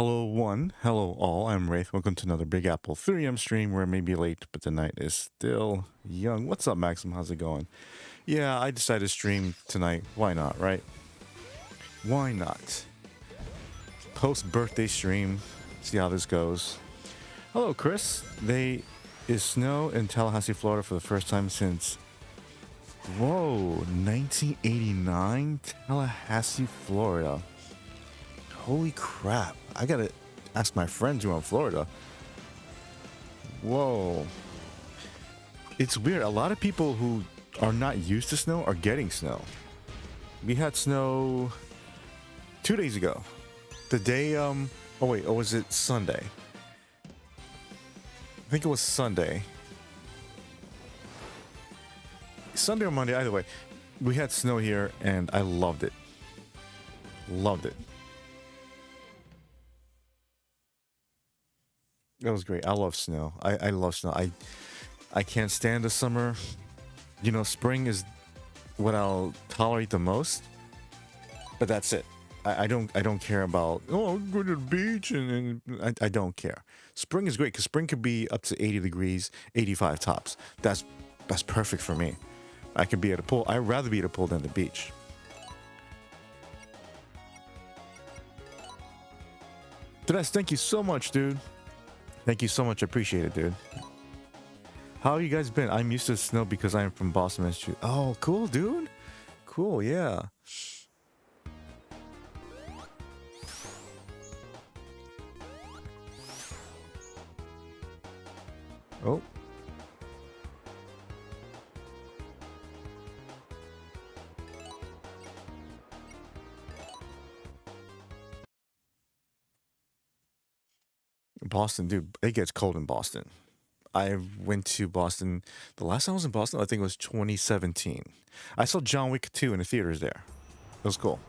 Hello, one. Hello, all. I'm Wraith. Welcome to another Big Apple 3M stream where I may be late, but the night is still young. What's up, Maxim? How's it going? Yeah, I decided to stream tonight. Why not, right? Why not? Post-birthday stream. See how this goes. Hello, Chris. They is snow in Tallahassee, Florida for the first time since... Whoa, 1989? Tallahassee, Florida. Holy crap. I gotta ask my friends who are in Florida. Whoa. It's weird. A lot of people who are not used to snow are getting snow. We had snow 2 days ago. The day, oh wait, or was it Sunday? I think it was Sunday. Sunday or Monday, either way. We had snow here and I loved it. Loved it. That was great. I love snow. I love snow. I can't stand the summer. You know, spring is what I'll tolerate the most. But that's it. I don't care about go to the beach and I don't care. Spring is great because spring could be up to 80 degrees, 85 tops. That's perfect for me. I could be at a pool. I'd rather be at a pool than the beach. Dres, thank you so much, dude. Thank you so much. I appreciate it, dude. How you guys been? I'm used to snow because I'm from Boston, Massachusetts. Oh, cool, dude. Cool, yeah. Oh. Boston, dude, it gets cold in Boston. I went to Boston. The last time I was in Boston, I think it was 2017. I saw John Wick 2 in the theaters there. It was cool.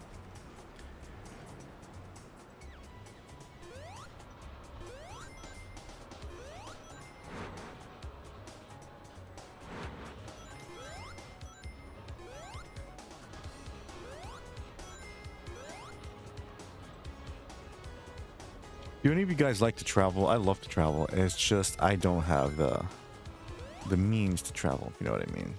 Do any of you guys like to travel? I love to travel. It's just I don't have the means to travel, if you know what I mean.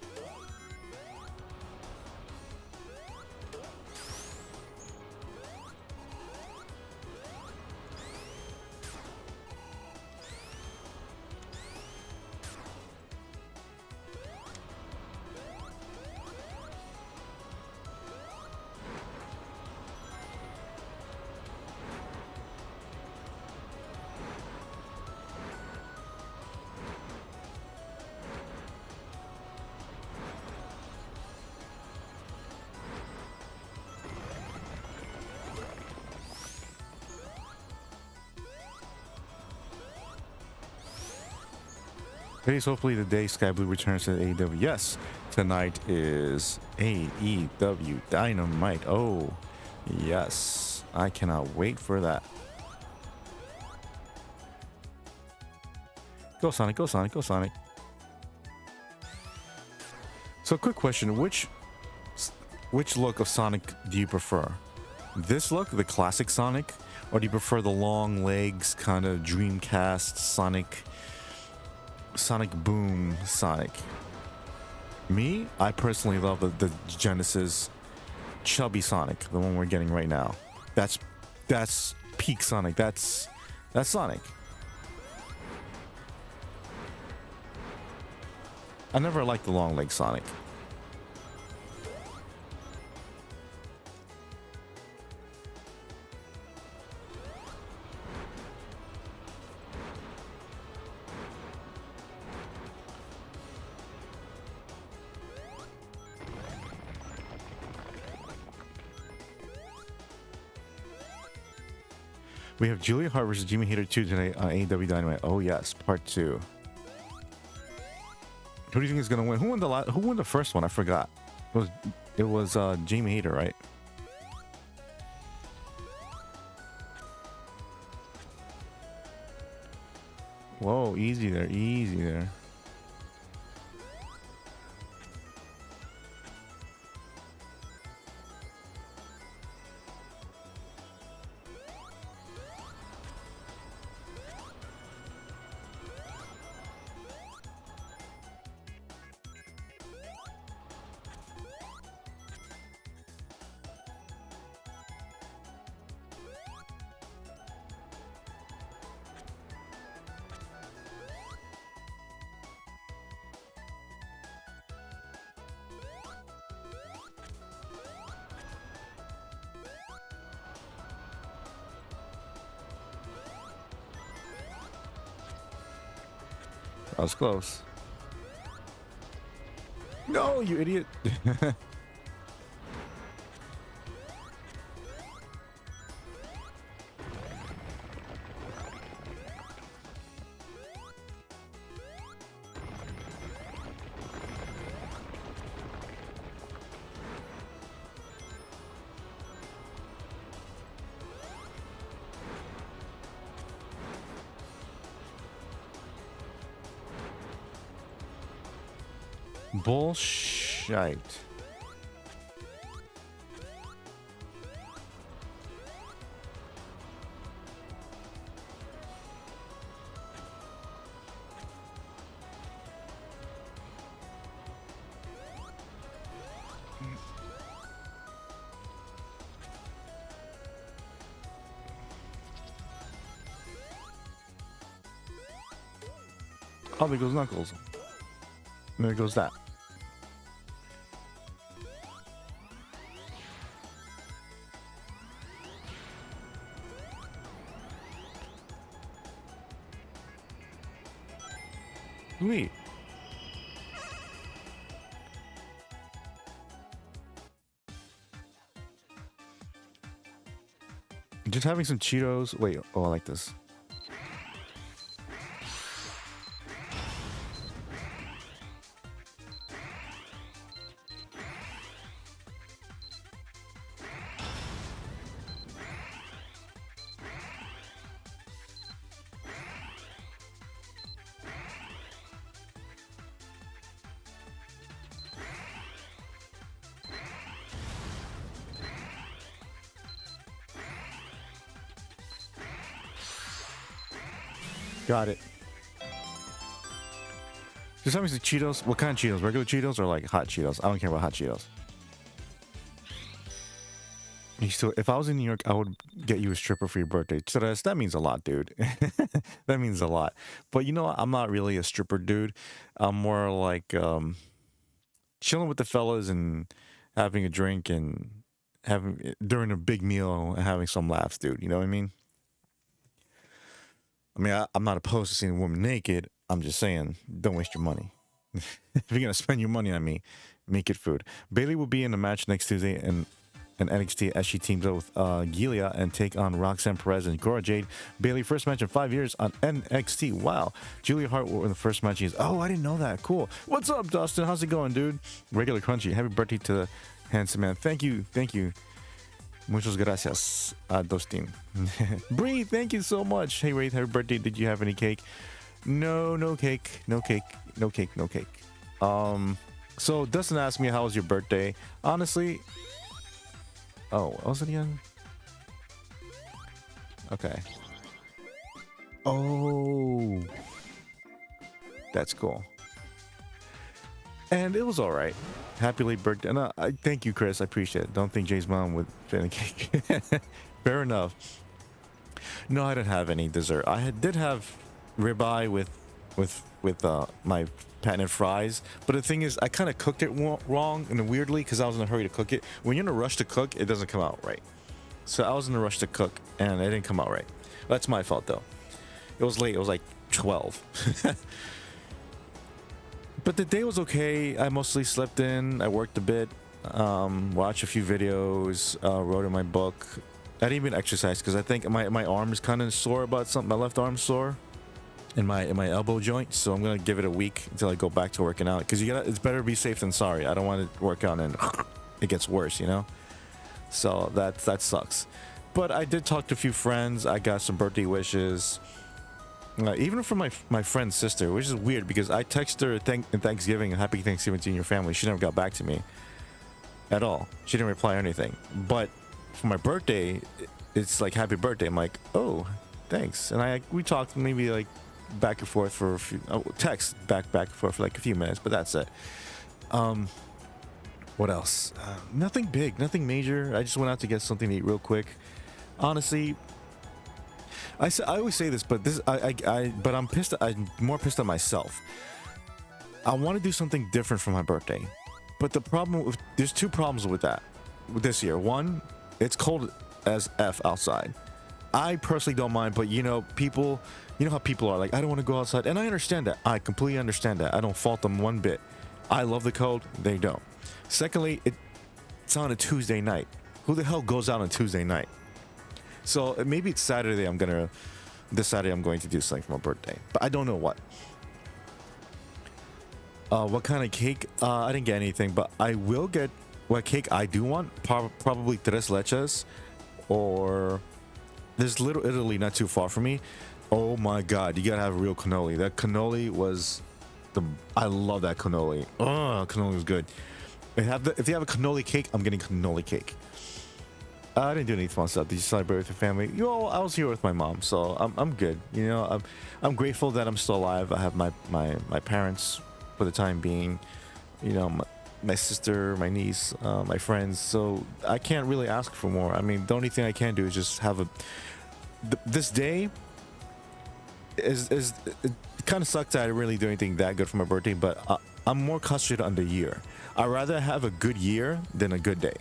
Today's hopefully the day Sky Blue returns to AEW. Yes, tonight is AEW Dynamite. Oh, yes. I cannot wait for that. Go Sonic, go Sonic, go Sonic. So quick question, which look of Sonic do you prefer? This look, the classic Sonic, or do you prefer the long legs kind of Dreamcast Sonic Boom Sonic? Me, I personally love the Genesis chubby Sonic, the one we're getting right now. That's peak Sonic. That's Sonic. I never liked the long leg Sonic. We have Julia Hart versus Jimmy Hater 2 today on AEW Dynamite. Oh yes, part 2. Who do you think is gonna win? Who won the first one? I forgot. It was Jamie Hater, right? Whoa, easy there, easy there. I was close. No, you idiot. Bullshit. Oh, there goes Knuckles. And there goes that. Sweet. Just having some Cheetos. Wait, oh, I like this. Got it. Just having some Cheetos. What kind of Cheetos? Regular Cheetos or like hot Cheetos? I don't care about hot Cheetos. If I was in New York, I would get you a stripper for your birthday. So that means a lot, dude. That means a lot. But you know what? I'm not really a stripper dude. I'm more like chilling with the fellas and having a drink and having during a big meal and having some laughs, dude. You know what I mean? I'm not opposed to seeing a woman naked. I'm just saying, don't waste your money. If you're gonna spend your money on me, make it food. Bailey will be in the match next Tuesday in NXT as she teams up with Gilia and take on Roxanne Perez and Cora Jade. Bailey first match in 5 years on NXT. Wow. Julia Hart were in the first match. Oh, I didn't know that. Cool. What's up, Dustin? How's it going, dude? Regular Crunchy. Happy birthday to the handsome man. Thank you. Muchas gracias, Dustin. Bree, thank you so much. Hey, Wraith, happy birthday. Did you have any cake? No cake. No cake. So Dustin asked me, how was your birthday? Honestly, oh, what was it again? Okay. Oh, that's cool. And it was all right. Happy late birthday. And I thank you, Chris. I appreciate it. Don't think Jay's mom would fit in a cake. Fair enough. No, I didn't have any dessert. Did have ribeye with my patented fries. But the thing is, I kind of cooked it wrong and weirdly because I was in a hurry to cook it. When you're in a rush to cook, it doesn't come out right. So I was in a rush to cook and it didn't come out right. That's my fault though. It was late. It was like 12. But the day was okay. I mostly slept in. I worked a bit, watched a few videos, wrote in my book. I didn't even exercise because I think my arm is kind of sore about something. My left arm's sore in my elbow joint. So I'm gonna give it a week until I go back to working out. Because it's better to be safe than sorry. I don't want to work out and it gets worse, you know. So that sucks. But I did talk to a few friends. I got some birthday wishes. Even from my friend's sister, which is weird because I texted her Thanksgiving and Happy Thanksgiving to you and your family. She never got back to me at all. She didn't reply or anything. But for my birthday, it's like happy birthday. I'm like, oh, thanks. And we talked maybe like back and forth for a few text back and forth for like a few minutes, but that's it. What else? Nothing big, nothing major. I just went out to get something to eat real quick. Honestly, I always say this, but but I'm pissed. I'm more pissed at myself. I want to do something different for my birthday, but there's two problems with that this year. One, it's cold as F outside, I personally don't mind, but you know, people, you know how people are like, I don't want to go outside, and I understand that. I completely understand that. I don't fault them one bit. I love the cold. They don't. Secondly, it's on a Tuesday night. Who the hell goes out on Tuesday night? So maybe it's Saturday. This Saturday I'm going to do something for my birthday, but I don't know what. What kind of cake? I didn't get anything, but I will get what cake I do want. Probably tres leches, or there's Little Italy not too far from me. Oh my God, you gotta have real cannoli. That cannoli was I love that cannoli. Oh, cannoli was good. If you have a cannoli cake, I'm getting cannoli cake. I didn't do any fun stuff. Did you celebrate with your family? You know, I was here with my mom, so I'm good. You know, I'm grateful that I'm still alive. I have my parents for the time being. You know, my sister, my niece, my friends. So I can't really ask for more. I mean, the only thing I can do is just have this day is it kind of sucks that I didn't really do anything that good for my birthday, but I'm more concentrated on the year. I'd rather have a good year than a good day.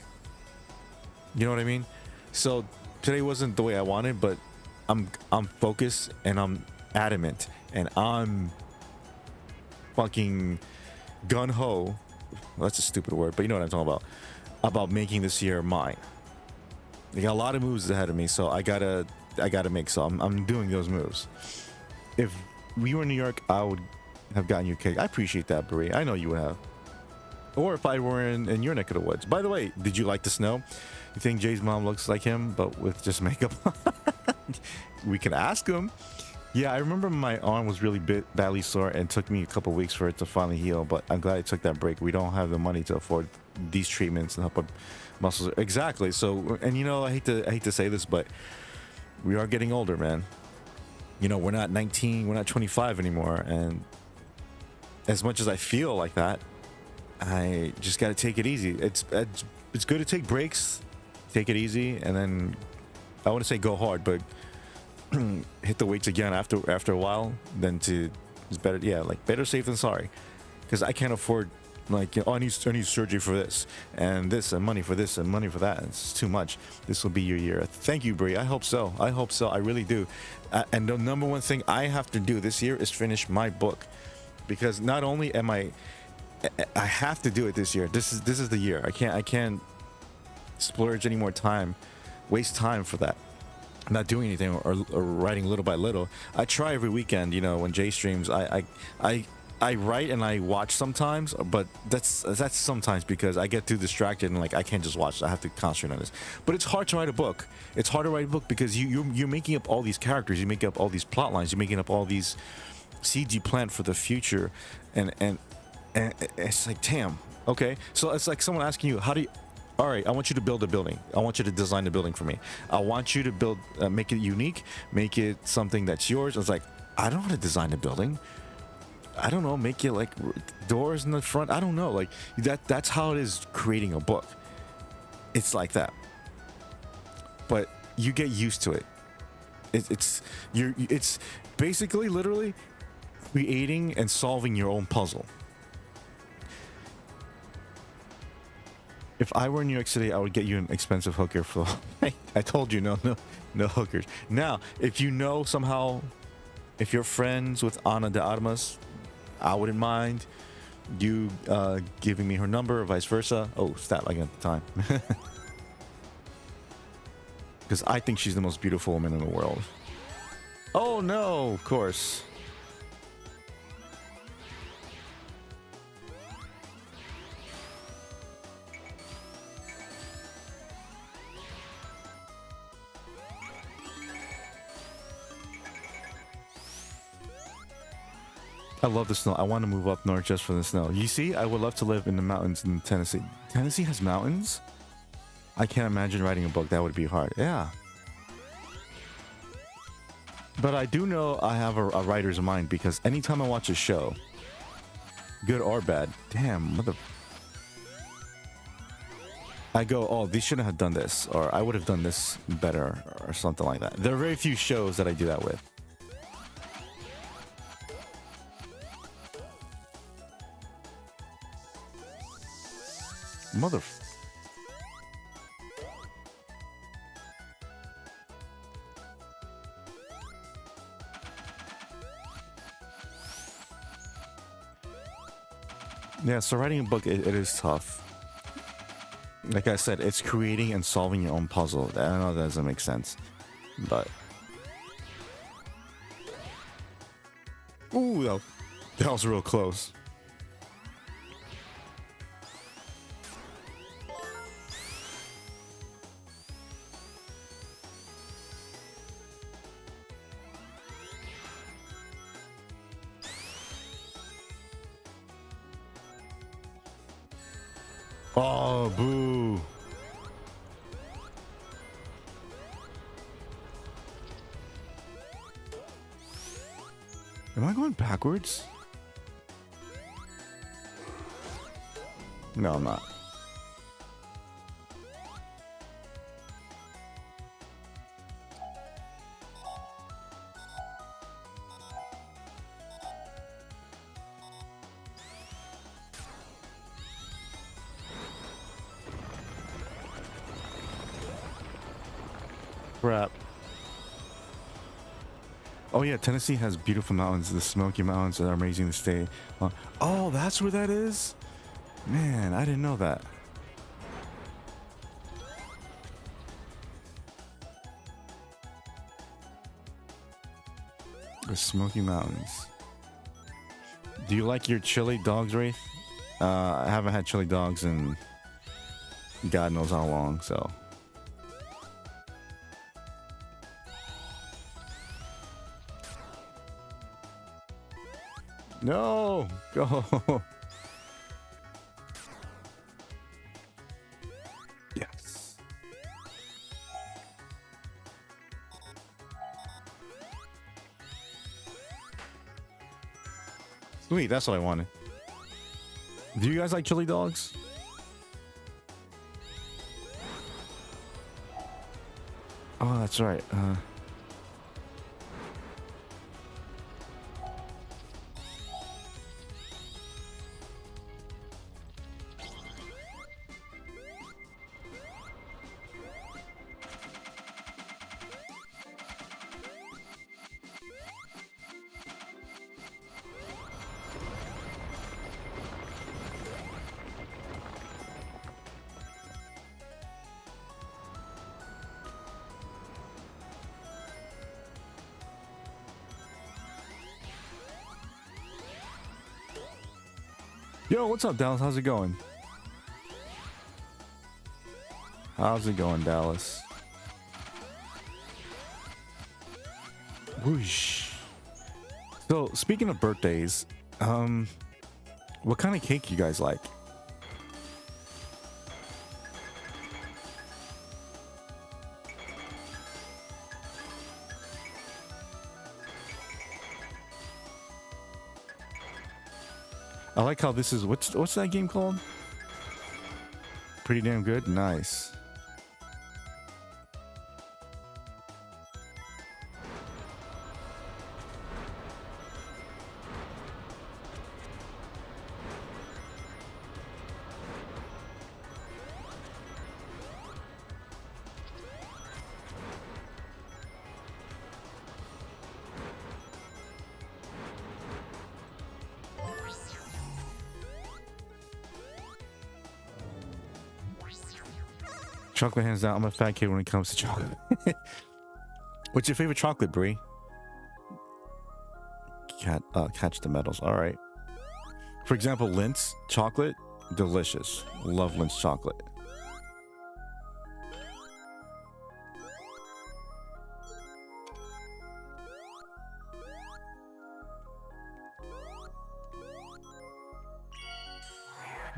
You know what I mean? So today wasn't the way I wanted, but I'm focused and I'm adamant and I'm fucking gun ho. Well, that's a stupid word, but you know what I'm talking about making this year mine. I got a lot of moves ahead of me, so I gotta make. So I'm doing those moves. If we were in New York, I would have gotten you a cake. I appreciate that, Brie. I know you would have. Or if I were in your neck of the woods. By the way, did you like the snow? You think Jay's mom looks like him, but with just makeup? We can ask him. Yeah, I remember my arm was really badly sore and took me a couple weeks for it to finally heal, but I'm glad I took that break. We don't have the money to afford these treatments and help our muscles. Exactly. So, and you know, I hate to say this, but we are getting older, man. You know, we're not 19, we're not 25 anymore. And as much as I feel like that, I just got to take it easy. It's good to take breaks, take it easy, and then I want to say go hard, but hit the weights again after a while. Then it's better, yeah, like better safe than sorry, because I can't afford like, you know, oh, I need surgery for this and money for this and money for that. It's too much. This will be your year. Thank you, Brie. I hope so. I really do. And the number one thing I have to do this year is finish my book, because not only am I have to do it this year. This is the year. I can't splurge any more time, waste time for that. I'm not doing anything or writing little by little. I try every weekend, you know, when Jay streams. I write and I watch sometimes, but that's sometimes because I get too distracted and like I can't just watch. I have to concentrate on this. But it's hard to write a book. It's hard to write a book because you're making up all these characters. You're making up all these plot lines. You're making up all these seeds you plant for the future, and it's like, damn. Okay, so it's like someone asking you, all right, I want you to build a building. I want you to design the building for me. I want you to build, make it unique, make it something that's yours. It's like, I don't know how to design a building. I don't know, make it like doors in the front. I don't know, like that's how it is creating a book. It's like that. But you get used to it. It's basically literally creating and solving your own puzzle. If I were in New York City, I would get you an expensive hooker for. I told you, no hookers. Now, if you know somehow, if you're friends with Ana de Armas, I wouldn't mind you giving me her number or vice versa. Oh, stat like at the time. Because I think she's the most beautiful woman in the world. Oh no, of course. I love the snow. I want to move up north just for the snow. You see, I would love to live in the mountains in Tennessee. Tennessee has mountains? I can't imagine writing a book. That would be hard. Yeah. But I do know I have a writer's mind, because anytime I watch a show, good or bad, damn, I go, oh, they shouldn't have done this, or I would have done this better, or something like that. There are very few shows that I do that with. Mother. Yeah, so writing a book, it is tough. Like I said, it's creating and solving your own puzzle. I know that doesn't make sense, but... Ooh, that was real close. Oh, boo. Am I going backwards? No, I'm not. Crap. Oh yeah, Tennessee has beautiful mountains. The Smoky Mountains are amazing to stay on. Oh, that's where that is? Man, I didn't know that. The Smoky Mountains. Do you like your chili dogs, Wraith? I haven't had chili dogs in God knows how long, so... No! Go! Yes. Sweet, that's what I wanted. Do you guys like chili dogs? Oh, that's right. Yo, what's up, Dallas? How's it going? How's it going, Dallas? Whoosh. So, speaking of birthdays, what kind of cake you guys like? I like how this is, what's that game called? Pretty damn good? Nice. Chocolate hands down. I'm a fat kid when it comes to chocolate. What's your favorite chocolate, Brie? Catch the medals. All right. For example, Lindt chocolate, delicious. Love Lindt chocolate.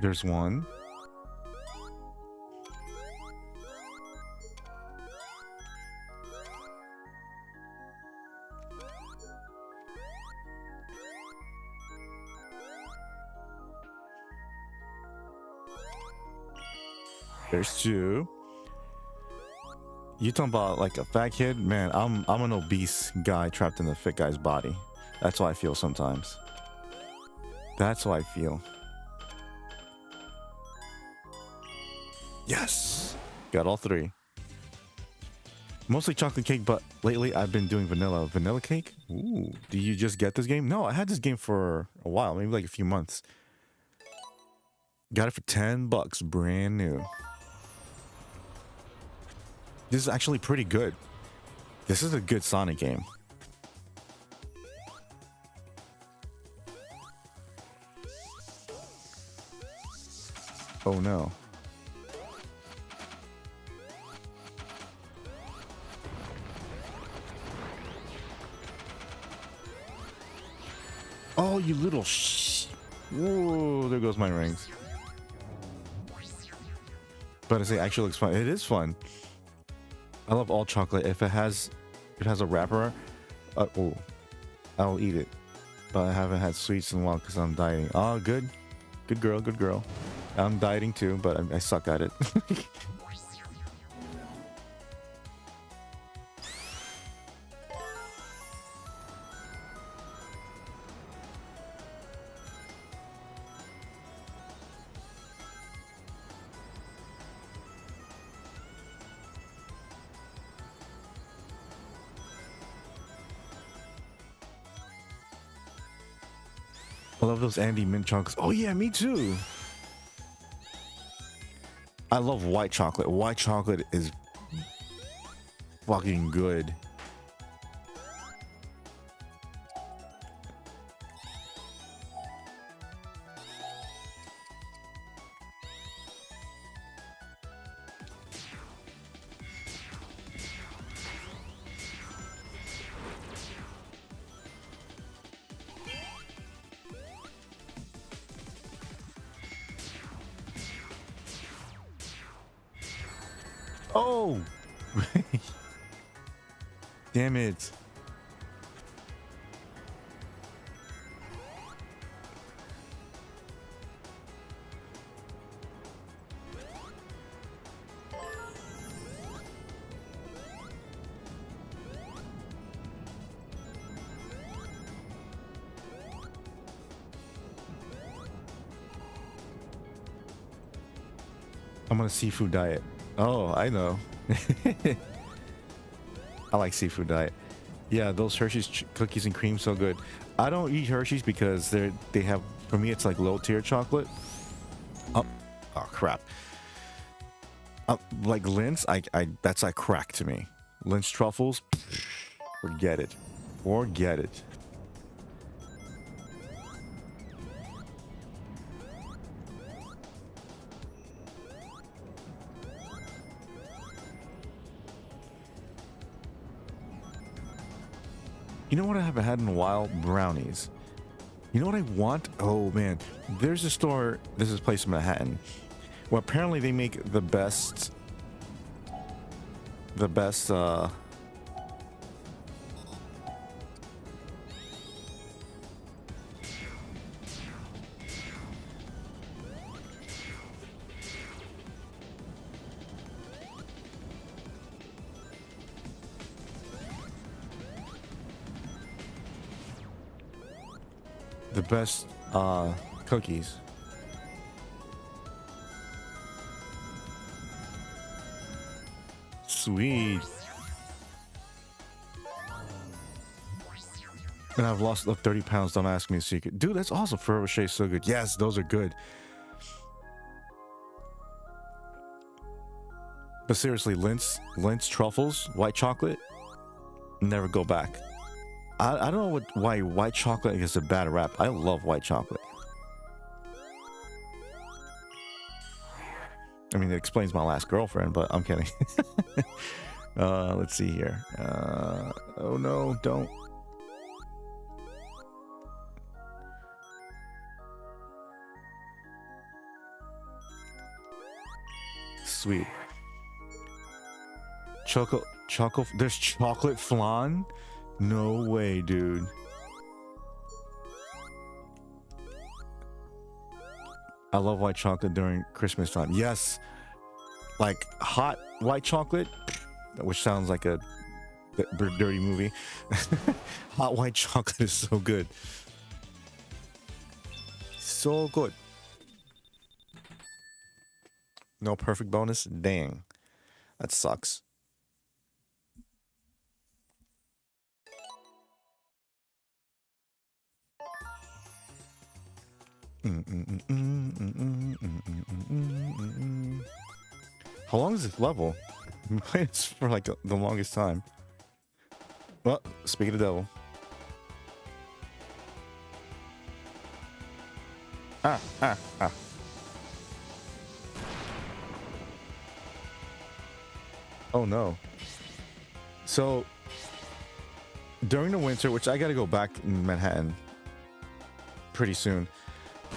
There's one. There's two. You talking about like a fat kid? Man, I'm an obese guy trapped in a fit guy's body. That's how I feel sometimes. That's how I feel. Yes! Got all three. Mostly chocolate cake, but lately I've been doing vanilla. Vanilla cake? Ooh. Do you just get this game? No, I had this game for a while, maybe like a few months. Got it for $10, brand new. This is actually pretty good. This is a good Sonic game. Oh no. Oh, you little Whoa, there goes my rings. But I say actually looks fun. It is fun. I love all chocolate. If it has a wrapper, oh, I'll eat it. But I haven't had sweets in a while because I'm dieting. Oh, good. Good girl, good girl. I'm dieting too, but I suck at it. I love those Andy mint chocolates. Oh yeah, me too. I love white chocolate. White chocolate is fucking good. Oh! Damn it. I'm on a seafood diet. Oh, I know. I like seafood diet. Yeah, those Hershey's cookies and cream so good. I don't eat Hershey's because they have, for me it's like low tier chocolate. Oh, oh crap. Like Lindt, I that's like crack to me. Lindt truffles, forget it. Forget it. You know what I haven't had in a while? Brownies. You know what I want? Oh man, there's a store. This is a place in Manhattan. Well, apparently they make the best. The best. The best cookies. Sweet. And I've lost like 30 pounds. Don't ask me a secret. Dude, that's awesome. Ferrero Rocher is so good. Yes, those are good. But seriously, Lindt truffles, white chocolate, never go back. I don't know why white chocolate is a bad rap. I love white chocolate. I mean, it explains my last girlfriend, but I'm kidding. Let's see here. Oh no, don't. Sweet. There's chocolate flan? No way, dude. I love white chocolate during Christmas time. Yes. Like hot white chocolate, which sounds like a dirty movie. Hot white chocolate is so good. So good. No perfect bonus? Dang. That sucks. How long is this level? It's for like the longest time. Well, speak of the devil. Ah. Oh no. So during the winter, which I gotta go back in Manhattan pretty soon,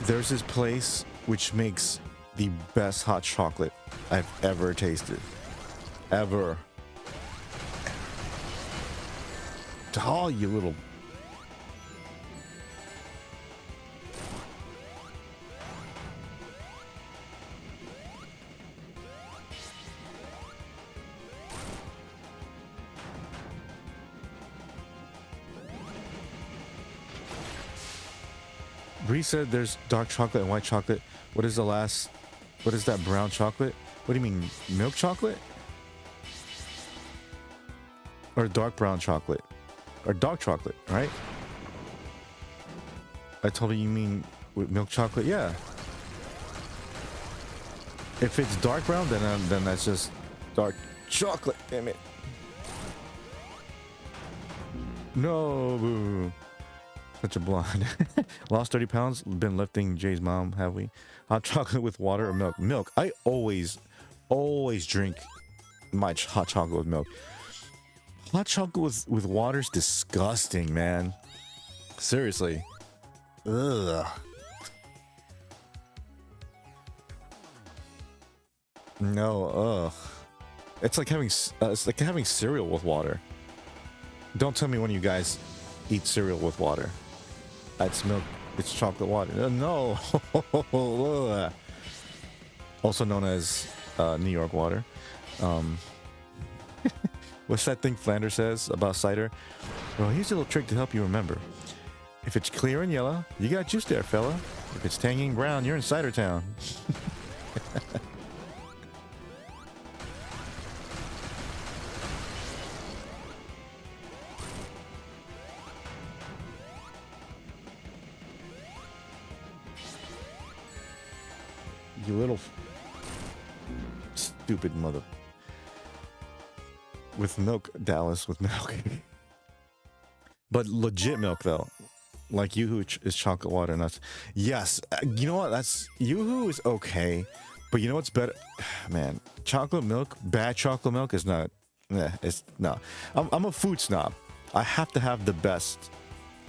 there's this place which makes the best hot chocolate I've ever tasted. Ever. Oh, you little... Bree said there's dark chocolate and white chocolate. What is the last... What is that brown chocolate? What do you mean? Milk chocolate? Or dark brown chocolate? Or dark chocolate, right? I told you mean with milk chocolate? Yeah. If it's dark brown, then that's just dark chocolate. Damn it. No, boo. Such a blonde. Lost 30 pounds. Been lifting Jay's mom, have we? Hot chocolate with water or milk? Milk. I always drink my hot chocolate with milk. Hot chocolate with water's disgusting, man. Seriously. Ugh. No, ugh. It's like having cereal with water. Don't tell me when you guys eat cereal with water. It's milk. It's chocolate water. No. Also known as New York water. What's that thing Flanders says about cider? Well, here's a little trick to help you remember. If it's clear and yellow, you got juice there, fella. If it's tangy and brown, you're in cider town. You little stupid mother. With milk, Dallas, with milk. But legit milk, though. Like Yoo-Hoo is chocolate water nuts. Yes, you know what? That's Yoo-Hoo is okay, but you know what's better? Man, chocolate milk, bad chocolate milk is not. It's no. I'm a food snob. I have to have the best.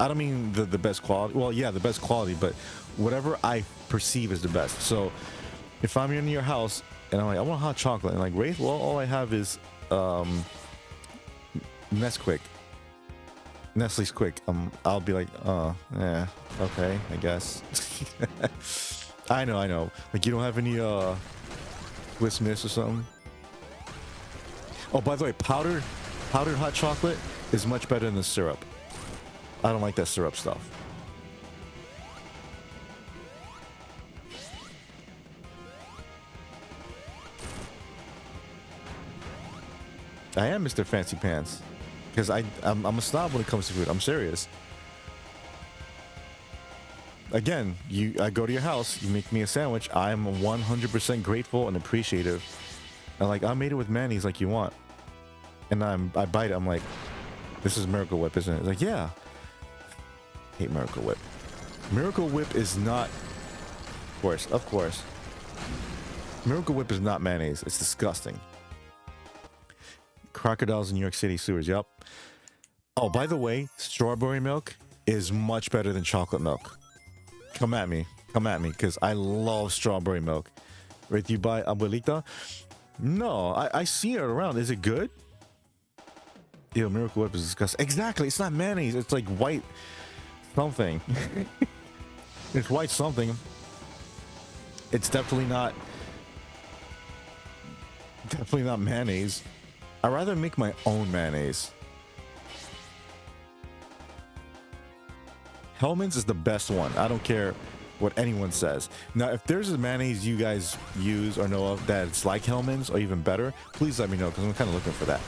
I don't mean the best quality. Well, yeah, the best quality, but whatever I perceive as the best. So if I'm in your house and I'm like, I want hot chocolate, and like, Wraith, well, all I have is Nesquik. Nestle's Quick. I'll be like, yeah, okay, I guess. I know. Like, you don't have any Swiss Miss or something? Oh, by the way, powdered hot chocolate is much better than the syrup. I don't like that syrup stuff. I am Mr. Fancy Pants. Because I'm a snob when it comes to food. I'm serious. Again, I go to your house, you make me a sandwich. I'm 100% grateful and appreciative. And like, I made it with mayonnaise like you want. And I bite it. I'm like, this is Miracle Whip, isn't it? It's like, yeah. Hate Miracle Whip. Miracle Whip is not. Of course. Miracle Whip is not mayonnaise. It's disgusting. Crocodiles in New York City sewers. Yep. Oh, by the way, strawberry milk is much better than chocolate milk. Come at me, because I love strawberry milk. Right? You buy Abuelita? No, I see it around. Is it good? Ew, Miracle Whip is disgusting. Exactly. It's not mayonnaise. It's like white something. It's white something. It's definitely not mayonnaise. I'd rather make my own mayonnaise. Hellman's is the best one. I don't care what anyone says. Now, if there's a mayonnaise you guys use or know of that it's like Hellman's or even better, please let me know, because I'm kind of looking for that.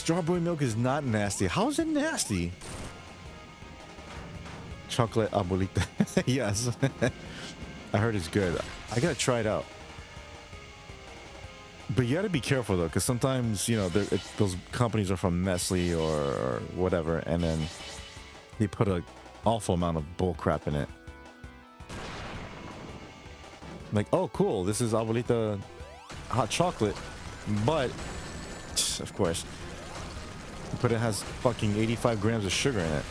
Strawberry milk is not nasty. How is it nasty? Chocolate abuelita. Yes. I heard it's good. I gotta try it out. But you gotta be careful though, because sometimes, you know, those companies are from Nestle or whatever, and then they put an awful amount of bull crap in it. Like, oh, cool, this is abuelita hot chocolate, but of course, but it has fucking 85 grams of sugar in it.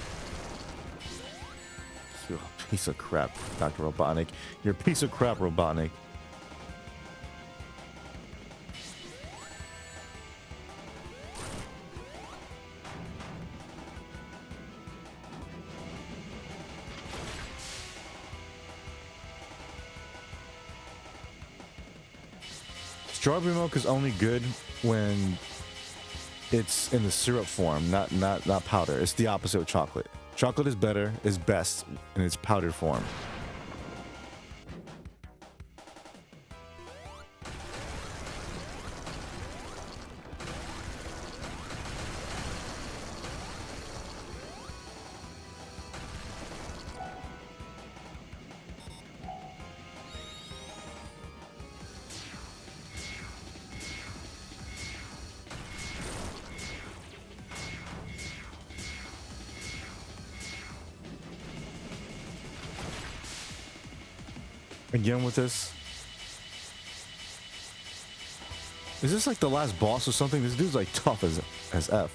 You piece of crap, Dr. Robotnik. You're a piece of crap, Robotnik. Strawberry milk is only good when it's in the syrup form, not powder. It's the opposite of chocolate. Chocolate is better, is best in its powdered form. Again with this. Is this like the last boss or something? This dude's like tough as F.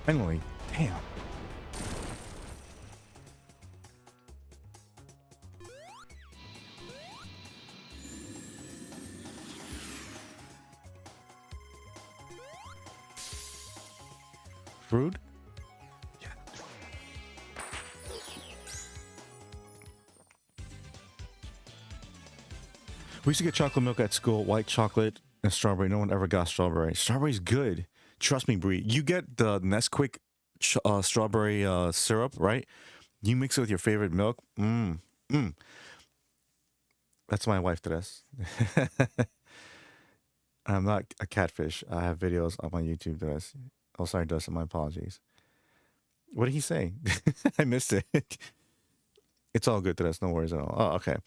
Finally, damn. Fruit? Yeah. We used to get chocolate milk at school, white chocolate and strawberry. No one ever got strawberry. Strawberry's good. Trust me, Bree. You get the Nesquik strawberry syrup, right? You mix it with your favorite milk. That's my wife, Teres. I'm not a catfish. I have videos on my YouTube, Teres. Oh, sorry, Dustin. My apologies. What did he say? I missed it. It's all good, Teres. No worries at all. Oh, okay.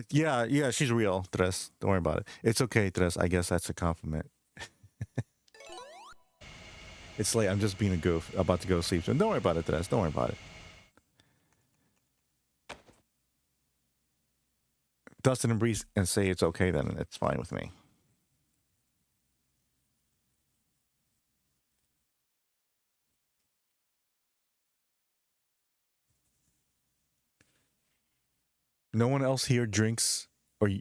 Yeah, she's real, Teres. Don't worry about it. It's okay, Teres. I guess that's a compliment. It's late. I'm just being a goof. About to go to sleep. So don't worry about it, Teres. Don't worry about it. Dustin and Breeze and say it's okay, then it's fine with me. No one else here drinks or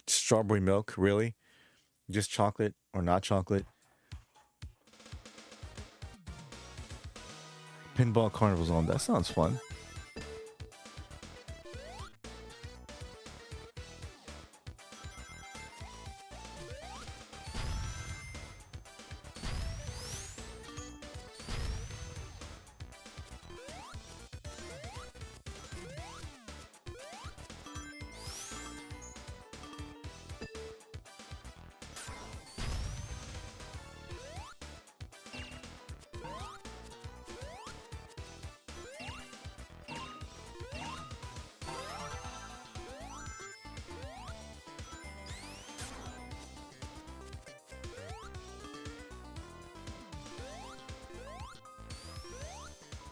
strawberry milk, really? Just chocolate or not chocolate? Pinball Carnival Zone. That sounds fun.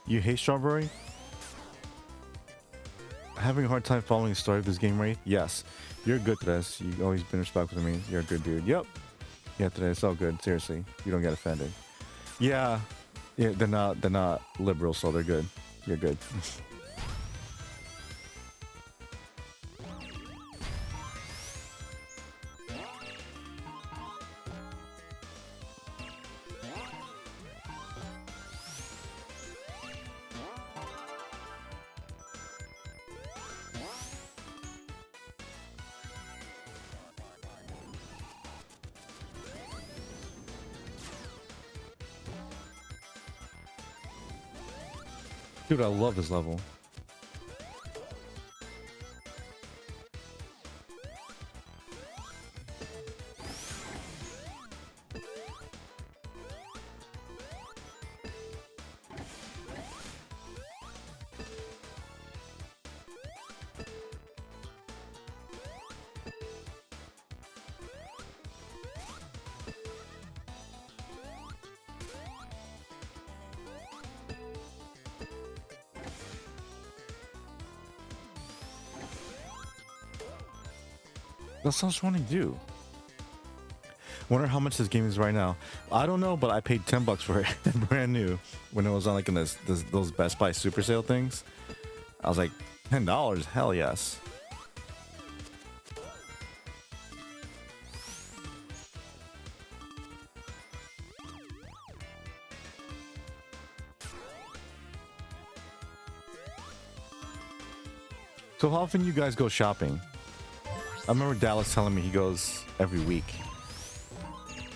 You hate strawberry? Having a hard time following the story of this game, right? Yes. You're good, Teres. You've always been respectful to me. You're a good dude. Yep. Yeah, Teres, it's all good. Seriously. You don't get offended. Yeah. Yeah, they're not liberal, so they're good. You're good. Dude, I love this level. That's what I was trying to do. Wonder how much this game is right now. I don't know, but I paid $10 for it, brand new, when it was on like in those Best Buy super sale things. I was like, $10? Hell yes. So how often you guys go shopping? I remember Dallas telling me he goes every week,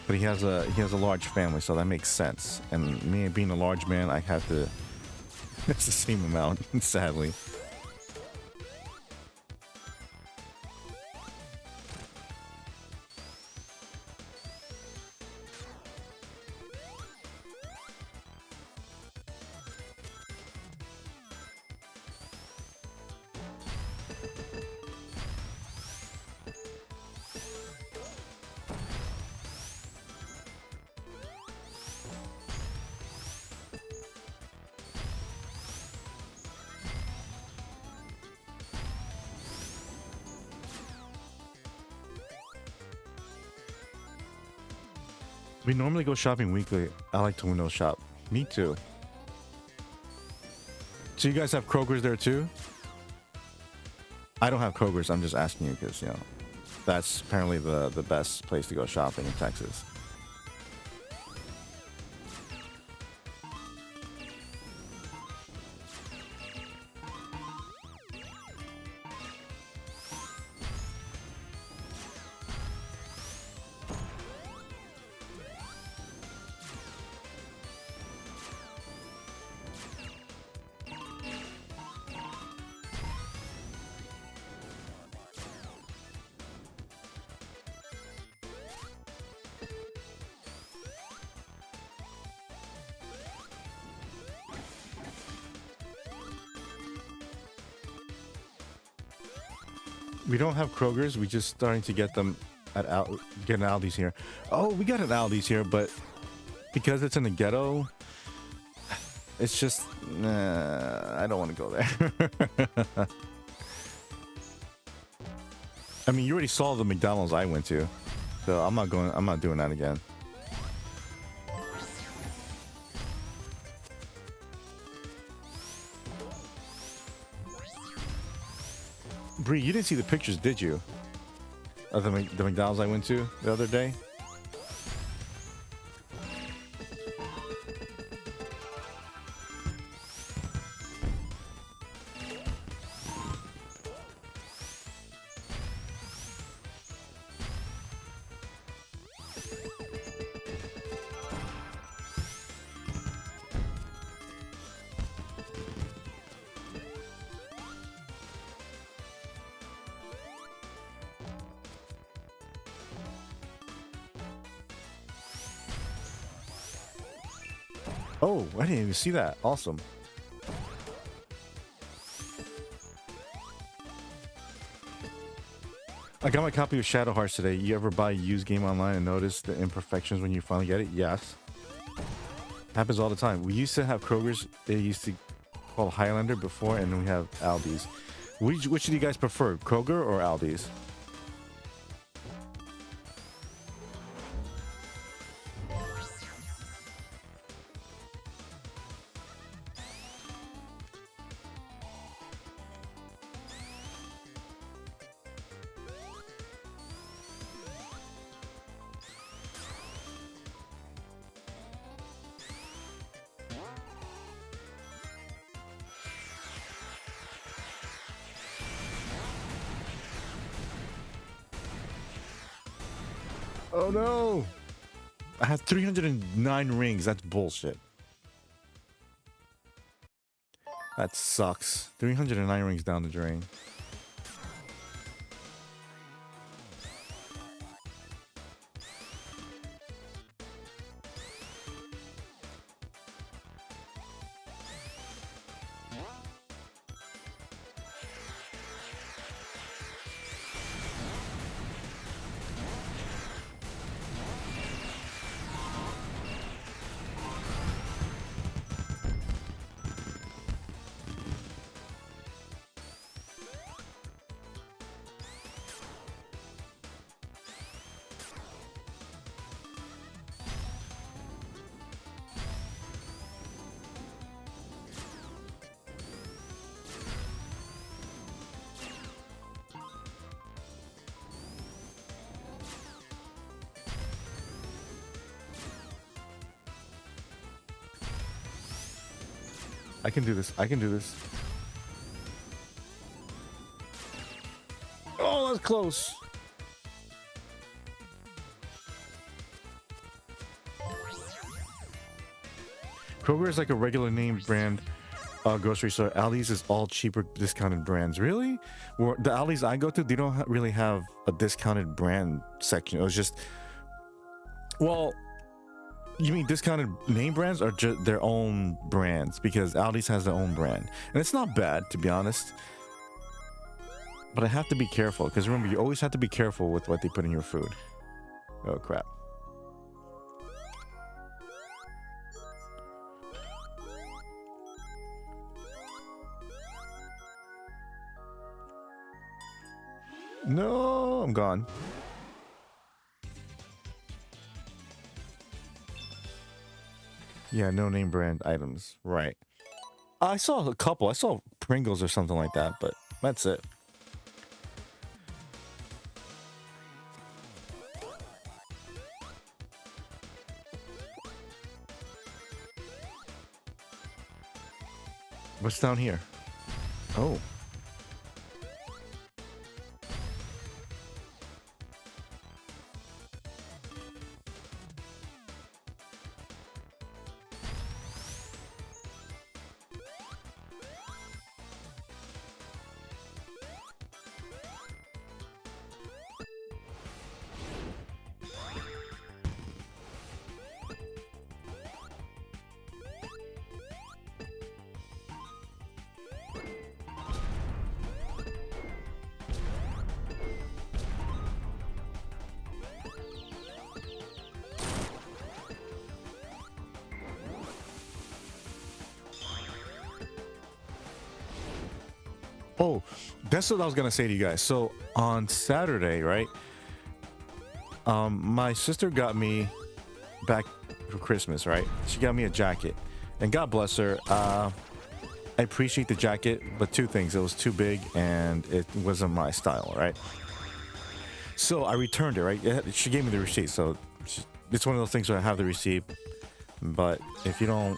but he has a large family, so that makes sense. And me being a large man, I have to. It's the same amount, sadly. We normally go shopping weekly. I like to window shop. Me too. So you guys have Kroger's there too? I don't have Kroger's. I'm just asking you because, you know, that's apparently the best place to go shopping in Texas. We don't have Kroger's. We just starting to get them at get an Aldi's here. Oh, we got an Aldi's here, but because it's in the ghetto, it's just I don't want to go there. I mean, you already saw the McDonald's I went to, so I'm not going. I'm not doing that again. Bree, you didn't see the pictures, did you? Of the McDonald's I went to the other day? Oh, I didn't even see that. Awesome. I got my copy of Shadow Hearts today. You ever buy a used game online and notice the imperfections when you finally get it? Yes. Happens all the time. We used to have Kroger's. They used to call Highlander before, and then we have Aldi's. Which do you guys prefer, Kroger or Aldi's? Oh no! I have 309 rings. That's bullshit. That sucks. 309 rings down the drain. I can do this. I can do this. Oh, that's close. Kroger is like a regular name brand grocery store. Aldi's is all cheaper discounted brands. Really? Well, the Aldi's I go to, they don't really have a discounted brand section. It was just, well, you mean discounted name brands or just their own brands? Because Aldi's has their own brand. And it's not bad, to be honest. But I have to be careful. Because remember, you always have to be careful with what they put in your food. Oh, crap. No, I'm gone. Yeah, no name brand items. Right. I saw a couple. I saw Pringles or something like that, but that's it. What's down here? Oh. Oh, that's what I was gonna say to you guys. So on Saturday, right? My sister got me back for Christmas, right? She got me a jacket, and God bless her. I appreciate the jacket, but two things: it was too big, and it wasn't my style, right? So I returned it, right? She gave me the receipt, so it's one of those things where I have the receipt. But if you don't,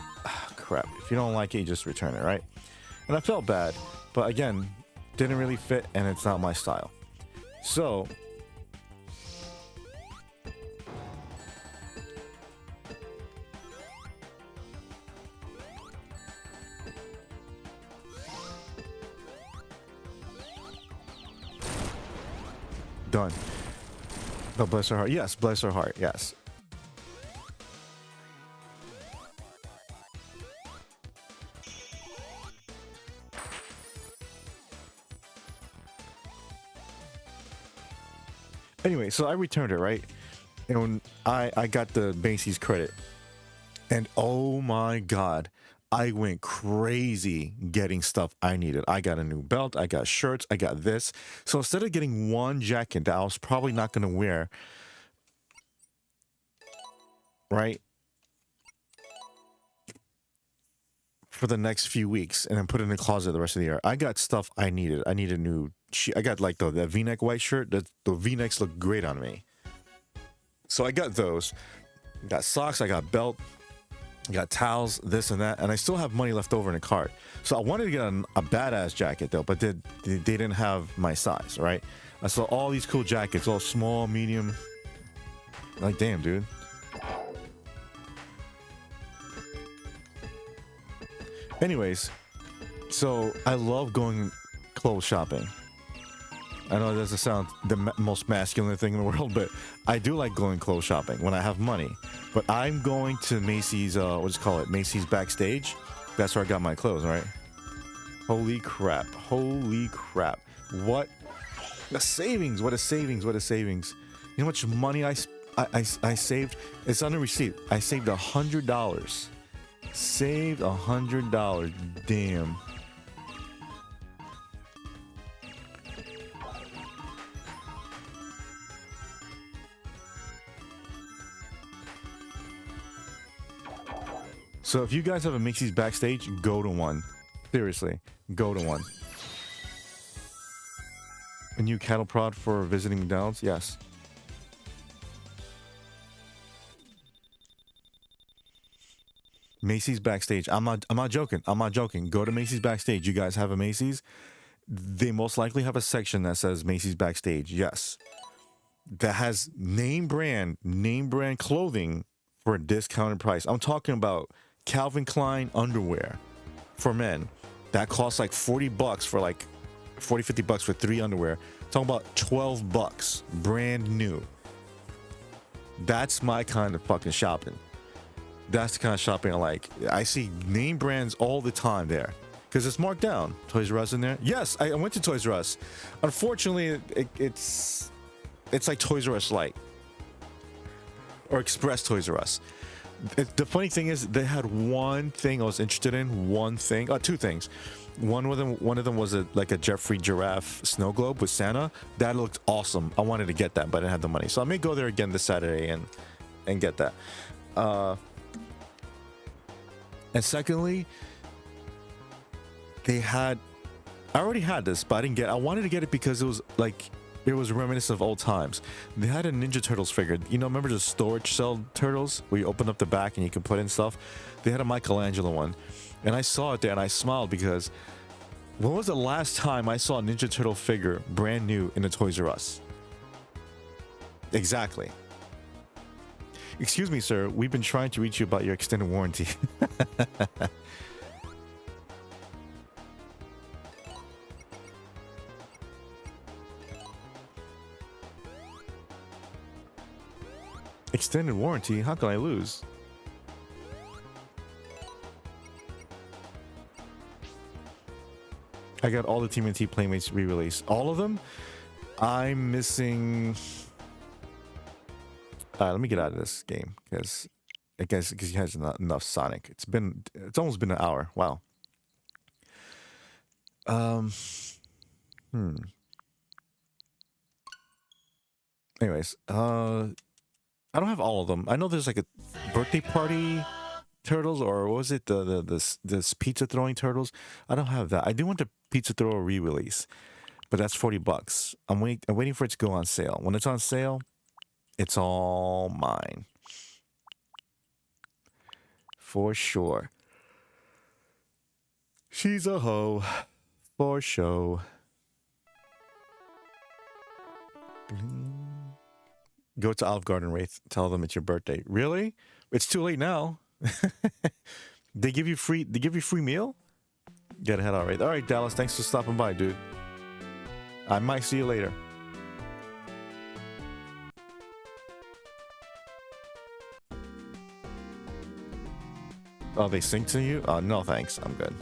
crap, if you don't like it, you just return it, right? And I felt bad. But again, didn't really fit and it's not my style. So done. No, bless her heart. Yes, bless her heart. Yes. Anyway, so I returned it, right? And when I got the Macy's credit, and oh my God, I went crazy getting stuff I needed. I got a new belt, I got shirts, I got this. So instead of getting one jacket that I was probably not going to wear, right, for the next few weeks and then put it in the closet the rest of the year, I got stuff I needed. I need a new, I got like the V-neck white shirt. The V-necks look great on me. So I got those. Got socks, I got belt, I got towels, this and that, and I still have money left over in the cart. So I wanted to get a badass jacket though, but they didn't have my size, right? I saw all these cool jackets, all small, medium. Like, damn, dude. Anyways, So I love going clothes shopping. I know it doesn't sound the most masculine thing in the world, but I do like going clothes shopping when I have money. But I'm going to Macy's, what's it called? Macy's Backstage. That's where I got my clothes, right? Holy crap. Holy crap. What? The savings. What a savings. What a savings. You know how much money I saved? It's on the receipt. I saved $100. Saved $100. Damn. So if you guys have a Macy's Backstage, go to one. Seriously, go to one. A new cattle prod for visiting McDonald's? Yes. Macy's Backstage. I'm not joking. I'm not joking. Go to Macy's Backstage. You guys have a Macy's? They most likely have a section that says Macy's Backstage. Yes. That has name brand clothing for a discounted price. I'm talking about Calvin Klein underwear for men. That costs like $40 for like 40, $50 for 3 underwear. Talking about $12 brand new. That's my kind of fucking shopping. That's the kind of shopping I like. I see name brands all the time there because it's marked down. Toys R Us in there. Yes, I went to Toys R Us. Unfortunately, it's like Toys R Us Lite or Express Toys R Us. The funny thing is they had one thing I was interested in. One thing, two things. One of them was like a Jeffrey Giraffe snow globe with Santa. That looked awesome. I wanted to get that, but I didn't have the money, so I may go there again this Saturday and get that. And secondly, they had. I already had this, but I didn't get. I wanted to get it because it was like. It was reminiscent of old times. They had a Ninja Turtles figure. You know, remember the storage cell turtles where you open up the back and you can put in stuff? They had a Michelangelo one. And I saw it there and I smiled because when was the last time I saw a Ninja Turtle figure brand new in a Toys R Us? Exactly. Excuse me, sir. We've been trying to reach you about your extended warranty. Extended warranty? How can I lose? I got all the TMNT Playmates re-release. All of them? I'm missing... let me get out of this game because I guess because he has not enough Sonic. It's almost been an hour. Wow. Anyways, I don't have all of them. I know there's like a birthday party turtles, or what was it this pizza throwing turtles? I don't have that. I do want the pizza thrower re-release, but that's $40. I'm waiting for it to go on sale. When it's on sale, it's all mine. For sure. She's a hoe. For show. Go to Olive Garden, Wraith. Tell them it's your birthday. Really? It's too late now. They give you free meal? Get ahead, all right. All right, Dallas. Thanks for stopping by, dude. I might see you later. Oh, they sing to you? No, thanks. I'm good.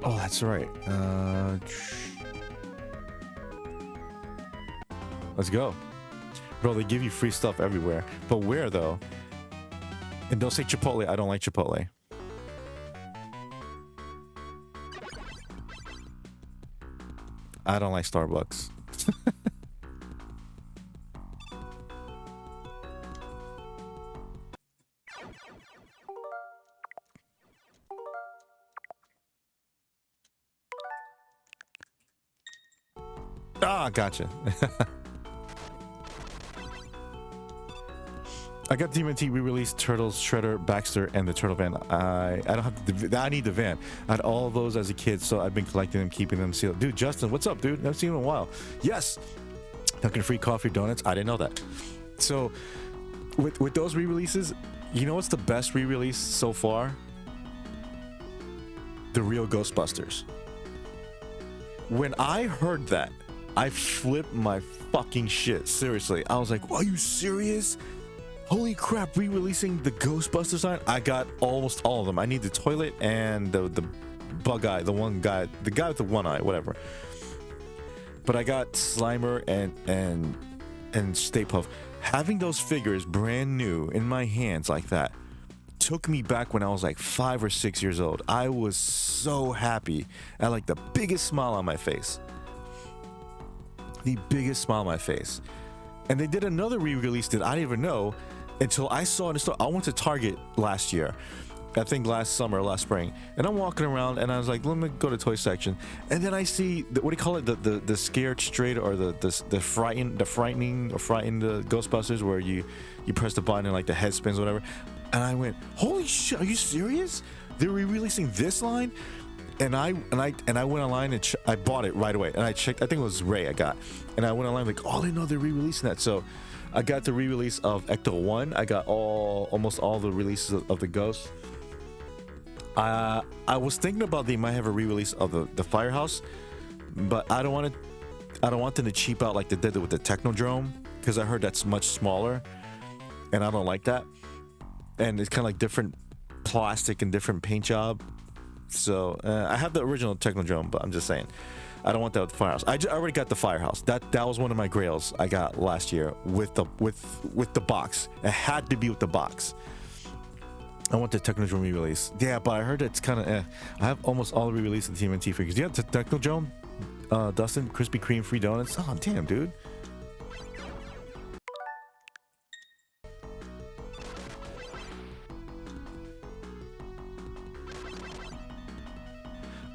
Oh, that's right. Let's go. Bro, they give you free stuff everywhere. But where, though? And don't say Chipotle. I don't like Chipotle. I don't like Starbucks. Ah, gotcha. I got TMNT re-released Turtles, Shredder, Baxter, and the Turtle Van. I don't have I need the van. I had all of those as a kid, so I've been collecting them, keeping them sealed. Dude, Justin, what's up, dude? I haven't seen you in a while. Yes, Dunkin' free coffee donuts. I didn't know that. So with those re-releases, you know what's the best re-release so far? The real Ghostbusters. When I heard that, I flipped my fucking shit. Seriously, I was like, "Are you serious? Holy crap, re-releasing the Ghostbusters line." I got almost all of them. I need the toilet and the bug eye, the guy with the one eye, whatever. But I got Slimer and Stay Puft. Having those figures brand new in my hands like that took me back when I was like 5 or 6 years old. I was so happy. I had like the biggest smile on my face. The biggest smile on my face. And they did another re-release that I didn't even know until I saw it in the store. I went to Target last year, I think last summer, last spring, and I'm walking around and I was like, let me go to the toy section, and then I see what do you call it, the scared straight, or the frightened Ghostbusters, where you press the button and like the head spins or whatever, and I went, holy shit, are you serious? They're re-releasing this line? And I went online and I bought it right away, and I checked. I think it was Ray I got, and I went online like, oh, they know they're re-releasing that. So I got the re-release of Ecto 1. I got almost all the releases of the Ghosts. I was thinking about they might have a re-release of the Firehouse, but I don't want them to cheap out like they did with the Technodrome, because I heard that's much smaller, and I don't like that. And it's kind of like different plastic and different paint job. So I have the original Technodrome, but I'm just saying, I don't want that with the Firehouse. I already got the Firehouse. That was one of my grails I got last year with the box. It had to be with the box. I want the Technodrome re-release. Yeah, but I heard it's kind of I have almost all the re-release of the TMNT figures. Do you have the Technodrome, Dustin? Krispy Kreme free donuts? Oh, damn, dude.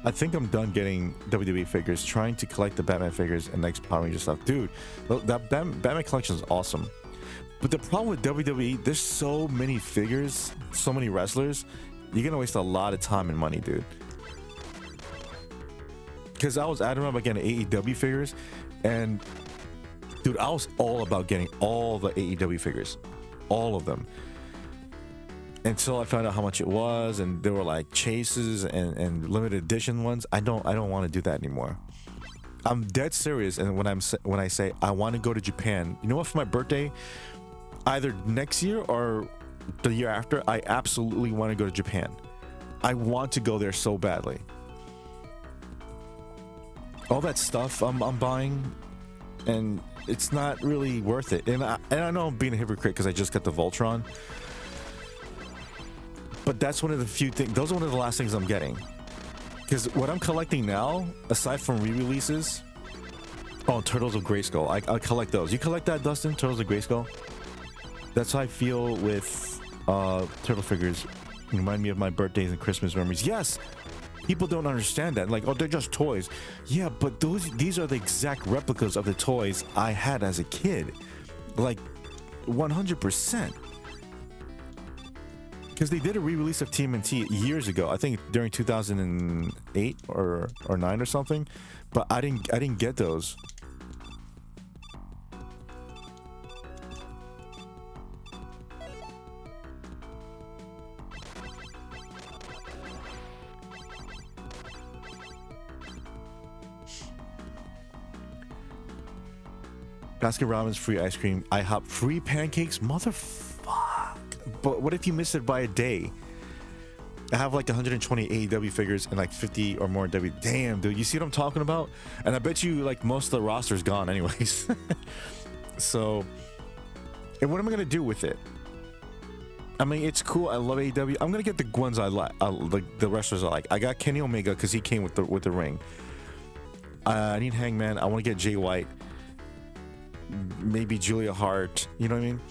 I think I'm done getting WWE figures, trying to collect the Batman figures and next Power Ranger stuff. Dude, that Batman collection is awesome. But the problem with WWE, there's so many figures, so many wrestlers, you're gonna waste a lot of time and money, dude. Because I was adamant about getting AEW figures, and dude, I was all about getting all the AEW figures, all of them, until I found out how much it was, and there were like chases and limited edition ones. I don't want to do that anymore. I'm dead serious, and when I say I want to go to Japan, you know what? For my birthday, either next year or the year after, I absolutely want to go to Japan. I want to go there so badly. All that stuff I'm buying, and it's not really worth it. And I know I'm being a hypocrite because I just got the Voltron, but that's one of the few things. Those are one of the last things I'm getting. Because what I'm collecting now, aside from re-releases, Turtles of Grayskull. I collect those. You collect that, Dustin? Turtles of Grayskull? That's how I feel with turtle figures. Remind me of my birthdays and Christmas memories. Yes, people don't understand that. Like, oh, they're just toys. Yeah, but these are the exact replicas of the toys I had as a kid. Like, 100%. Because they did a re-release of TMNT years ago. I think during 2008 or 9 or something. But I didn't get those. Baskin Robbins free ice cream, IHOP free pancakes, motherfuck. But what if you miss it by a day? I have like 120 AEW figures and like 50 or more W. Damn, dude, you see what I'm talking about? And I bet you like most of the roster's gone anyways. So, and what am I gonna do with it? I mean, it's cool. I love AEW. I'm gonna get the ones I like, like the wrestlers I like. I got Kenny Omega because he came with the ring. I need Hangman. I want to get Jay White. Maybe Julia Hart. You know what I mean?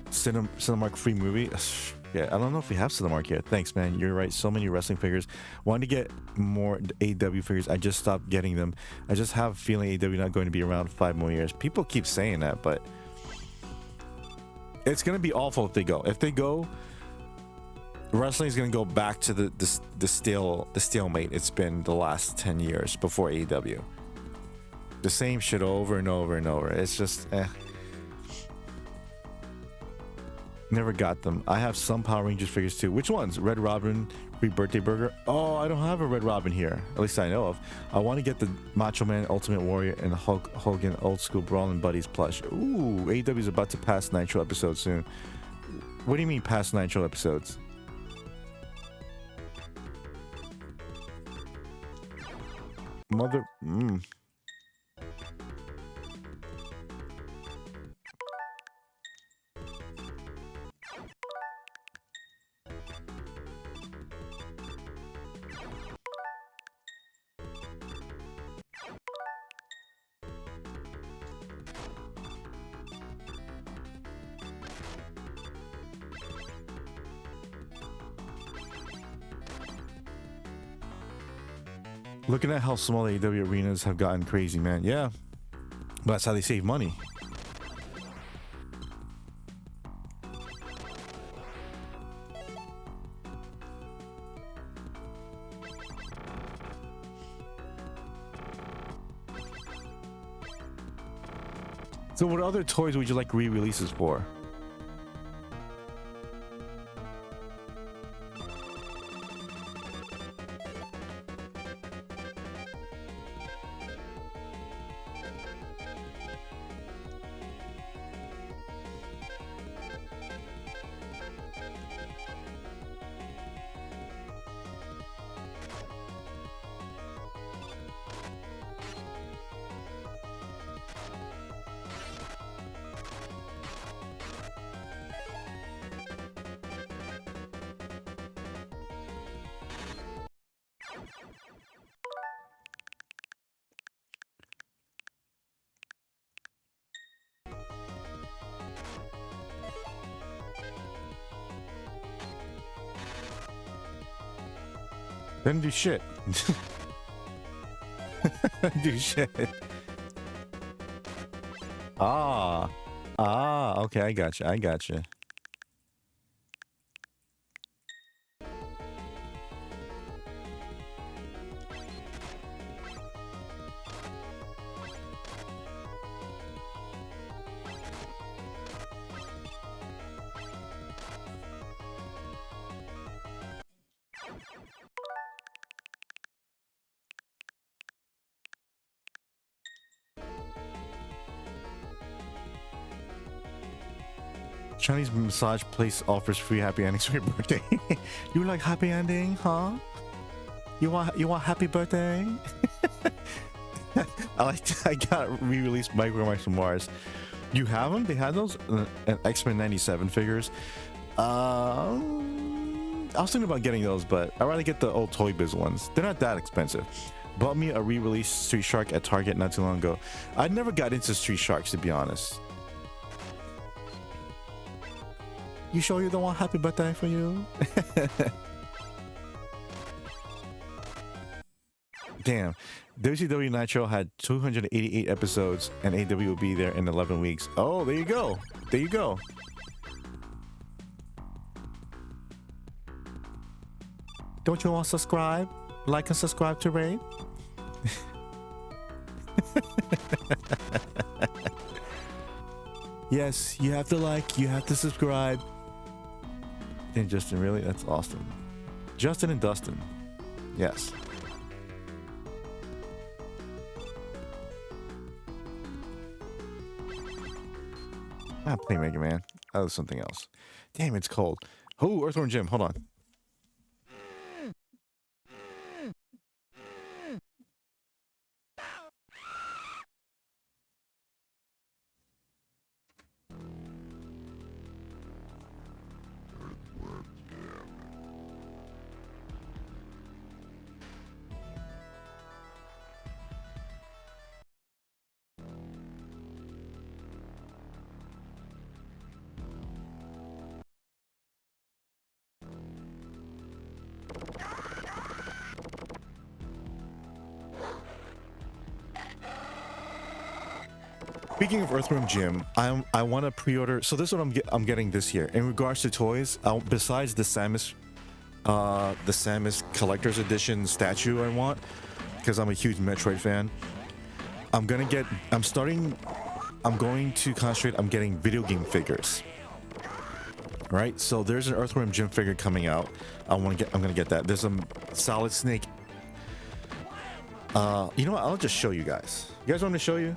Cinemark free movie. Yeah, I don't know if we have Cinemark yet. Thanks, man. You're right. So many wrestling figures. Wanted to get more AEW figures. I just stopped getting them. I just have a feeling AEW not going to be around 5 more years. People keep saying that, but It's gonna be awful if they go. If they go, wrestling is gonna go back to the stalemate it's been the last 10 years before AEW. The same shit over and over and over. It's just never got them. I have some Power Rangers figures too. Which ones? Red Robin, Free Birthday Burger. Oh, I don't have a Red Robin here. At least I know of. I want to get the Macho Man, Ultimate Warrior, and Hulk Hogan Old School Brawling Buddies plush. Ooh, AEW is about to pass Nitro episodes soon. What do you mean past Nitro episodes? Mother. Looking at how small AEW arenas have gotten crazy, man. Yeah, but that's how they save money. So what other toys would you like re-releases for? Didn't do shit. Do shit. Okay, I gotcha. I gotcha. Chinese massage place offers free happy endings for your birthday. You like happy ending, huh? You want happy birthday? I got re-released Micro Max from Mars. You have them? They had those X-Men 97 figures. I was thinking about getting those, but I'd rather get the old Toy Biz ones. They're not that expensive. Bought me a re-released Street Shark at Target not too long ago. I never got into Street Sharks, to be honest. You sure you don't want happy birthday for you? Damn. WCW Nitro had 288 episodes and AW will be there in 11 weeks. Oh, there you go. There you go. Don't you want to subscribe? Like and subscribe to Raid? Yes, you have to like, you have to subscribe. And Justin, really? That's awesome. Justin and Dustin. Yes. I'm not playing Mega Man. That was something else. Damn, it's cold. Oh, Earthworm Jim. Hold on. Speaking of Earthworm Jim, I want to pre-order. So this is what I'm getting this year. In regards to toys, besides the Samus collector's edition statue I want, because I'm a huge Metroid fan. I'm going to concentrate on getting video game figures. Right? So there's an Earthworm Jim figure coming out. I'm going to get that. There's a Solid Snake. You know what? I'll just show you guys. You guys want me to show you?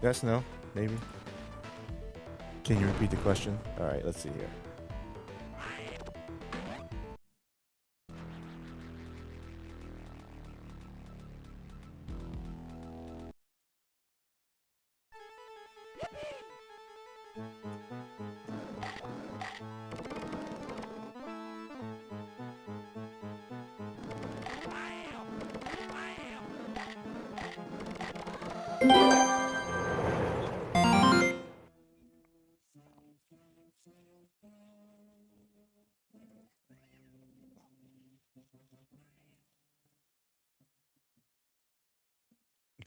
Yes, no, maybe. Can you repeat the question? All right, let's see here.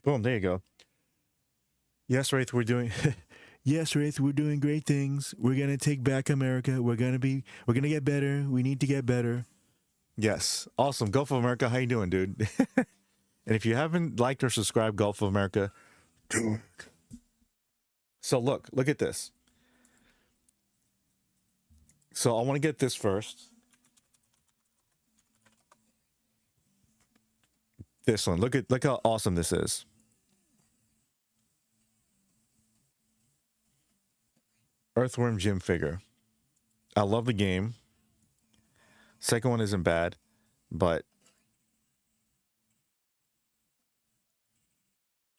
Boom, there you go. Yes, Wraith, we're doing yes, Wraith, we're doing great things. We're gonna take back America. We're gonna get better. We need to get better. Yes. Awesome. Gulf of America, how you doing, dude? And if you haven't liked or subscribed, Gulf of America, do it. So look at this. So I want to get this first. This one. Look how awesome this is. Earthworm Jim figure. I love the game. Second one isn't bad, but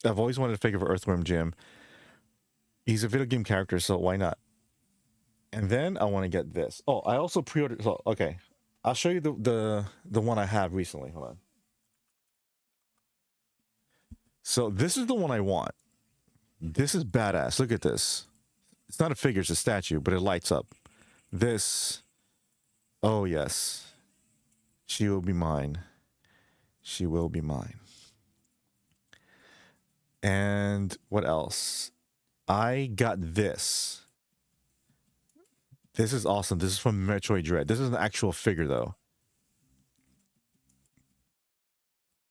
I've always wanted a figure for Earthworm Jim. He's a video game character, so why not? And then I want to get this. Oh, I also pre-ordered. So, okay, I'll show you the one I have recently. Hold on. So this is the one I want. This is badass. Look at this. It's not a figure, it's a statue, but it lights up. This. Oh, yes. She will be mine. She will be mine. And what else? I got this. This is awesome. This is from Metroid Dread. This is an actual figure, though.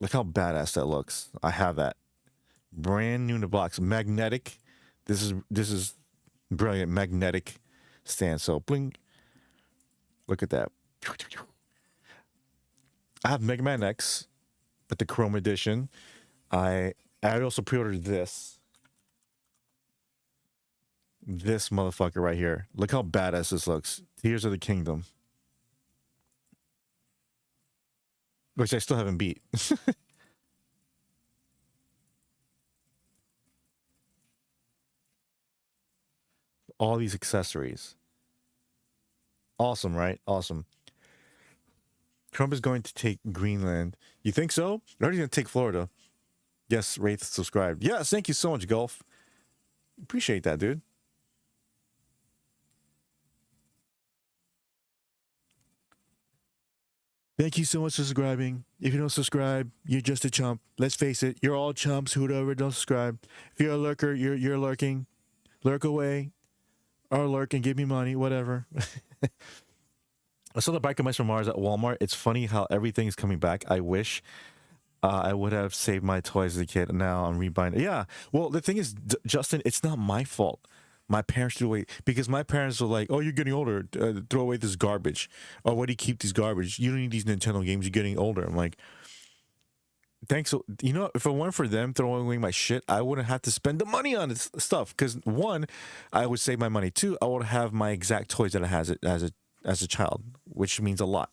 Look how badass that looks. I have that. Brand new in the box. Magnetic. This is brilliant. Magnetic stand. So, bling. Look at that. I have Mega Man X, but the Chrome edition. I also pre-ordered this. This motherfucker right here. Look how badass this looks. Tears of the Kingdom. Which I still haven't beat. All these accessories. Awesome, right? Awesome. Trump is going to take Greenland. You think so? They're already going to take Florida. Yes, Wraith subscribed. Yes, thank you so much, Gulf. Appreciate that, dude. Thank you so much for subscribing. If you don't subscribe, you're just a chump. Let's face it, you're all chumps. Whoever don't subscribe. If you're a lurker, you're lurking. Lurk away. Or lurk and give me money, whatever. I saw the Biker Mice from Mars at Walmart. It's funny how everything's coming back. I wish I would have saved my toys as a kid. Now I'm rebuying it. Yeah. Well, the thing is, Justin, it's not my fault. My parents threw away, because my parents were like, "Oh, you're getting older. Throw away this garbage. Oh, why do you keep these garbage? You don't need these Nintendo games. You're getting older." I'm like, thanks. You know, if it weren't for them throwing away my shit, I wouldn't have to spend the money on this stuff. Because one, I would save my money. Two, I would have my exact toys that I had as a child, which means a lot.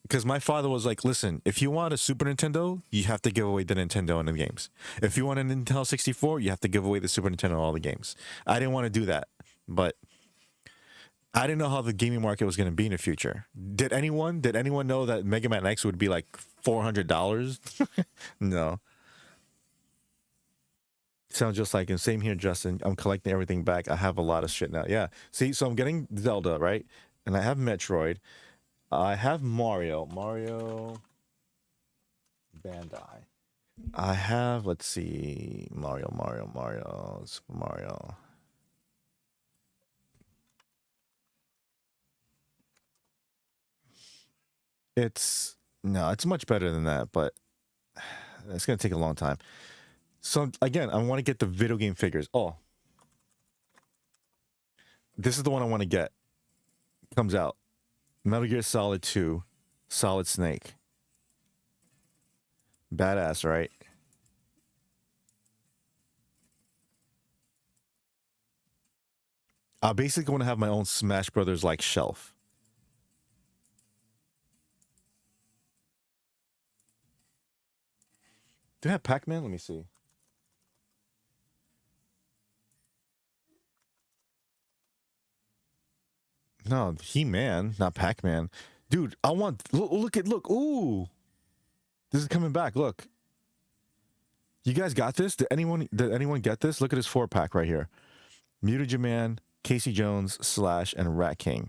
Because my father was like, listen, if you want a Super Nintendo, you have to give away the Nintendo and the games. If you want a Nintendo 64, you have to give away the Super Nintendo and all the games. I didn't want to do that, but I didn't know how the gaming market was going to be in the future. Did anyone know that Mega Man X would be like $400? No. Sounds just like, and same here, Justin. I'm collecting everything back. I have a lot of shit now. Yeah. See, so I'm getting Zelda, right? And I have Metroid. I have Mario Bandai. I have, let's see, Mario, Super Mario. It's, no, it's much better than that, but it's going to take a long time. So again, I want to get the video game figures. Oh, this is the one I want to get. Comes out. Metal Gear Solid 2, Solid Snake. Badass, right? I basically want to have my own Smash Brothers like shelf. Do I have Pac-Man? Let me see. No, He-Man, not Pac-Man. Dude, I want look. Ooh. This is coming back. Look. You guys got this? Did anyone get this? Look at this 4-pack right here. Mutagen Man, Casey Jones, Slash, and Rat King.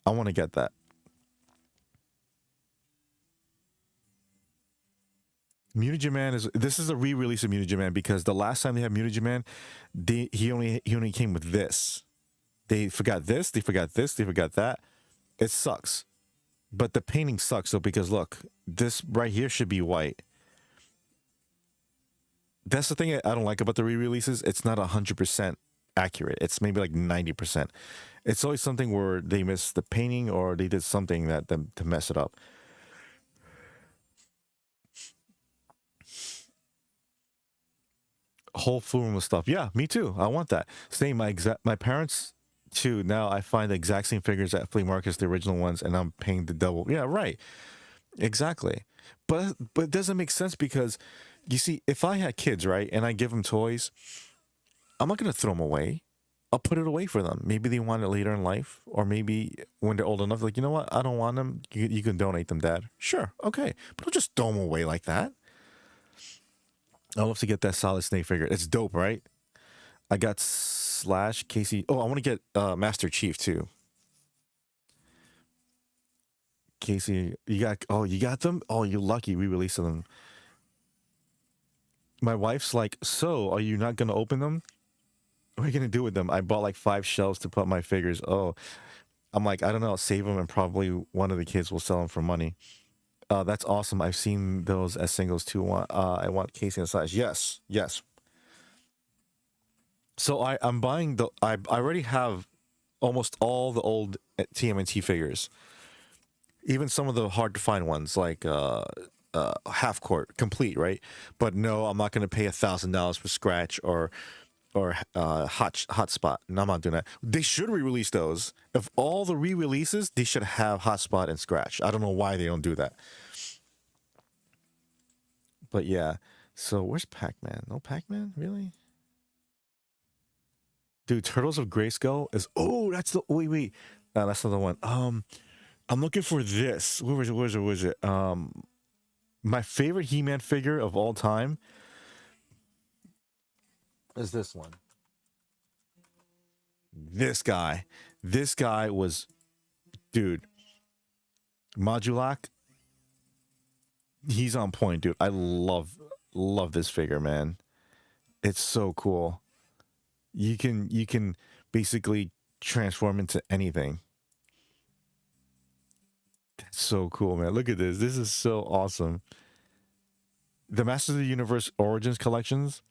I want to get that. Mutagen Man this is a re-release of Mutagen Man because the last time they had Mutagen Man, he only came with this. They forgot this, they forgot this, they forgot that. It sucks. But the painting sucks though because look, this right here should be white. That's the thing I don't like about the re-releases. It's not 100% accurate. It's maybe like 90%. It's always something where they missed the painting or they did something to mess it up. Whole room of stuff. Yeah, me too. I want that. Same. My parents too. Now I find the exact same figures at flea markets, the original ones, and I'm paying the double. Yeah, right. Exactly. But it doesn't make sense because you see, if I had kids, right, and I give them toys, I'm not gonna throw them away. I'll put it away for them. Maybe they want it later in life, or maybe when they're old enough, like, you know what, I don't want them. You can donate them, Dad. Sure, okay, but don't just throw them away like that. I'd love to get that Solid Snake figure. It's dope, right? I got Slash, Casey. Oh, I want to get Master Chief too. Casey, you got them? Oh, you're lucky. We released them. My wife's like, so are you not gonna open them? What are you gonna do with them? I bought like 5 shelves to put my figures. Oh, I'm like, I don't know. I'll save them, and probably one of the kids will sell them for money. That's awesome. I've seen those as singles too. I want Casey and Slash. Yes, yes. So I'm buying I already have almost all the old TMNT figures, even some of the hard to find ones like half court complete, right? But no, I'm not going to pay $1,000 for scratch or hotspot. No, I'm not doing that. They should re-release those. Of all the re-releases, they should have hotspot and scratch. I don't know why they don't do that. But yeah. So where's Pac-Man? No Pac-Man, really? Dude, Turtles of Grayskull is. Oh, that's the. Wait. That's another one. I'm looking for this. Where was it? My favorite He-Man figure of all time is this one. This guy. This guy was, dude, Modulak. He's on point, dude. I love this figure, man. It's so cool. You can basically transform into anything. That's so cool, man. Look at this. This is so awesome. The Masters of the Universe Origins collections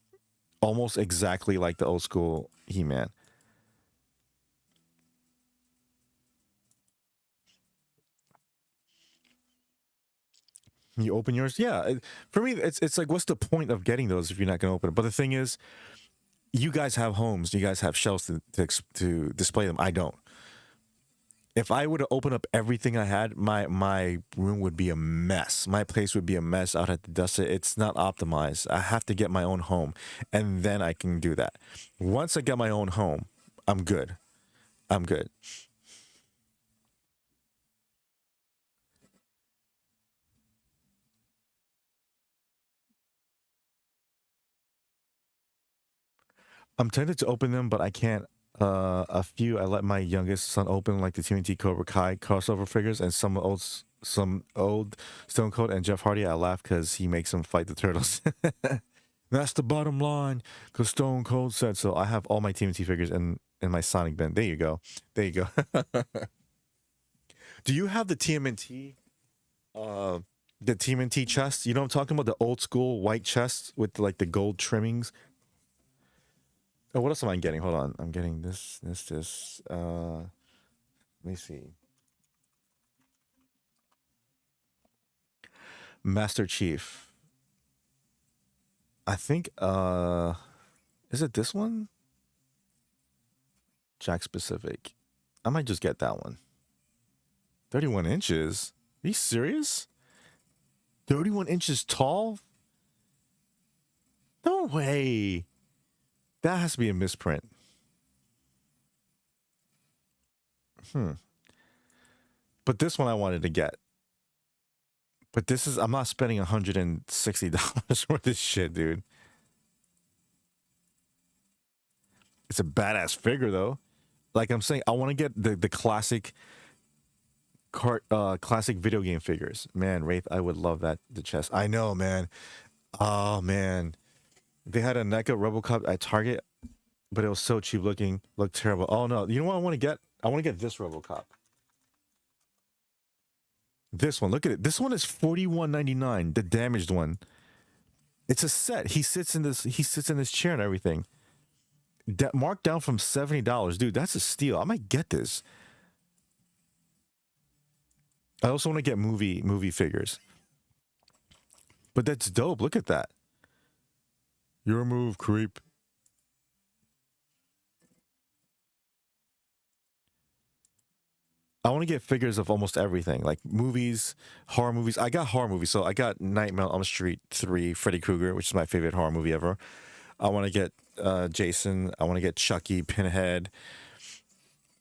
almost exactly like the old school He-Man. You open yours, yeah. For me, it's like, what's the point of getting those if you're not going to open it? But the thing is, you guys have homes, you guys have shelves to display them. I don't. If I were to open up everything I had, my room would be a mess. My place would be a mess. I'd have to dust it. It's not optimized. I have to get my own home, and then I can do that. Once I get my own home, I'm good. I'm good. I'm tempted to open them, but I can't. A few I let my youngest son open, like the TNT Cobra Kai crossover figures, and some old some old Stone Cold and Jeff Hardy. I laugh because he makes them fight the turtles. That's the bottom line. Because Stone Cold said so. I have all my TMNT figures in my Sonic bin. There you go. There you go. Do you have the TMNT? The TMNT chest? You know what I'm talking about? The old school white chest with like the gold trimmings. Oh, what else am I getting? Hold on. I'm getting this. Let me see. Master Chief. I think is it this one? Jack Specific. I might just get that one. 31 inches? Are you serious? 31 inches tall? No way. That has to be a misprint. But this one I wanted to get. But this is, I'm not spending $160 for this shit, dude. It's a badass figure, though. Like I'm saying, I want to get the classic classic video game figures. Man, Wraith, I would love that, the chest. I know, man. Oh, man. They had a NECA RoboCop at Target, but it was so cheap looking. Looked terrible. Oh, no. You know what I want to get? I want to get this RoboCop. This one, look at it. This one is $41.99, the damaged one. It's a set. He sits in this chair and everything. Marked down from $70. Dude, that's a steal. I might get this. I also want to get movie figures. But that's dope. Look at that. Your move, creep. I want to get figures of almost everything, like movies, horror movies. I got horror movies, so I got Nightmare on Elm Street 3, Freddy Krueger, which is my favorite horror movie ever. I want to get Jason. I want to get Chucky, Pinhead.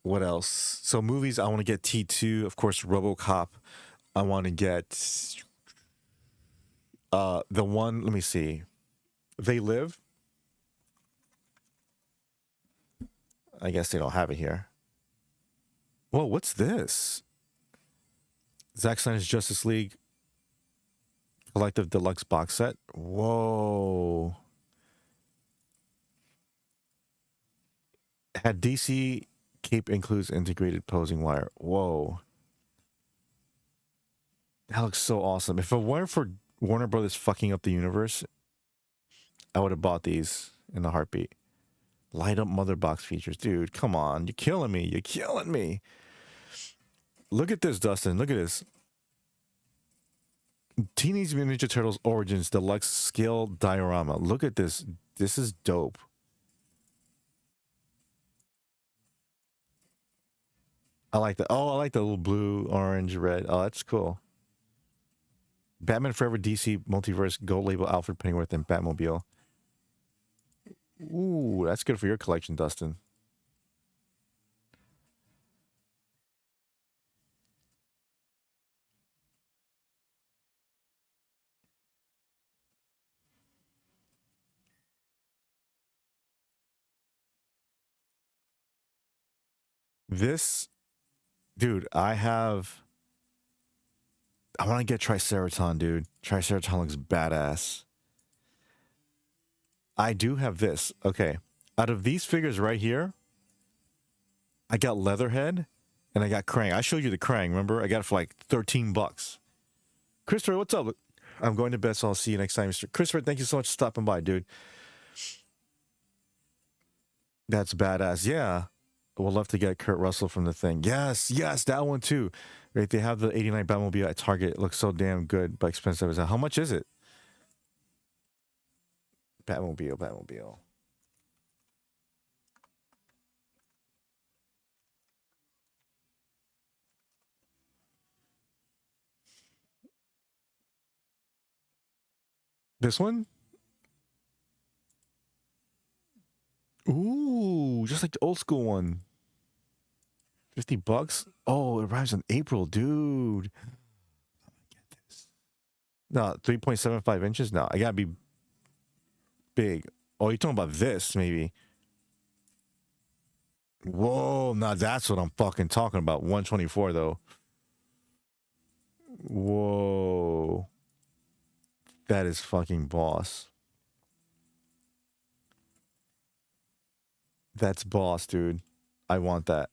What else? So movies, I want to get T2, of course, RoboCop. I want to get the one, let me see. They Live. I guess they don't have it here. Whoa, what's this? Zack Snyder's Justice League Collective Deluxe box set. Whoa. Had DC cape includes integrated posing wire. Whoa. That looks so awesome. If it weren't for Warner Brothers fucking up the universe, I would have bought these in a heartbeat. Light up mother box features. Dude, come on. You're killing me. You're killing me. Look at this, Dustin. Look at this. Teenage Mutant Ninja Turtles Origins Deluxe Scale Diorama. Look at this. This is dope. I like that. Oh, I like the little blue, orange, red. Oh, that's cool. Batman Forever DC Multiverse Gold Label Alfred Pennyworth and Batmobile. Ooh, that's good for your collection, Dustin. This, dude, I want to get Triceraton, dude. Triceraton looks badass. I do have this. Okay. Out of these figures right here, I got Leatherhead and I got Krang. I showed you the Krang, remember? I got it for like $13. Christopher, what's up? I'm going to bed, so I'll see you next time, Mr. Christopher. Thank you so much for stopping by, dude. That's badass. Yeah. We'll love to get Kurt Russell from the thing. Yes, that one too. Right, they have the 89 Batmobile at Target. It looks so damn good, but expensive as hell. How much is it? Batmobile. This one? Ooh, just like the old school one. $50? Oh, it arrives in April, dude. I'm gonna get this. No, 3.75 inches? No, I gotta be big. Oh, you're talking about this, maybe. Whoa, now that's what I'm fucking talking about. 124 though. Whoa. That is fucking boss. That's boss, dude. I want that.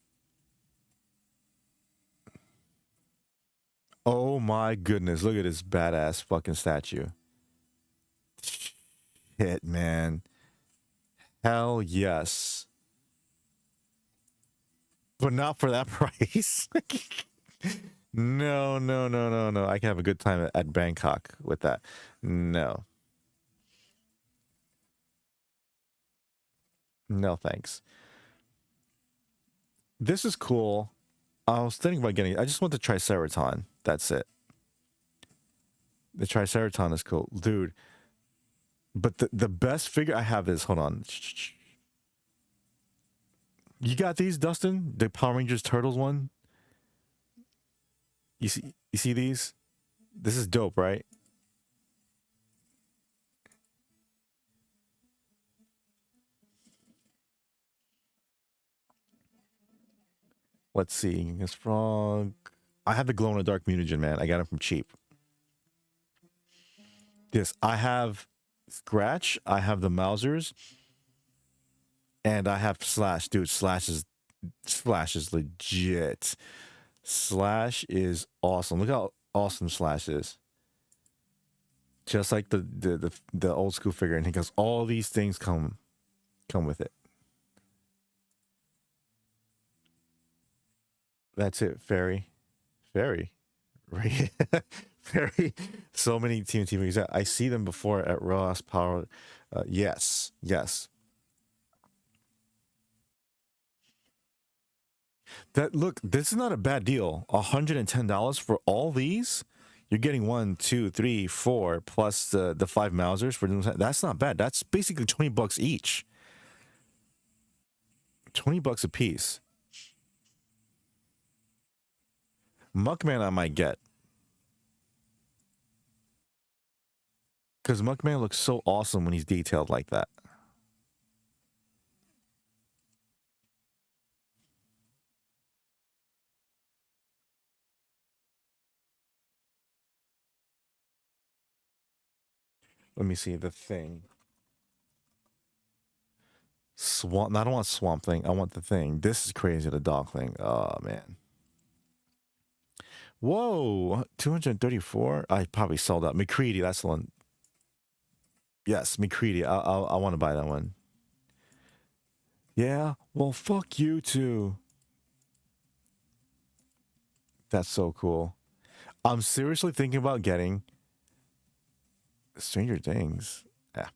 Oh my goodness. Look at this badass fucking statue. Shit, man. Hell yes. But not for that price. No, no, no, no, no. I can have a good time at Bangkok with that. No. No, thanks. This is cool. I was thinking about getting. I just want the Triceraton. That's it. The Triceraton is cool, dude. But the best figure I have is, hold on. You got these, Dustin? The Power Rangers Turtles one. You see these? This is dope, right? Let's see. This frog. I have the glow in the dark mutagen, man. I got it from cheap. Yes, I have Scratch. I have the Mausers, and I have Slash. Dude, Slash is legit. Slash is awesome. Look how awesome Slash is. Just like the old school figure, and he goes, all these things come with it. That's it. Fairy. Fairy. So many TMT figures. I see them before at Ross Power. Yes. That look. This is not a bad deal. $110 for all these. You're getting 1, 2, 3, 4 plus the 5 Mausers for doing that. That's not bad. That's basically $20 each. $20 a piece. Muckman I might get. Because Muckman looks so awesome when he's detailed like that. Let me see the thing. Swamp. I don't want Swamp Thing. I want the thing. This is crazy. The dog thing. Oh man. Whoa. 234. I probably sold out. McCready. That's the one. Yes, McCready. I want to buy that one. Yeah. Well, fuck you too. That's so cool. I'm seriously thinking about getting Stranger Things. Yeah.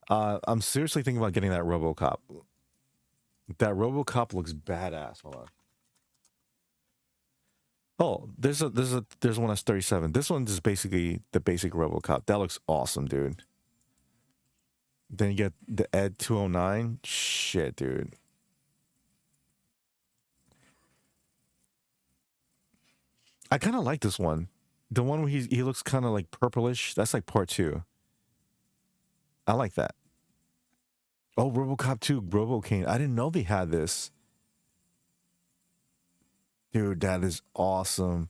I'm seriously thinking about getting that RoboCop. That RoboCop looks badass. Hold on. Oh, there's one that's 37. This one is basically the basic RoboCop. That looks awesome, dude. Then you get the Ed 209. Shit, dude. I kind of like this one. The one where he looks kind of like purplish. That's like part 2. I like that. Oh, RoboCop 2, RoboCane. I didn't know they had this. Dude, that is awesome.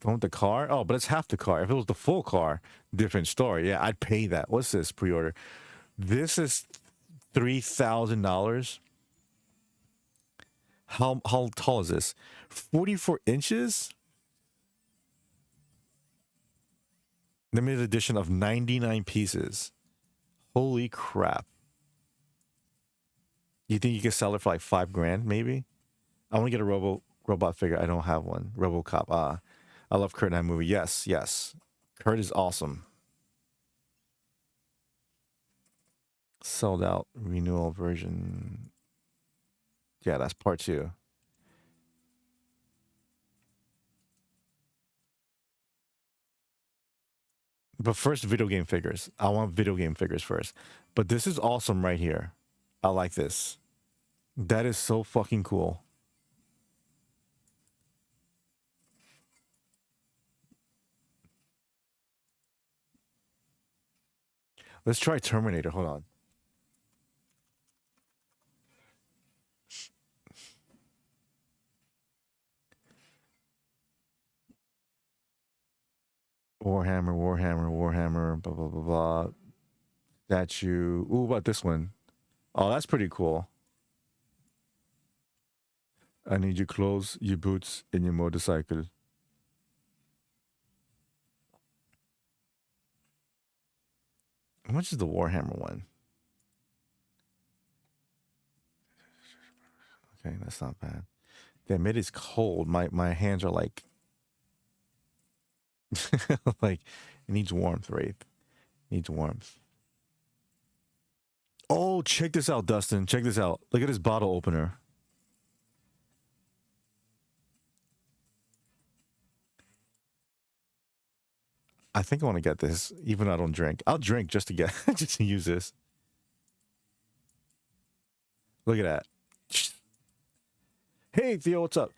Don't the car? Oh, but it's half the car. If it was the full car, different story. Yeah, I'd pay that. What's this pre-order? This is $3,000. How tall is this? 44 inches? Limited edition of 99 pieces. Holy crap. You think you can sell it for like $5,000, maybe? I want to get a robot figure. I don't have one. RoboCop. I love Kurt in that movie. Yes. Kurt is awesome. Sold out renewal version. Yeah, that's part 2. But first, video game figures. I want video game figures first. But this is awesome right here. I like this. That is so fucking cool. Let's try Terminator. Hold on. Warhammer, Warhammer, Warhammer, blah, blah, blah, blah. Statue. Ooh, what about this one? Oh, that's pretty cool. I need your clothes, your boots, and your motorcycle. How much is the Warhammer one? Okay, that's not bad. Damn, it is cold. My hands are like like it needs warmth, Wraith. Needs warmth. Oh, check this out, Dustin. Check this out. Look at this bottle opener. I think I want to get this, even though I don't drink. I'll drink just to get just to use this. Look at that. Hey Theo, what's up?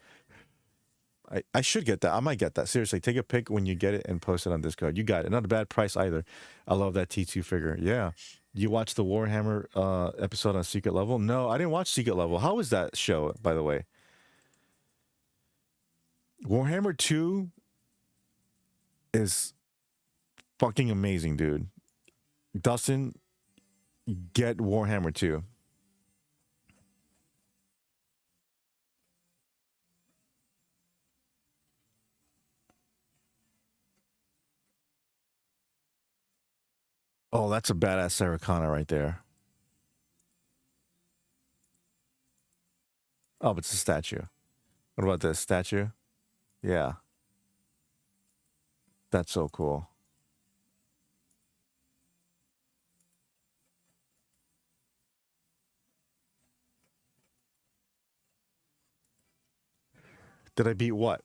I should get that. I might get that. Seriously, take a pic when you get it and post it on Discord. You got it. Not a bad price either. I love that T2 figure. Yeah. You watched the Warhammer episode on Secret Level? No, I didn't watch Secret Level. How was that show, by the way? Warhammer 2 is fucking amazing, dude. Dustin, get Warhammer 2. Oh, that's a badass Saracana right there. Oh, but it's a statue. What about this statue? Yeah. That's so cool. Did I beat what?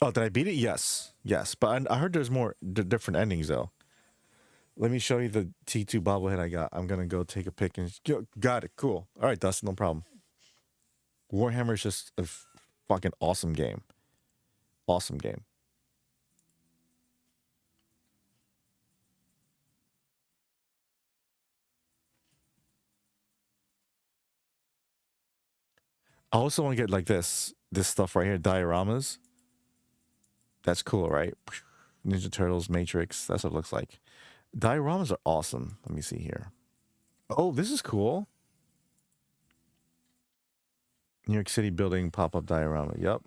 Oh, did I beat it? Yes. Yes. But I heard there's more different endings, though. Let me show you the T2 bobblehead I got. I'm going to go take a pic and... Got it. Cool. All right, Dustin, no problem. Warhammer is just a fucking awesome game. Awesome game. I also want to get like this stuff right here, dioramas. That's cool, right? Ninja Turtles, Matrix. That's what it looks like. Dioramas are awesome. Let me see here. Oh, this is cool. New York City building pop-up diorama. Yep.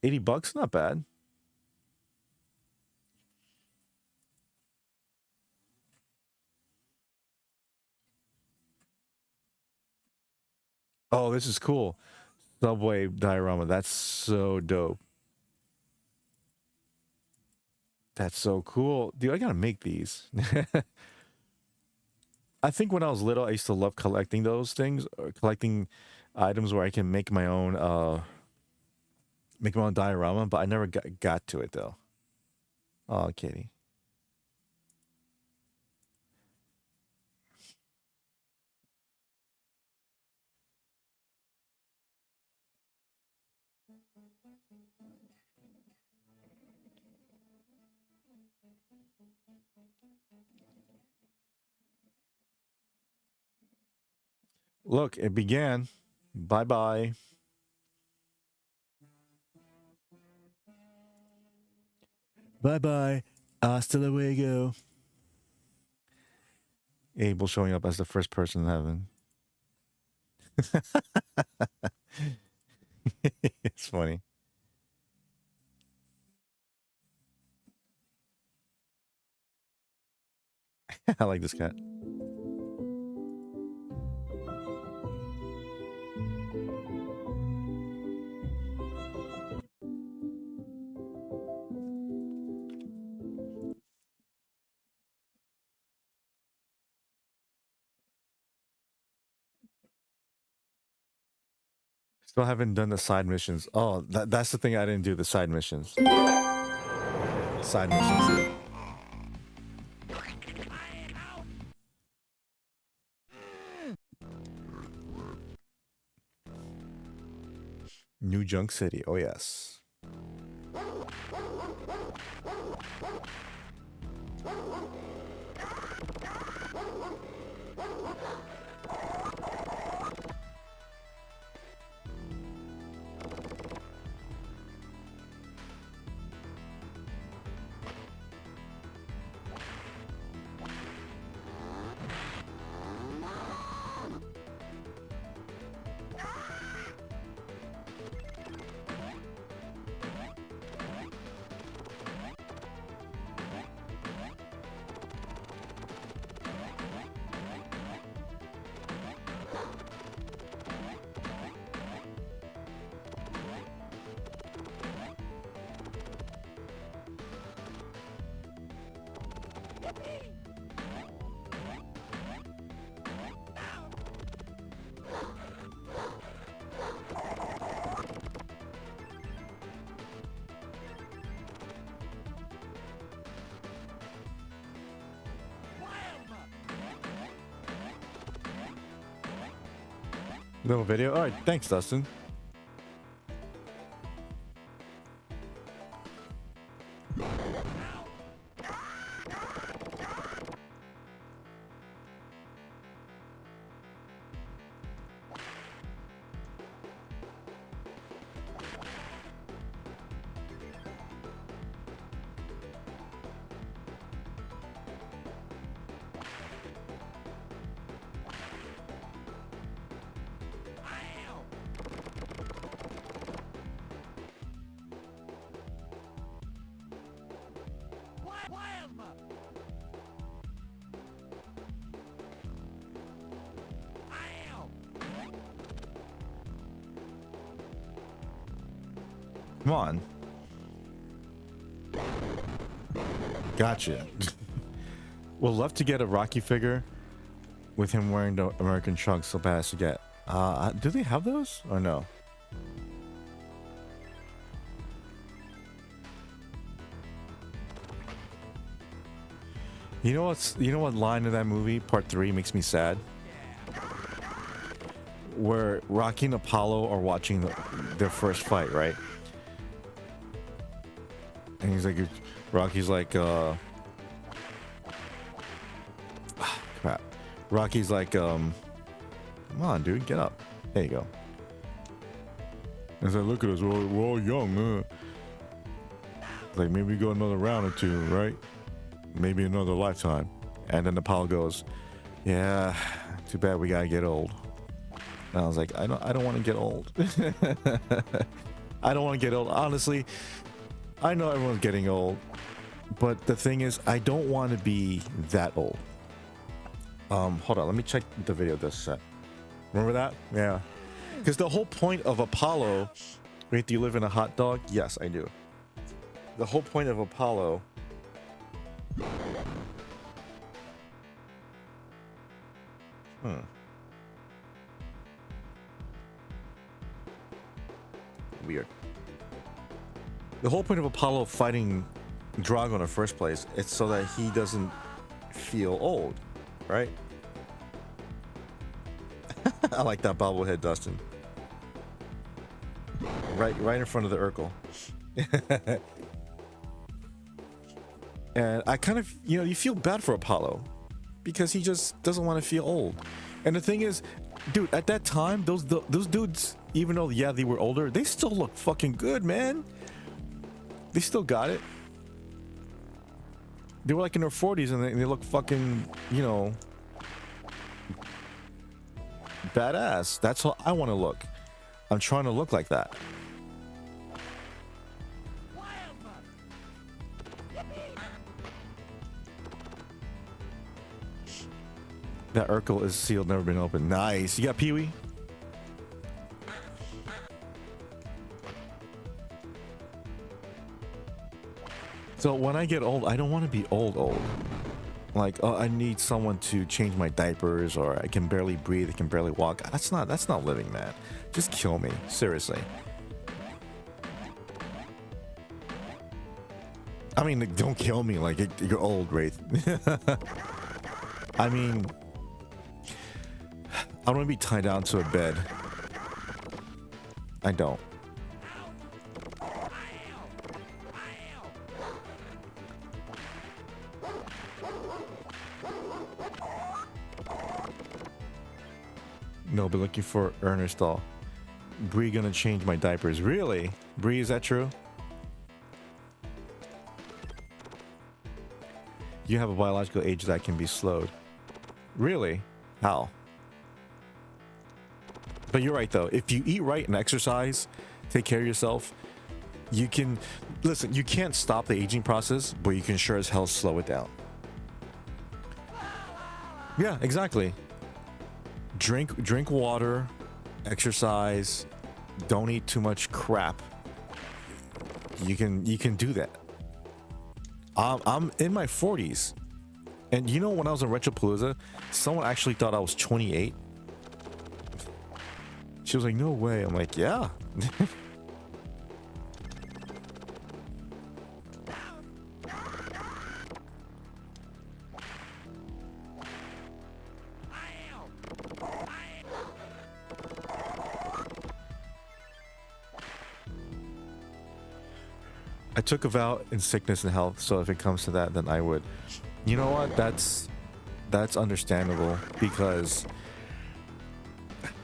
$80, not bad. Oh, this is cool. Subway diorama. That's so dope. That's so cool. Dude, I gotta make these. I think when I was little, I used to love collecting those things, or collecting items where I can make my own diorama, but I never got to it though. Oh, Katie. Look, it began. Bye-bye. Bye-bye. Hasta luego. Abel showing up as the first person in heaven. It's funny. I like this cat. Still haven't done the side missions. Oh, that's the thing I didn't do, the side missions. Side missions. New Junk City. Oh, yes. Little video. All right, thanks, Dustin. Come on. Gotcha. We'll love to get a Rocky figure with him wearing the American trunks. So bad to get. Do they have those or no? You know what line of that movie, part 3, makes me sad? Where Rocky and Apollo are watching their first fight, right? And he's like, Rocky's like, crap. Rocky's like, come on, dude, get up. There you go. As I look at us, we're all young. Like, maybe we go another round or two, right? Maybe another lifetime. And then Apollo goes, yeah, too bad we gotta get old. And I was like, I don't want to get old. I don't want to get old. Honestly, I know everyone's getting old, but the thing is, I don't want to be that old. Hold on, let me check the video this set. Remember that? Yeah. Because the whole point of Apollo, wait, do you live in a hot dog? Yes, I do. The whole point of Apollo weird. The whole point of Apollo fighting Drago in the first place, it's so that he doesn't feel old, right? I like that bobblehead, Dustin. Right in front of the Urkel. And I kind of, you feel bad for Apollo because he just doesn't want to feel old. And the thing is, dude, at that time, those dudes, even though, yeah, they were older, they still look fucking good, man. They still got it. They were like in their 40s and they look fucking, badass. That's how I want to look. I'm trying to look like that. That Urkel is sealed, never been opened. Nice. You got Pee-wee? So when I get old, I don't want to be old. Like, oh, I need someone to change my diapers, or I can barely breathe, I can barely walk. That's not living, man. Just kill me, seriously. I mean, don't kill me like you're old, Wraith. I mean, I don't want to be tied down to a bed. I don't. No, but looking for Ernest doll. Bree gonna change my diapers. Really? Bree, is that true? You have a biological age that can be slowed. Really? How? But you're right though. If you eat right and exercise, take care of yourself, you can... Listen, you can't stop the aging process, but you can sure as hell slow it down. Yeah, exactly. Drink water, exercise, don't eat too much crap. You can do that. I'm in my 40s And you know, when I was in Retropalooza, someone actually thought I was 28. She was like, no way. I'm like, yeah. I took a vow in sickness and health, so if it comes to that, then I would. You know what? That's understandable, because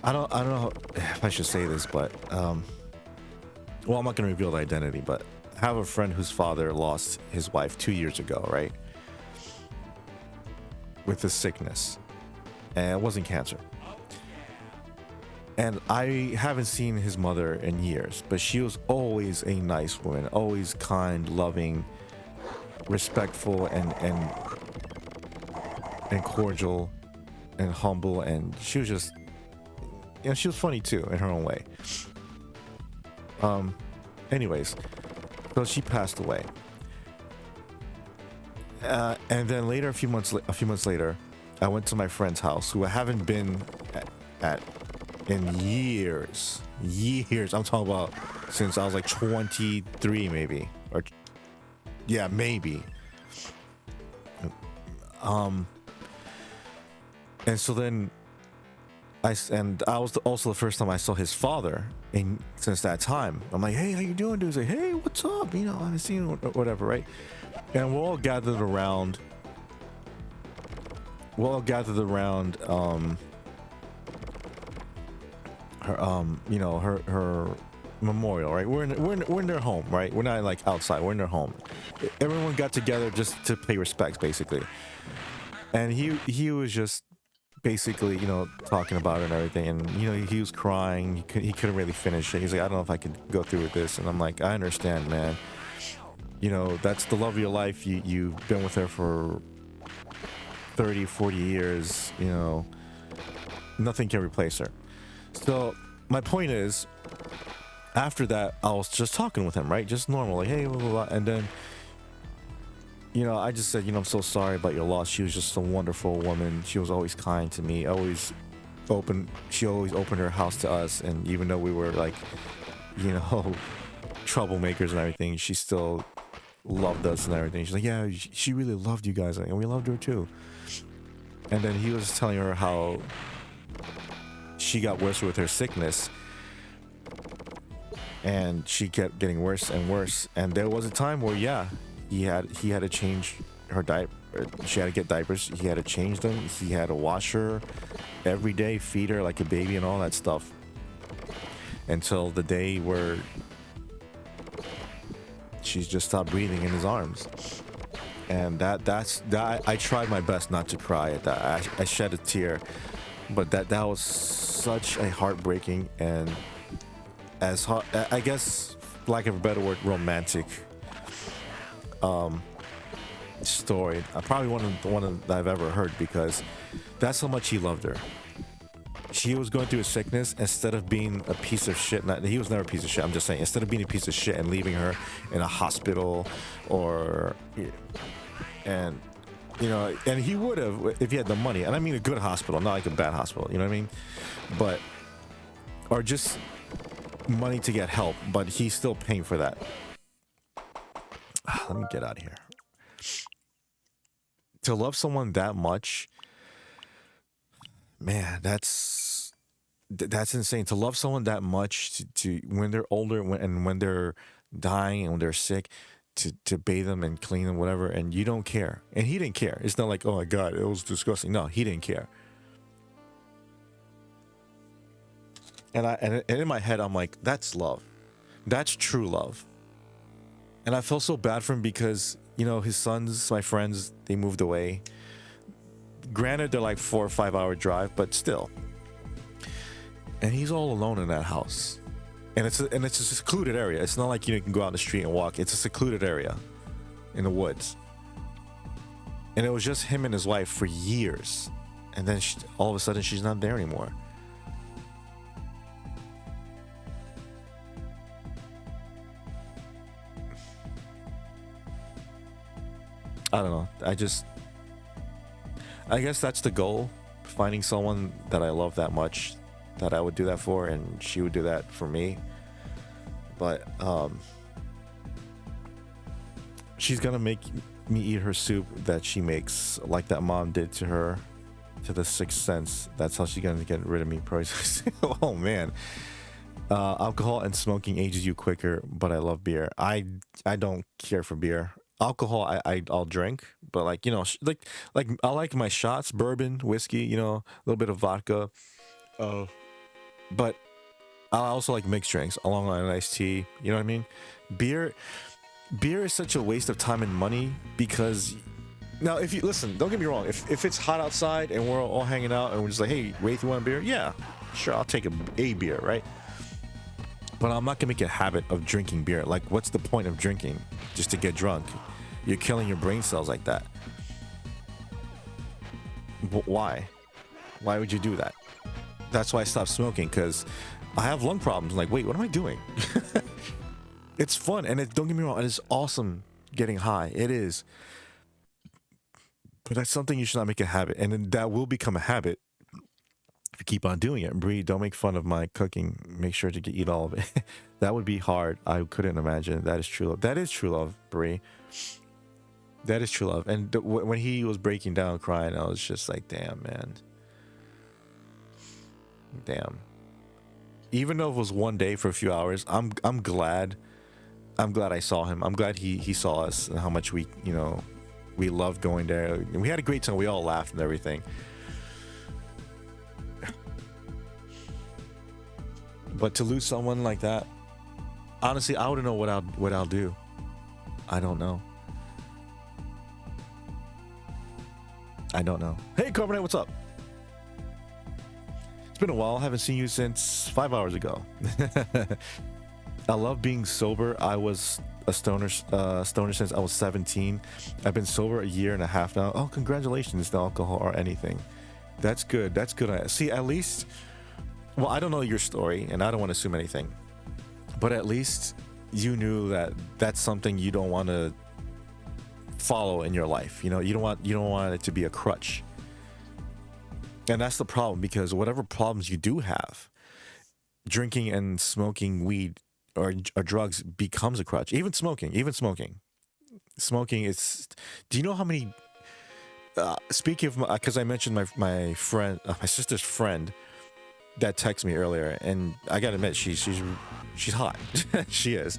I don't know if I should say this, but well, I'm not gonna reveal the identity, but I have a friend whose father lost his wife 2 years ago, right? With this sickness, and it wasn't cancer. And I haven't seen his mother in years, but she was always a nice woman, always kind, loving, respectful, and cordial, and humble. And she was just, you know, she was funny too in her own way. Anyways, so she passed away, and then later, a few months later, I went to my friend's house, who I haven't been at in years. I'm talking about since I was like 23, maybe, or yeah, maybe. And so then I was also the first time I saw his father since that time. I'm like, hey, how you doing, dude? He's like, hey, what's up? You know, I haven't seen you, whatever, right? And we're all gathered around. Her, you know, her memorial, right? We're in their home, right? We're not like outside. We're in their home. Everyone got together just to pay respects, basically. And he was just basically, you know, talking about it and everything, and you know, he was crying. He couldn't really finish it. He's like, I don't know if I could go through with this. And I'm like, I understand, man. You know, that's the love of your life. You've been with her for 30, 40 years. You know, nothing can replace her. So my point is, after that, I was just talking with him, right? Just normal, like, hey, blah, blah, blah. And then, you know, I just said, you know, I'm so sorry about your loss. She was just a wonderful woman. She was always kind to me, she always opened her house to us. And even though we were like, you know, troublemakers and everything, she still loved us and everything. She's like, yeah, she really loved you guys, and we loved her too. And then he was telling her how she got worse with her sickness, and she kept getting worse and worse. And there was a time where, yeah, he had to change her diaper. She had to get diapers. He had to change them. He had to wash her every day, feed her like a baby, and all that stuff, until the day where she's just stopped breathing in his arms. And that's I tried my best not to cry at that. I shed a tear, but that was such a heartbreaking and, as I guess, lack of a better word, romantic story. Probably one that I've ever heard, because that's how much he loved her. She was going through a sickness. Instead of being a piece of shit, he was never a piece of shit, I'm just saying, instead of being a piece of shit and leaving her in a hospital, and you know, and he would have if he had the money, and I mean a good hospital, not like a bad hospital, you know what I mean, but, or just money to get help, but he's still paying for that. Let me get out of here. To love someone that much, man, that's insane. To love someone that much, to when they're older, when they're dying and when they're sick, to bathe them and clean them, whatever, and you don't care. And he didn't care. It's not like, oh my god, it was disgusting. No, he didn't care. And in my head, I'm like, that's love. That's true love. And I felt so bad for him, because, you know, his sons, my friends, they moved away. Granted, they're like 4 or 5 hour drive, but still. And he's all alone in that house. And it's a secluded area. It's not like you can go out in the street and walk. It's a secluded area in the woods. And it was just him and his wife for years. And then all of a sudden, she's not there anymore. I don't know. I guess that's the goal. Finding someone that I love that much that I would do that for, and she would do that for me. But she's gonna make me eat her soup that she makes, like that mom did to her, to the Sixth Sense. That's how she's gonna get rid of me. Oh man. Alcohol and smoking ages you quicker, but I love beer. I don't care for beer. Alcohol, I'll drink, but like, you know, like I like my shots, bourbon, whiskey, you know, a little bit of vodka. Uh, but I also like mixed drinks along with an iced tea. You know what I mean? Beer, beer is such a waste of time and money because now if you listen, don't get me wrong. If it's hot outside and we're all hanging out and we're just like, hey, Wraith, you want a beer? Yeah, sure, I'll take a beer, right? But I'm not gonna make a habit of drinking beer. Like, what's the point of drinking? Just to get drunk? You're killing your brain cells like that. Why? Why would you do that? That's why I stopped smoking, because I have lung problems. I'm like, wait, what am I doing? It's fun, and don't get me wrong, it is awesome getting high. It is. But that's something you should not make a habit, and then that will become a habit if you keep on doing it. Bree, don't make fun of my cooking. Make sure to eat all of it. That would be hard. I couldn't imagine. That is true love. That is true love, Bree. That is true love. And when he was breaking down crying, I was just like, damn, man. Damn. Even though it was one day for a few hours, I'm glad. I'm glad I saw him. I'm glad he saw us and how much we, you know, we loved going there. And we had a great time. We all laughed and everything. But to lose someone like that, honestly, I wouldn't know what I'll do. I don't know. I don't know. Hey, Carbonite, what's up? It's been a while. I haven't seen you since 5 hours ago. I love being sober. I was a stoner since I was 17. I've been sober a year and a half now. Oh, congratulations, no alcohol or anything. That's good. That's good. See, at least, well, I don't know your story, and I don't want to assume anything, but at least you knew that that's something you don't want to follow in your life. You know, you don't want it to be a crutch. And that's the problem, because whatever problems you do have, drinking and smoking weed or drugs becomes a crutch. Even smoking is, do you know how many, speaking of, because I mentioned my friend, my sister's friend that texted me earlier, and I gotta admit, she's hot. She is.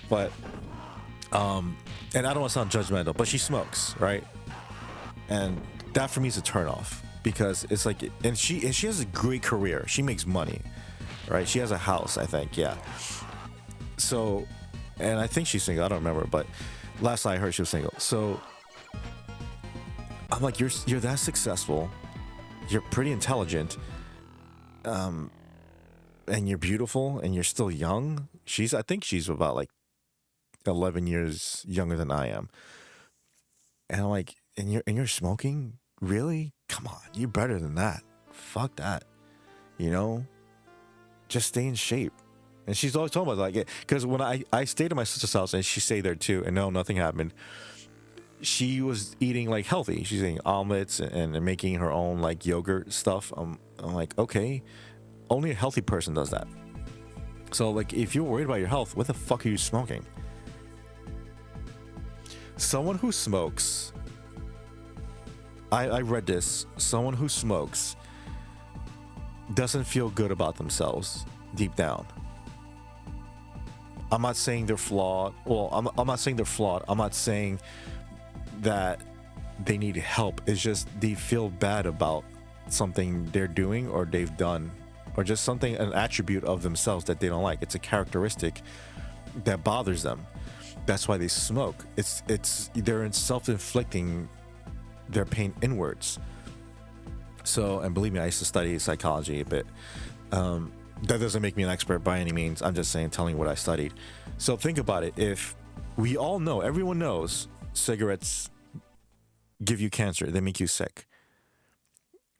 But and I don't want to sound judgmental, but she smokes, right? And that for me is a turnoff, because it's like, and she has a great career. She makes money, right? She has a house, I think, yeah. So, and I think she's single. I don't remember, but last I heard, she was single. So I'm like, you're that successful, you're pretty intelligent, and you're beautiful, and you're still young. I think she's about like 11 years younger than I am. And I'm like, and you're smoking? Really? Come on, you're better than that. Fuck that. You know? Just stay in shape. And she's always talking about like, because when I stayed at my sister's house, and she stayed there too, and no, nothing happened. She was eating like healthy. She's eating omelets and making her own like yogurt stuff. I'm like, okay, only a healthy person does that. So like, if you're worried about your health, what the fuck are you smoking? Someone who smokes, I read this, someone who smokes doesn't feel good about themselves deep down. I'm not saying they're flawed. Well, I'm not saying they're flawed. I'm not saying that they need help. It's just they feel bad about something they're doing or they've done, or just something, an attribute of themselves that they don't like. It's a characteristic that bothers them. That's why they smoke. They're self-inflicting their pain inwards. So, and believe me, I used to study psychology a bit. That doesn't make me an expert by any means. I'm just saying, telling what I studied. So think about it. If we all know, everyone knows, cigarettes give you cancer, they make you sick,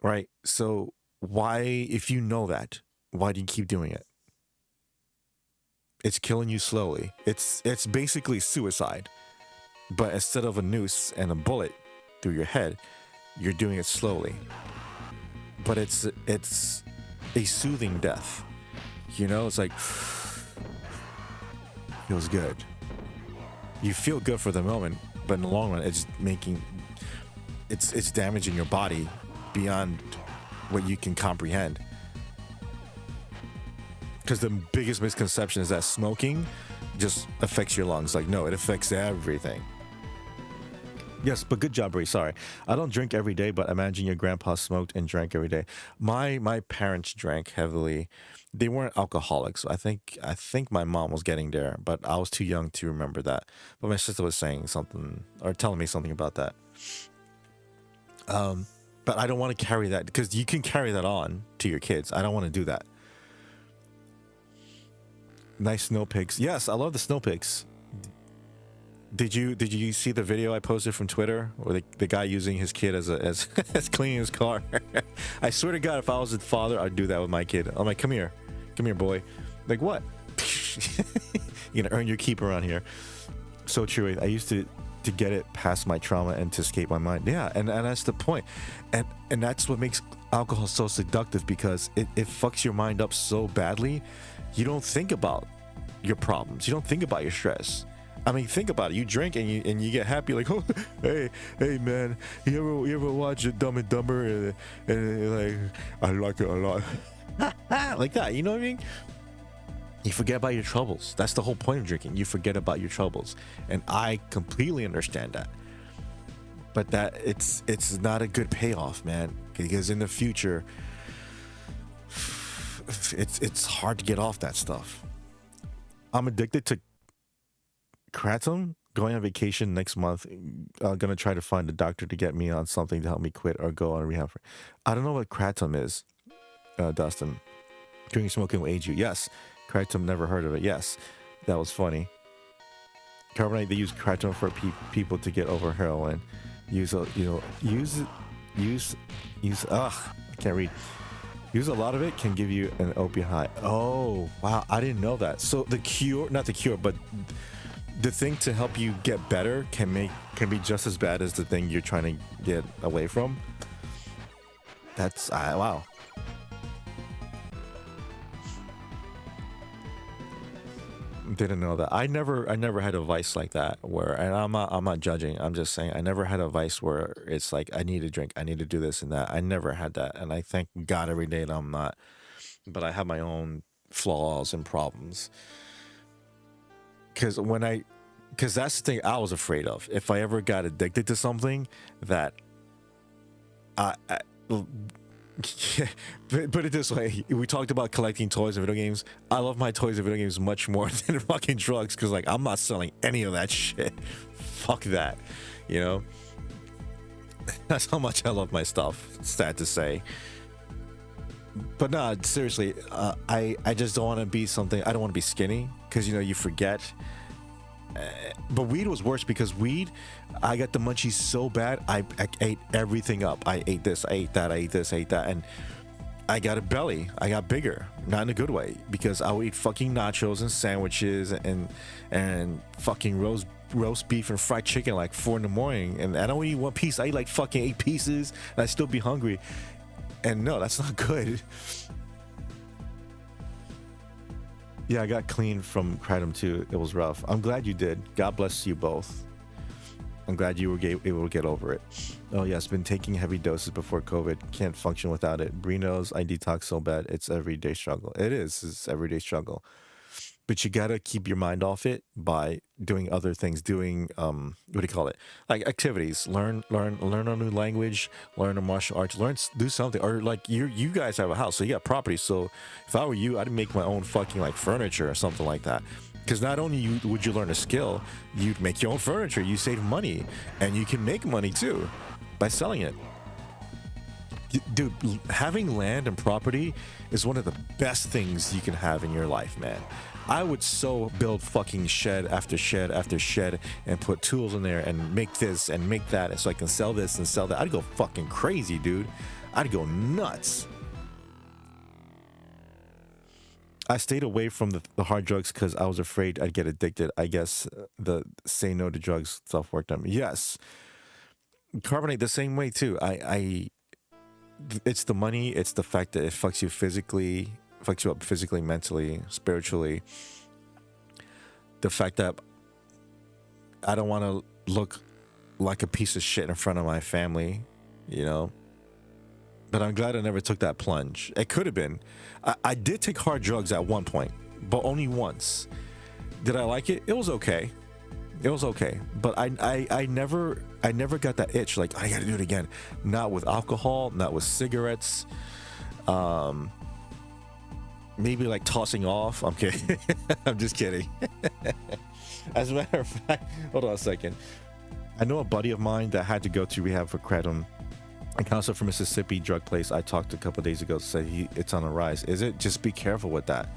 right? So why, if you know that, why do you keep doing it? It's killing you slowly. It's basically suicide, but instead of a noose and a bullet through your head, You're doing it slowly, but it's a soothing death. You know, it's like feels good. You feel good for the moment, but in the long run, it's damaging your body beyond what you can comprehend. Because the biggest misconception is that smoking just affects your lungs. Like, no, it affects everything. Yes, but good job, Ray. Sorry, I don't drink every day, but imagine your grandpa smoked and drank every day. My parents drank heavily. They weren't alcoholics. I think my mom was getting there, but I was too young to remember that. But my sister was saying something or telling me something about that. But I don't want to carry that because you can carry that on to your kids. I don't want to do that. Nice snow pics. Yes, I love the snow pics. Did you see the video I posted from Twitter, or the guy using his kid as as cleaning his car? I swear to God, if I was a father, I'd do that with my kid. I'm like, come here, boy. Like, what? You're gonna earn your keep around here. So true. I used to get it past my trauma and to escape my mind. Yeah, and that's the point. And that's what makes alcohol so seductive, because it fucks your mind up so badly. You don't think about your problems. You don't think about your stress. I mean, think about it. You drink and you get happy, like, oh, hey man, you ever watch Dumb and Dumber and like, I like it a lot, like that. You know what I mean? You forget about your troubles. That's the whole point of drinking. You forget about your troubles, and I completely understand that. But that it's not a good payoff, man, because in the future, it's hard to get off that stuff. I'm addicted to kratom. Going on vacation next month. Gonna try to find a doctor to get me on something to help me quit or go on rehab. I don't know what kratom is, Dustin. Drinking, smoking will age you. Yes. Kratom, never heard of it. Yes. That was funny. Carbonite, they use kratom for people to get over heroin. Use I can't read. Use a lot of it can give you an opiate high. Oh, wow. I didn't know that. So the cure, not the cure, but the thing to help you get better can be just as bad as the thing you're trying to get away from. That's wow. Didn't know that. I never had a vice like that where, and I'm not judging. I'm just saying I never had a vice where it's like I need to drink, I need to do this and that. I never had that, and I thank God every day that I'm not. But I have my own flaws and problems. Because that's the thing I was afraid of. If I ever got addicted to something, that put it this way, we talked about collecting toys and video games. I love my toys and video games much more than fucking drugs, because like I'm not selling any of that shit. Fuck that, you know. That's how much I love my stuff. Sad to say. But no, seriously, I just don't want to be something. I don't want to be skinny, because you forget. But weed was worse, because weed, I got the munchies so bad. I ate everything up. I ate this, I ate that, I ate this, I ate that, and I got a belly. I got bigger, not in a good way, because I would eat fucking nachos and sandwiches and fucking roast beef and fried chicken like 4 a.m. And I don't eat one piece. I eat like fucking 8 pieces, and I still be hungry. And no, that's not good. Yeah, I got clean from kratom too. It was rough. I'm glad you did. God bless you both. I'm glad you were able to get over it. Oh yes, been taking heavy doses before COVID. Can't function without it. Bree knows I detox so bad. It's everyday struggle. It's everyday struggle. But you gotta keep your mind off it by doing other things. Doing what do you call it? Like activities. Learn a new language. Learn a martial arts. Do something. Or like you guys have a house, so you got property. So if I were you, I'd make my own fucking like furniture or something like that. Because not only would you learn a skill, you'd make your own furniture. You save money, and you can make money too by selling it. Dude, having land and property is one of the best things you can have in your life, man. I would so build fucking shed after shed after shed and put tools in there and make this and make that so I can sell this and sell that. I'd go fucking crazy, dude. I'd go nuts. I stayed away from the hard drugs because I was afraid I'd get addicted. I guess the say no to drugs stuff worked on me. Yes. Carbonate the same way too. It's the money. It's the fact that it fucks you physically, fucks you up physically, mentally, spiritually. The fact that I don't want to look like a piece of shit in front of my family, you know. But I'm glad I never took that plunge. It could have been. I did take hard drugs at one point, but only once. Did I like it? It was okay. It was okay. But I never got that itch. Like, I got to do it again. Not with alcohol, not with cigarettes. Maybe like tossing off. I'm kidding. I'm just kidding. As a matter of fact, hold on a second. I know a buddy of mine that had to go to rehab for kratom. A counselor from Mississippi drug place I talked to a couple of days ago said it's on the rise. Is it? Just be careful with that.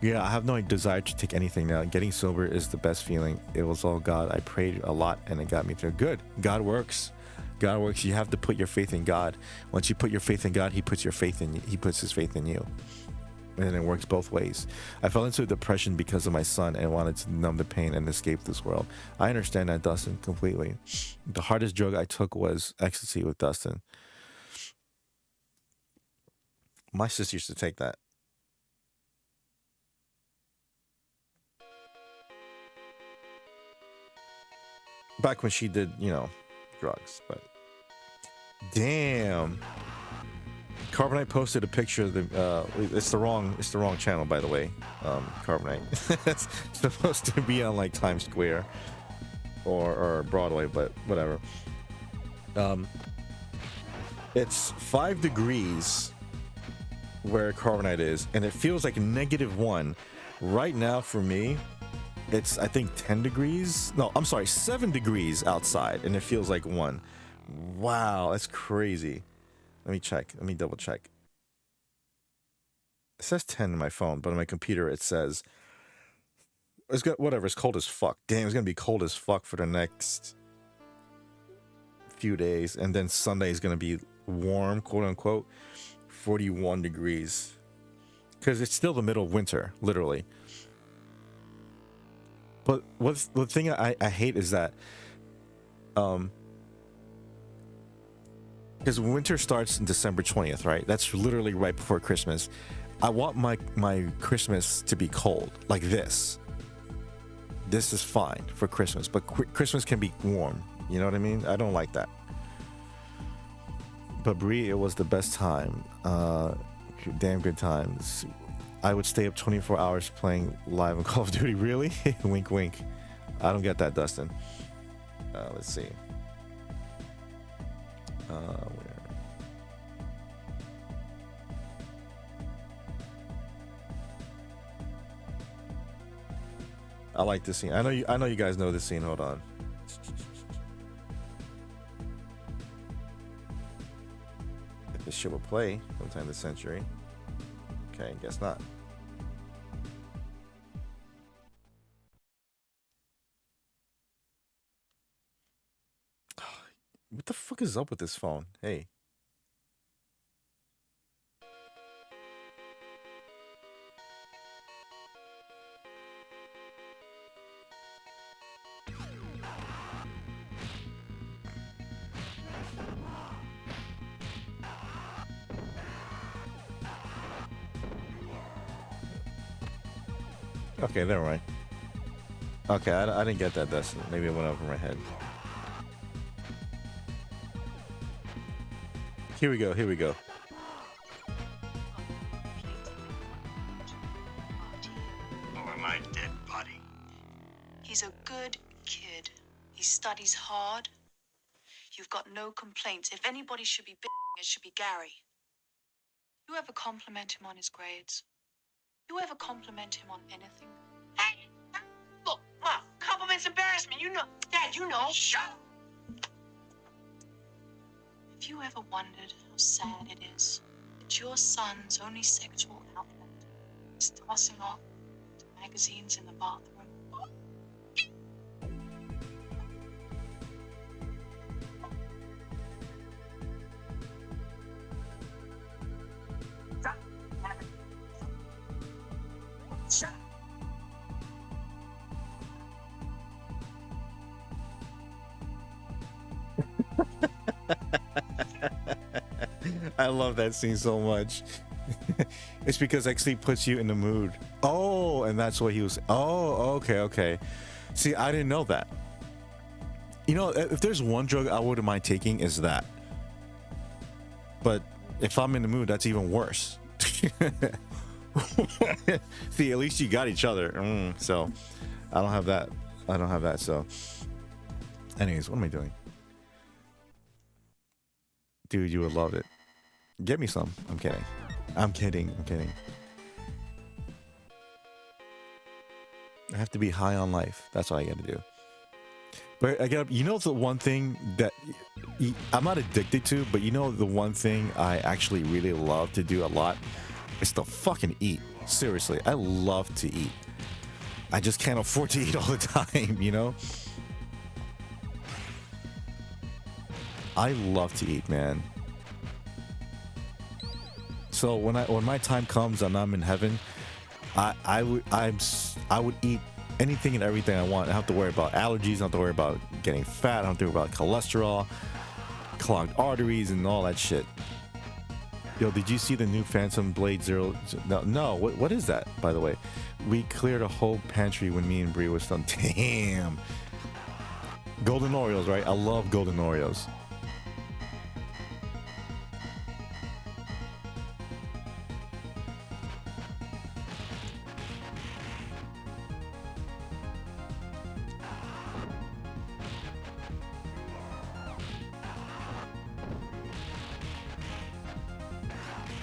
Yeah, I have no desire to take anything now. Getting sober is the best feeling. It was all God. I prayed a lot and it got me through. Good. God works. God works. You have to put your faith in God. Once you put your faith in God, He puts his faith in you. And it works both ways. I fell into a depression because of my son and wanted to numb the pain and escape this world. I understand that, Dustin, completely. The hardest drug I took was ecstasy with Dustin. My sister used to take that. Back when she did, drugs. But damn. Carbonite posted a picture of the it's the wrong channel, by the way. Carbonite. It's supposed to be on like Times Square or Broadway, but whatever. It's 5 degrees where Carbonite is, and it feels like -1. Right now for me, it's I think 10 degrees. No, I'm sorry, 7 degrees outside, and it feels like 1. Wow, that's crazy. Let me check. Let me double check. It says 10 on my phone, but on my computer it says whatever. It's cold as fuck. Damn, it's gonna be cold as fuck for the next few days, and then Sunday is gonna be warm, quote unquote, 41 degrees, because it's still the middle of winter, literally. But the thing I hate is that because winter starts in December 20th, right? That's literally right before Christmas. I want my Christmas to be cold, like this. This is fine for Christmas, but Christmas can be warm. You know what I mean? I don't like that. But Brie, it was the best time. Damn good times. I would stay up 24 hours playing live on Call of Duty. Really? Wink, wink. I don't get that, Dustin. Let's see. Where? I like this scene. I know you guys know this scene. Hold on. If this shit will play sometime this century. Okay, guess not. What the fuck is up with this phone? Hey. Okay, never mind. Okay, I didn't get that, Dustin. Maybe it went over my head. Here we go, here we go. Over my dead body. He's a good kid. He studies hard. You've got no complaints. If anybody should be bitching, it should be Gary. You ever compliment him on his grades? You ever compliment him on anything? Hey, look, Mom, compliments embarrass me. You know, Dad, you know. Shut up. Have you ever wondered how sad it is that your son's only sexual outlet is tossing off to magazines in the bathroom? Shut up. I love that scene so much. It's because XD puts you in the mood. Oh, and that's what he was. Oh, okay. See, I didn't know that. You know, if there's one drug I wouldn't mind taking, is that. But if I'm in the mood, that's even worse. See, at least you got each other. So I don't have that. So, anyways, what am I doing? Dude, you would love it. Get me some. I'm kidding. I have to be high on life. That's what I got to do. But I got, you know, the one thing that I'm not addicted to, but you know, the one thing I actually really love to do a lot is to fucking eat. Seriously, I love to eat. I just can't afford to eat all the time, you know? I love to eat, man. So when my time comes and I'm in heaven, I would eat anything and everything I want. I don't have to worry about allergies. I don't have to worry about getting fat. I don't have to worry about cholesterol, clogged arteries, and all that shit. Yo, did you see the new Phantom Blade Zero? No. What is that, by the way? We cleared a whole pantry when me and Brie was done. Damn. Golden Oreos, right? I love Golden Oreos.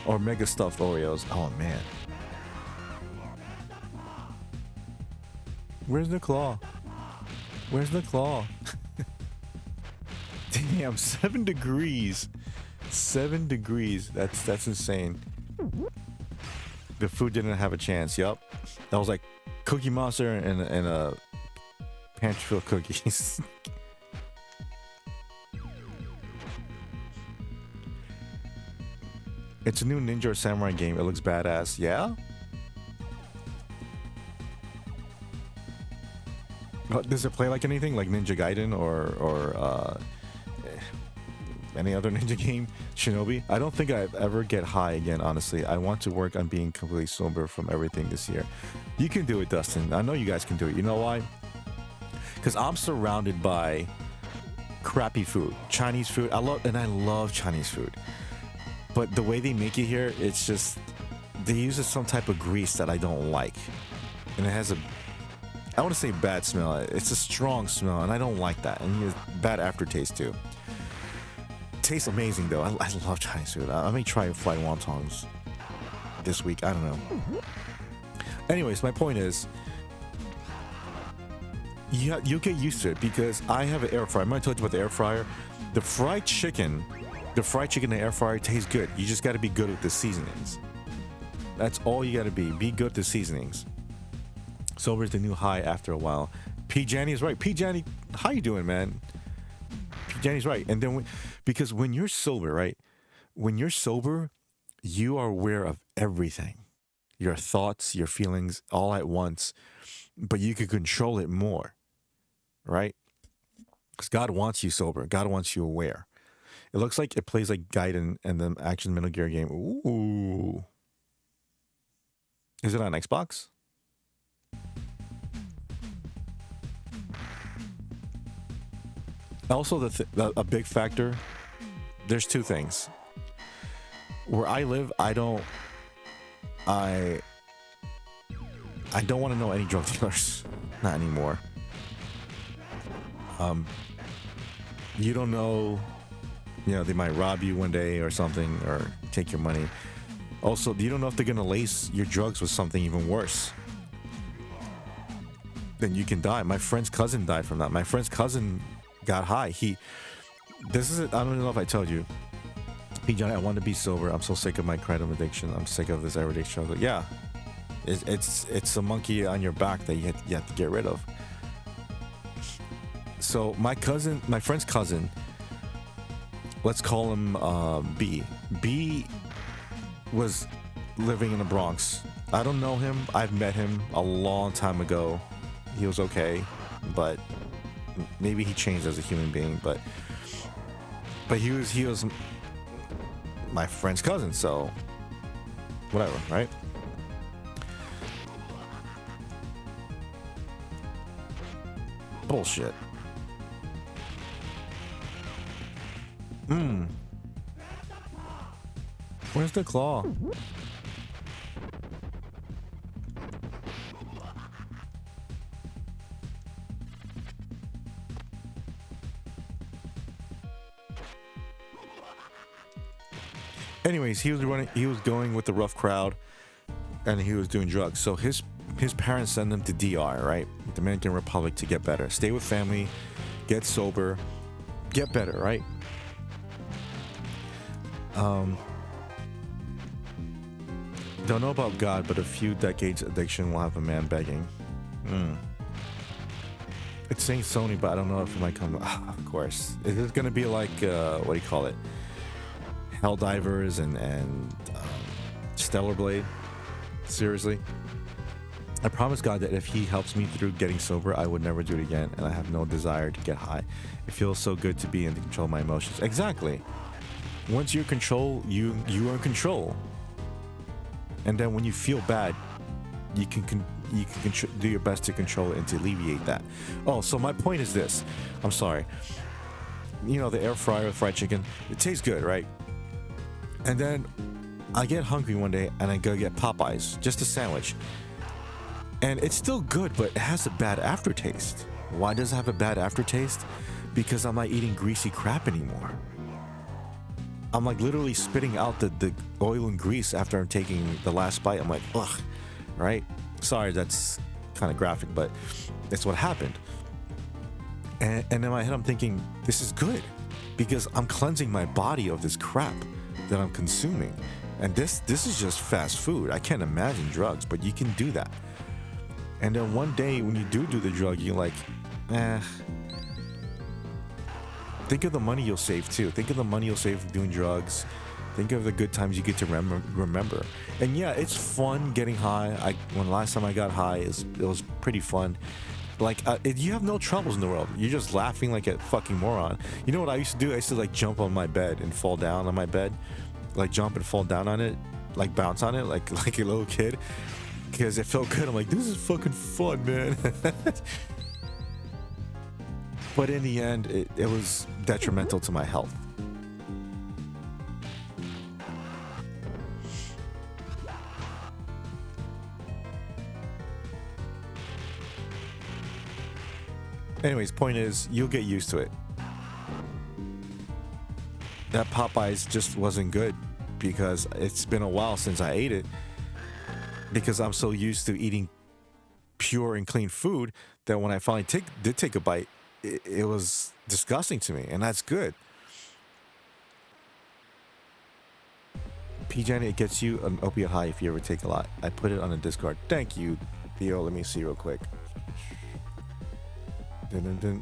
Or mega stuffed Oreos. Oh man. Where's the claw? Where's the claw? Damn, 7 degrees. 7 degrees. That's insane. The food didn't have a chance. Yup. That was like Cookie Monster and a pantry full of cookies. It's a new Ninja or Samurai game. It looks badass. Yeah? Does it play like anything? Like Ninja Gaiden or any other ninja game? Shinobi? I don't think I'd ever get high again, honestly. I want to work on being completely sober from everything this year. You can do it, Dustin. I know you guys can do it. You know why? Because I'm surrounded by crappy food. Chinese food. I love Chinese food. But the way they make it here, it's just, they use some type of grease that I don't like. And it has I want to say bad smell. It's a strong smell, and I don't like that. And it's bad aftertaste, too. Tastes amazing, though. I love Chinese food. I may try fried wontons this week. I don't know. Anyways, my point is, you'll get used to it, because I have an air fryer. I'm going to tell you about the air fryer. The fried chicken in the air fryer tastes good. You just got to be good with the seasonings. That's all you got to be. Be good with the seasonings. Sober is the new high after a while. P. Janny is right. P. Janny, how you doing, man? P. Janny's right. And then, because when you're sober, right? When you're sober, you are aware of everything. Your thoughts, your feelings, all at once. But you can control it more, right? Because God wants you sober. God wants you aware. It looks like it plays like Gaiden and the action Metal Gear game. Ooh. Is it on Xbox? Also, a big factor, there's two things. Where I live, I don't want to know any drug dealers. Not anymore. You don't know, they might rob you one day or something, or take your money. Also, you don't know if they're going to lace your drugs with something even worse. Then you can die. My friend's cousin died from that. My friend's cousin got high. I don't know if I told you. Hey, Johnny, I want to be sober. I'm so sick of my kratom addiction. I'm sick of this everyday struggle. Yeah. It's a monkey on your back that you have to get rid of. So my friend's cousin, let's call him B. B was living in the Bronx. I don't know him. I've met him a long time ago. He was okay, but maybe he changed as a human being. But he was my friend's cousin, so whatever, right? Bullshit. Where's the claw? Anyways, he was going with the rough crowd, and he was doing drugs. So his parents send him to DR, right? Dominican Republic, to get better. Stay with family, get sober, get better, right? Don't know about God, but a few decades addiction will have a man begging. It's saying Sony, but I don't know if it might come. Of course, is this gonna be like what do you call it? Helldivers and Stellar Blade? Seriously? I promise God that if he helps me through getting sober, I would never do it again, and I have no desire to get high. It feels so good to be in control of my emotions. Exactly. Once you're in control, you are in control. And then when you feel bad, you can do your best to control it and to alleviate that. Oh, so my point is this. I'm sorry. You know, the air fryer with fried chicken, it tastes good, right? And then I get hungry one day and I go get Popeyes, just a sandwich. And it's still good, but it has a bad aftertaste. Why does it have a bad aftertaste? Because I'm not eating greasy crap anymore. I'm like literally spitting out the oil and grease after I'm taking the last bite. I'm like, ugh, right? Sorry, that's kind of graphic, but that's what happened. And in my head, I'm thinking, this is good because I'm cleansing my body of this crap that I'm consuming. And this is just fast food. I can't imagine drugs, but you can do that. And then one day when you do the drug, you're like, think of the money you'll save too. Think of the money you'll save from doing drugs. Think of the good times you get to remember. And yeah, it's fun getting high. When last time I got high, it was pretty fun. Like, you have no troubles in the world. You're just laughing like a fucking moron. You know what I used to do? I used to like jump on my bed and fall down on my bed. Like jump and fall down on it. Like bounce on it like a little kid. Because it felt good. I'm like, this is fucking fun, man. But in the end, it was detrimental to my health. Anyways, point is, you'll get used to it. That Popeyes just wasn't good because it's been a while since I ate it. Because I'm so used to eating pure and clean food that when I finally did take a bite, it was disgusting to me, and that's good. PJ, it gets you an opiate high if you ever take a lot. I put it on a Discord. Thank you, Theo. Let me see real quick. Damn,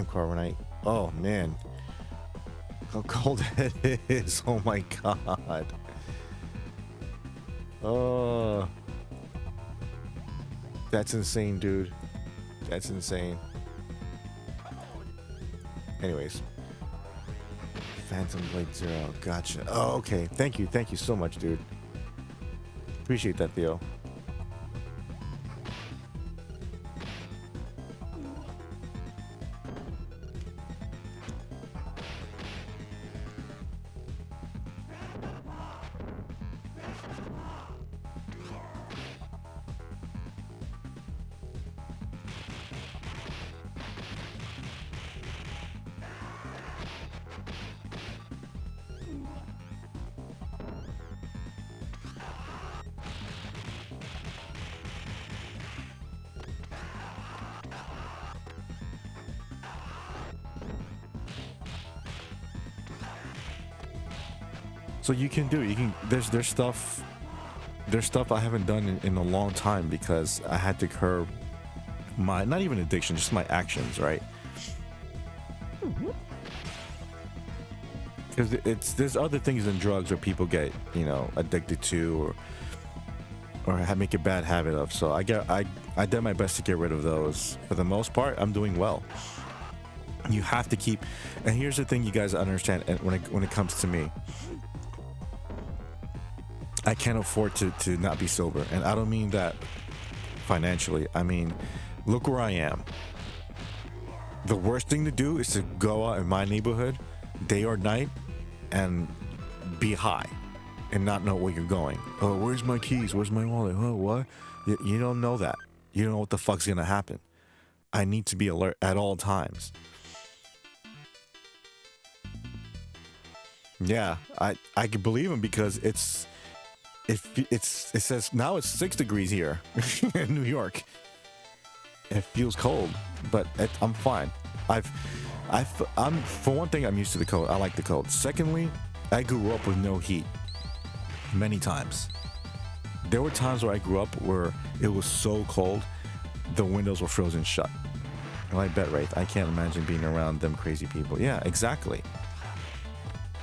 Carbonite. Oh, man. How cold it is. Oh, my God. Oh. That's insane, dude. That's insane. Anyways. Phantom Blade Zero. Gotcha. Oh, okay. Thank you. Thank you so much, dude. Appreciate that, Theo. So you can do it. You can. There's stuff I haven't done in a long time because I had to curb my, not even addiction, just my actions, right? Because there's other things than drugs where people get, you know, addicted to or make a bad habit of. So I did my best to get rid of those. For the most part, I'm doing well. You have to keep. And here's the thing, you guys understand. And when it comes to me, I can't afford to not be sober, and I don't mean that financially. I mean, look where I am. The worst thing to do is to go out in my neighborhood, day or night, and be high, and not know where you're going. Oh, where's my keys? Where's my wallet? Oh, what? You don't know that. You don't know what the fuck's gonna happen. I need to be alert at all times. Yeah, I can believe him because it says now it's 6 degrees here in New York. It feels cold, but I'm fine. I'm for one thing, I'm used to the cold. I like the cold. Secondly, I grew up with no heat many times. There were times where I grew up where it was so cold, the windows were frozen shut. And I bet, Wraith, I can't imagine being around them crazy people. Yeah, exactly.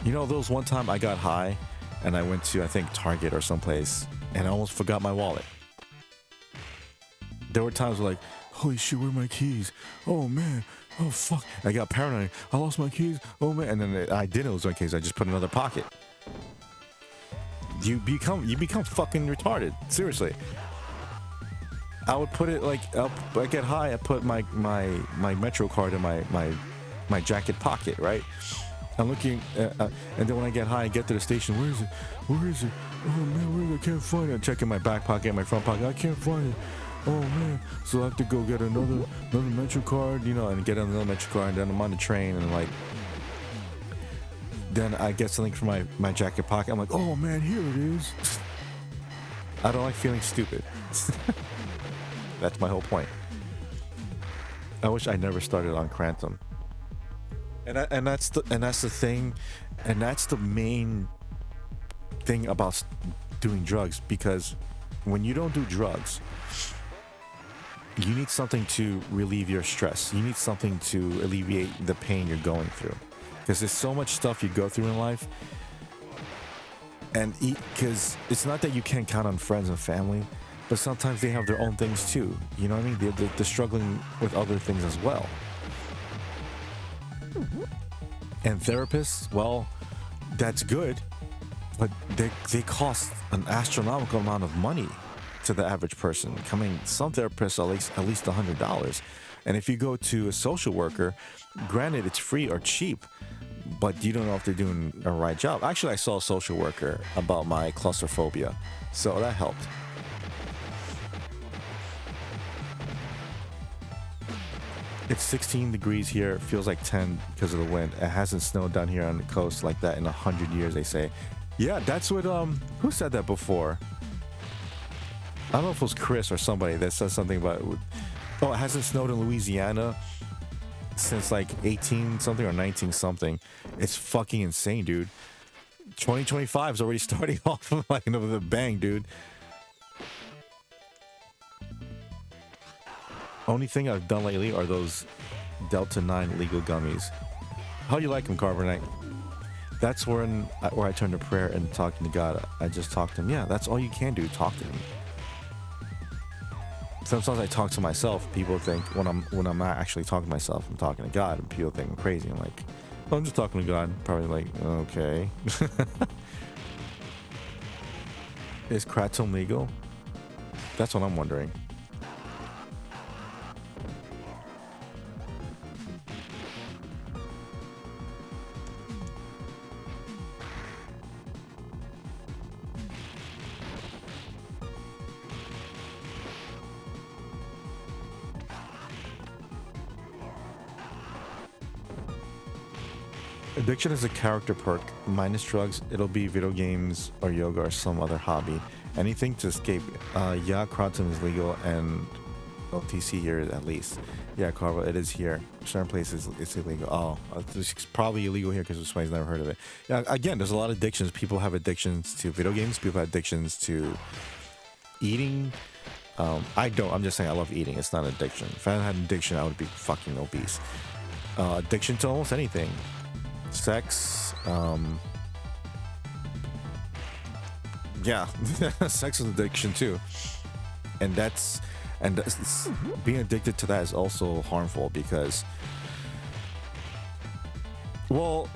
You know, there was one time I got high and I went to, I think, Target or someplace, and I almost forgot my wallet. There were times where like, holy shit, where are my keys? Oh man, oh fuck. I got paranoid. I lost my keys. Oh man. And then I didn't lose my keys. I just put in another pocket. You become fucking retarded. Seriously. I would put it like, I get high, I put my Metro card in my jacket pocket, right? I'm looking, and then when I get high, I get to the station. Where is it? Where is it? Oh man, where is it? I can't find it. I'm checking my back pocket and my front pocket. I can't find it. Oh man, so I have to go get another Metro card, you know, and get another Metro card, and then I'm on the train, and like, then I get something from my jacket pocket. I'm like, oh man, here it is. I don't like feeling stupid. That's my whole point. I wish I never started on Crantum. And that's the thing, and that's the main thing about doing drugs, because when you don't do drugs, you need something to relieve your stress. You need something to alleviate the pain you're going through, because there's so much stuff you go through in life. And because it's not that you can't count on friends and family, but sometimes they have their own things too. You know what I mean? They're struggling with other things as well. And therapists, well, that's good, but they cost an astronomical amount of money to the average person. Some therapists at least $100. And if you go to a social worker, granted it's free or cheap, but you don't know if they're doing a right job. Actually, I saw a social worker about my claustrophobia, so that helped. It's 16 degrees here. It feels like 10 because of the wind. It hasn't snowed down here on the coast like that in 100 years, they say. Yeah, that's what, who said that before? I don't know if it was Chris or somebody that said something about, oh, it hasn't snowed in Louisiana since like 18 something or 19 something. It's fucking insane, dude. 2025 is already starting off like another bang, dude. Only thing I've done lately are those Delta 9 legal gummies. How do you like them, Carbonite? That's where I turn to prayer and talking to God. I just talk to him. Yeah, that's all you can do. Talk to him. Sometimes I talk to myself. People think when I'm not actually talking to myself, I'm talking to God, and people think I'm crazy. I'm like, oh, I'm just talking to God. Probably like, okay. Is kratom legal? That's what I'm wondering. Addiction is a character perk. Minus drugs, it'll be video games or yoga or some other hobby. Anything to escape. Yeah, kratom is legal and OTC here at least. Yeah, Carvo, it is here. Certain places it's illegal. Oh, it's probably illegal here because somebody's never heard of it. Yeah, again, there's a lot of addictions. People have addictions to video games. People have addictions to eating. I don't. I'm just saying I love eating. It's not an addiction. If I had an addiction, I would be fucking obese. Addiction to almost anything. Sex, yeah, sex is addiction too, and being addicted to that is also harmful because Well,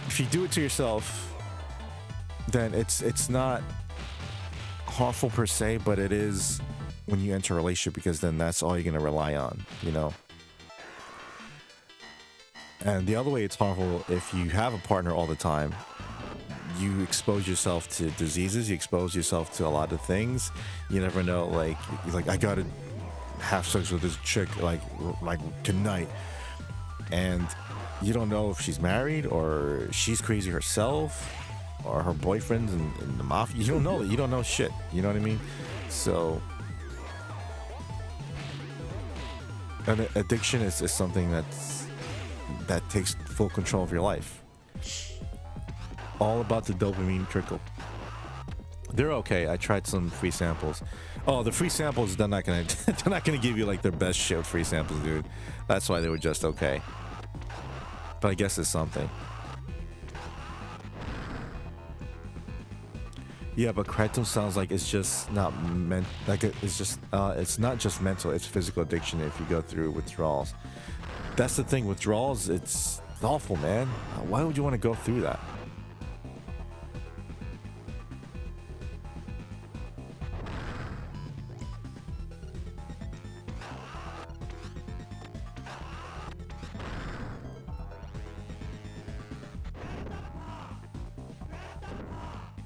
if you do it to yourself, then it's not harmful per se, but it is when you enter a relationship, because then that's all you're gonna rely on, you know. And the other way it's harmful, if you have a partner all the time, you expose yourself to diseases, you expose yourself to a lot of things. You never know, like you're like, I gotta have sex with this chick like tonight, and you don't know if she's married or she's crazy herself or her boyfriend's in the mafia. You don't know. You don't know shit. You know what I mean? So an addiction is something that takes full control of your life. All about the dopamine trickle. They're okay. I tried some free samples. Oh, the free samples, they're not gonna give you like their best shit with free samples, dude. That's why they were just okay. But I guess it's something. Yeah, but kratom sounds like it's just not meant. Like it's just it's not just mental. It's physical addiction if you go through withdrawals. That's the thing. Withdrawals, it's awful, man. Why would you want to go through that?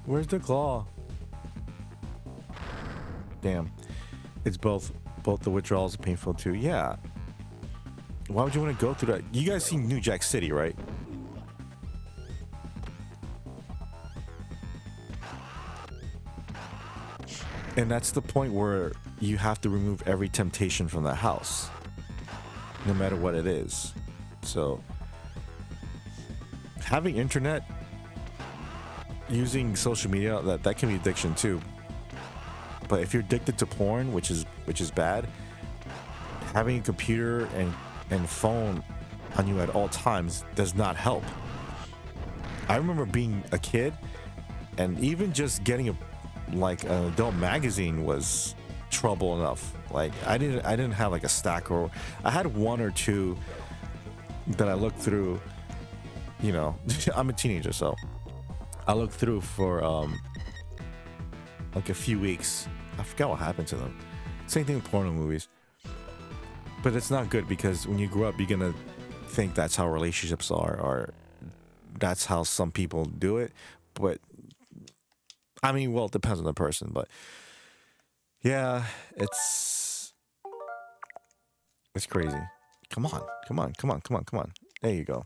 Where's the claw? Damn. It's both the withdrawals are painful too. Yeah. Why would you want to go through that? You guys seen New Jack City, right? And that's the point where you have to remove every temptation from the house, no matter what it is. So having internet, using social media, that can be addiction too. But if you're addicted to porn, which is bad, having a computer and phone on you at all times does not help. I remember being a kid, and even just getting an adult magazine was trouble enough. Like I didn't have like a stack, or I had one or two that I looked through. You know, I'm a teenager, so I looked through for like a few weeks. I forgot what happened to them. Same thing with porno movies. But it's not good, because when you grow up, you're gonna think that's how relationships are, or that's how some people do it. But I mean, well, it depends on the person. But yeah, it's crazy. Come on. There you go.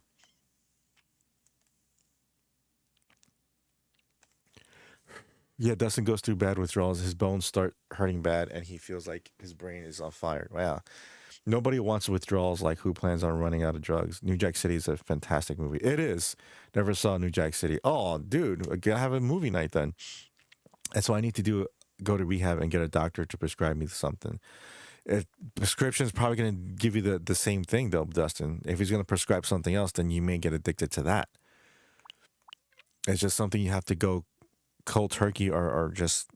Yeah, Dustin goes through bad withdrawals. His bones start hurting bad, and he feels like his brain is on fire. Wow. Nobody wants withdrawals like Who Plans on Running Out of Drugs. New Jack City is a fantastic movie. It is. Never saw New Jack City. Oh, dude, I gotta have a movie night then. That's why I need to go to rehab and get a doctor to prescribe me something. Prescription is probably going to give you the same thing, though, Dustin. If he's going to prescribe something else, then you may get addicted to that. It's just something you have to go cold turkey or just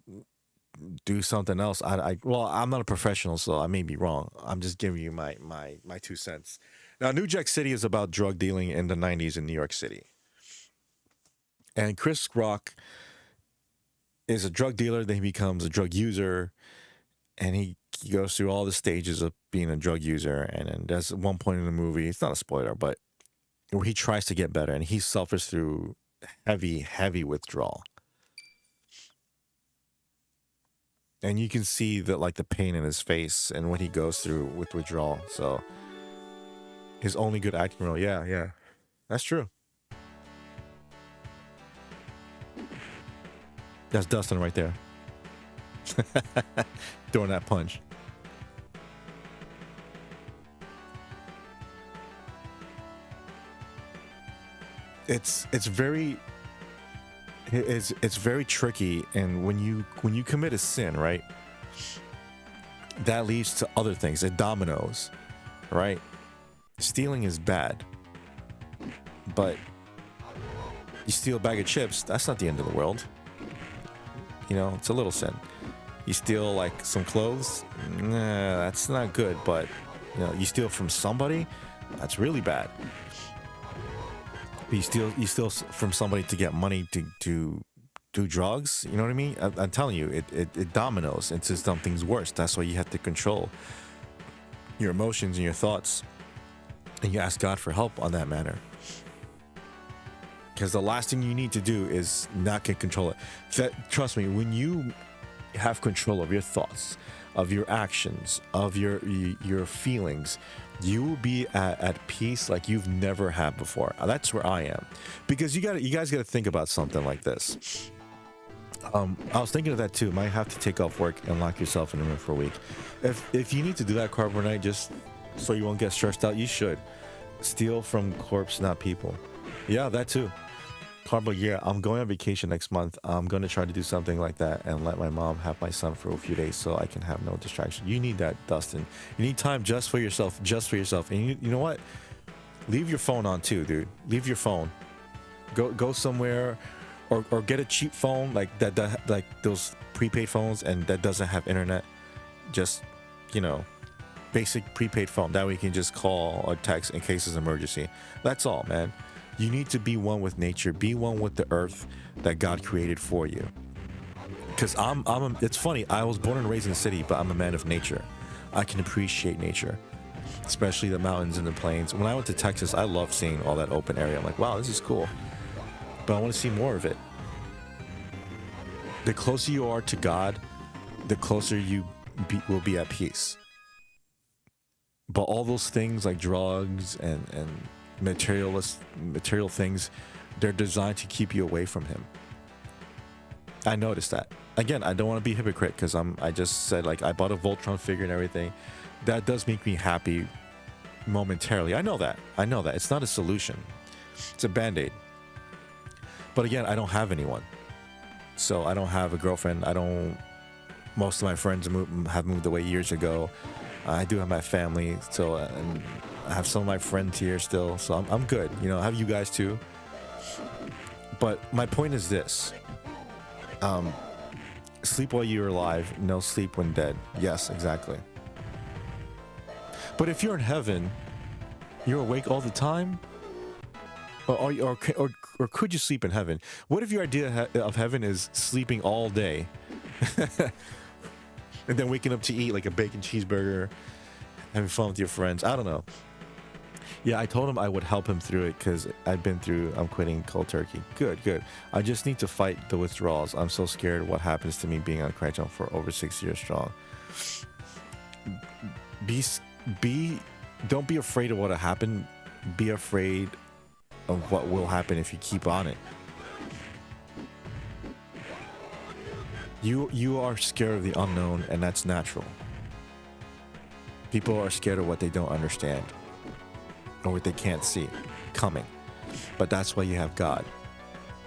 do something else. Well, I'm not a professional, so I may be wrong. I'm just giving you my 2 cents. Now, New Jack City is about drug dealing in the 90s in New York City. And Chris Rock is a drug dealer, then he becomes a drug user, and he goes through all the stages of being a drug user. And then there's one point in the movie, it's not a spoiler, but where he tries to get better, and he suffers through heavy withdrawal. And you can see the pain in his face and what he goes through with withdrawal. So his only good acting role. Yeah. That's true. That's Dustin right there. Throwing that punch. It's very tricky, and when you commit a sin, right, that leads to other things. It dominoes, right? Stealing is bad, but you steal a bag of chips, that's not the end of the world. You know, it's a little sin. You steal like some clothes, nah, that's not good. But you steal from somebody, that's really bad. You steal from somebody to get money to do drugs. You know what I mean? I'm telling you, it dominoes into something's worse. That's why you have to control your emotions and your thoughts, and you ask God for help on that matter. Because the last thing you need to do is not get control of it. Trust me, when you have control of your thoughts, of your actions, of your feelings, you will be at peace like you've never had before. That's where I am. Because you guys got to think about something like this. I was thinking of that too. Might have to take off work and lock yourself in a room for a week. If you need to do that, Carbonite, just so you won't get stressed out, you should. Steal from corpse, not people. Yeah, that too. Carbo, yeah, I'm going on vacation next month. I'm going to try to do something like that and let my mom have my son for a few days so I can have no distraction. You need that, Dustin. You need time just for yourself, And you know what? Leave your phone on too, dude. Leave your phone. Go somewhere or get a cheap phone like that like those prepaid phones and that doesn't have internet. Just, basic prepaid phone. That way you can just call or text in case of emergency. That's all, man. You need to be one with nature. Be one with the earth that God created for you. Because it's funny. I was born and raised in the city, but I'm a man of nature. I can appreciate nature, especially the mountains and the plains. When I went to Texas, I loved seeing all that open area. I'm like, wow, this is cool. But I want to see more of it. The closer you are to God, the closer you will be at peace. But all those things like drugs and material things, they're designed to keep you away from him. I noticed that. Again, I don't want to be a hypocrite because I just said, like, I bought a Voltron figure and everything. That does make me happy momentarily. I know that. It's not a solution. It's a band-aid. But again, I don't have anyone. So I don't have a girlfriend. Most of my friends have moved away years ago. I do have my family, so and I have some of my friends here still, so I'm good. I have you guys too. But my point is this: sleep while you're alive, no sleep when dead. Yes, exactly. But if you're in heaven, you're awake all the time, or could you sleep in heaven? What if your idea of heaven is sleeping all day? And then waking up to eat like a bacon cheeseburger, having fun with your friends. I don't know. Yeah, I told him I would help him through it because I'm quitting cold turkey. Good. I just need to fight the withdrawals. I'm so scared of what happens to me being on Krychon for over 6 years strong. Don't be afraid of what'll happen. Be afraid of what will happen if you keep on it. You are scared of the unknown, and that's natural. People are scared of what they don't understand or what they can't see coming. But that's why you have God.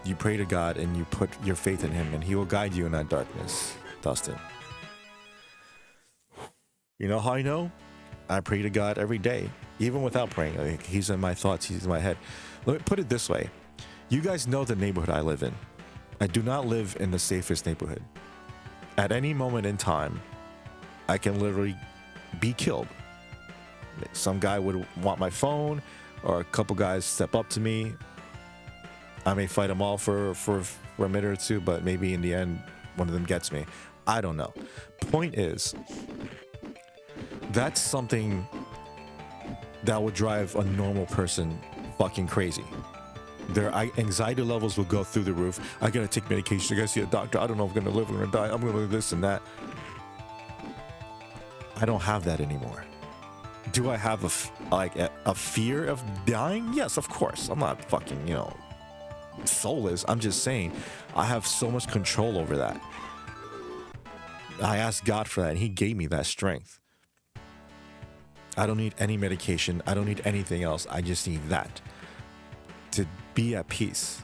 You pray to God and you put your faith in him, and he will guide you in that darkness, Dustin. You know how I know? I pray to God every day, even without praying. Like, he's in my thoughts, he's in my head. Let me put it this way. You guys know the neighborhood I live in. I do not live in the safest neighborhood. At any moment in time, I can literally be killed. Some guy would want my phone, or a couple guys step up to me. I may fight them all for a minute or two, but maybe in the end, one of them gets me. I don't know. Point is, that's something that would drive a normal person fucking crazy. Their anxiety levels will go through the roof. I gotta take medication. I gotta see a doctor. I don't know if I'm gonna live or gonna die. I'm gonna do this and that. I don't have that anymore. Do I have a fear of dying? Yes, of course. I'm not fucking, soulless. I'm just saying I have so much control over that. I asked God for that, and he gave me that strength. I don't need any medication. I don't need anything else. I just need that to be at peace,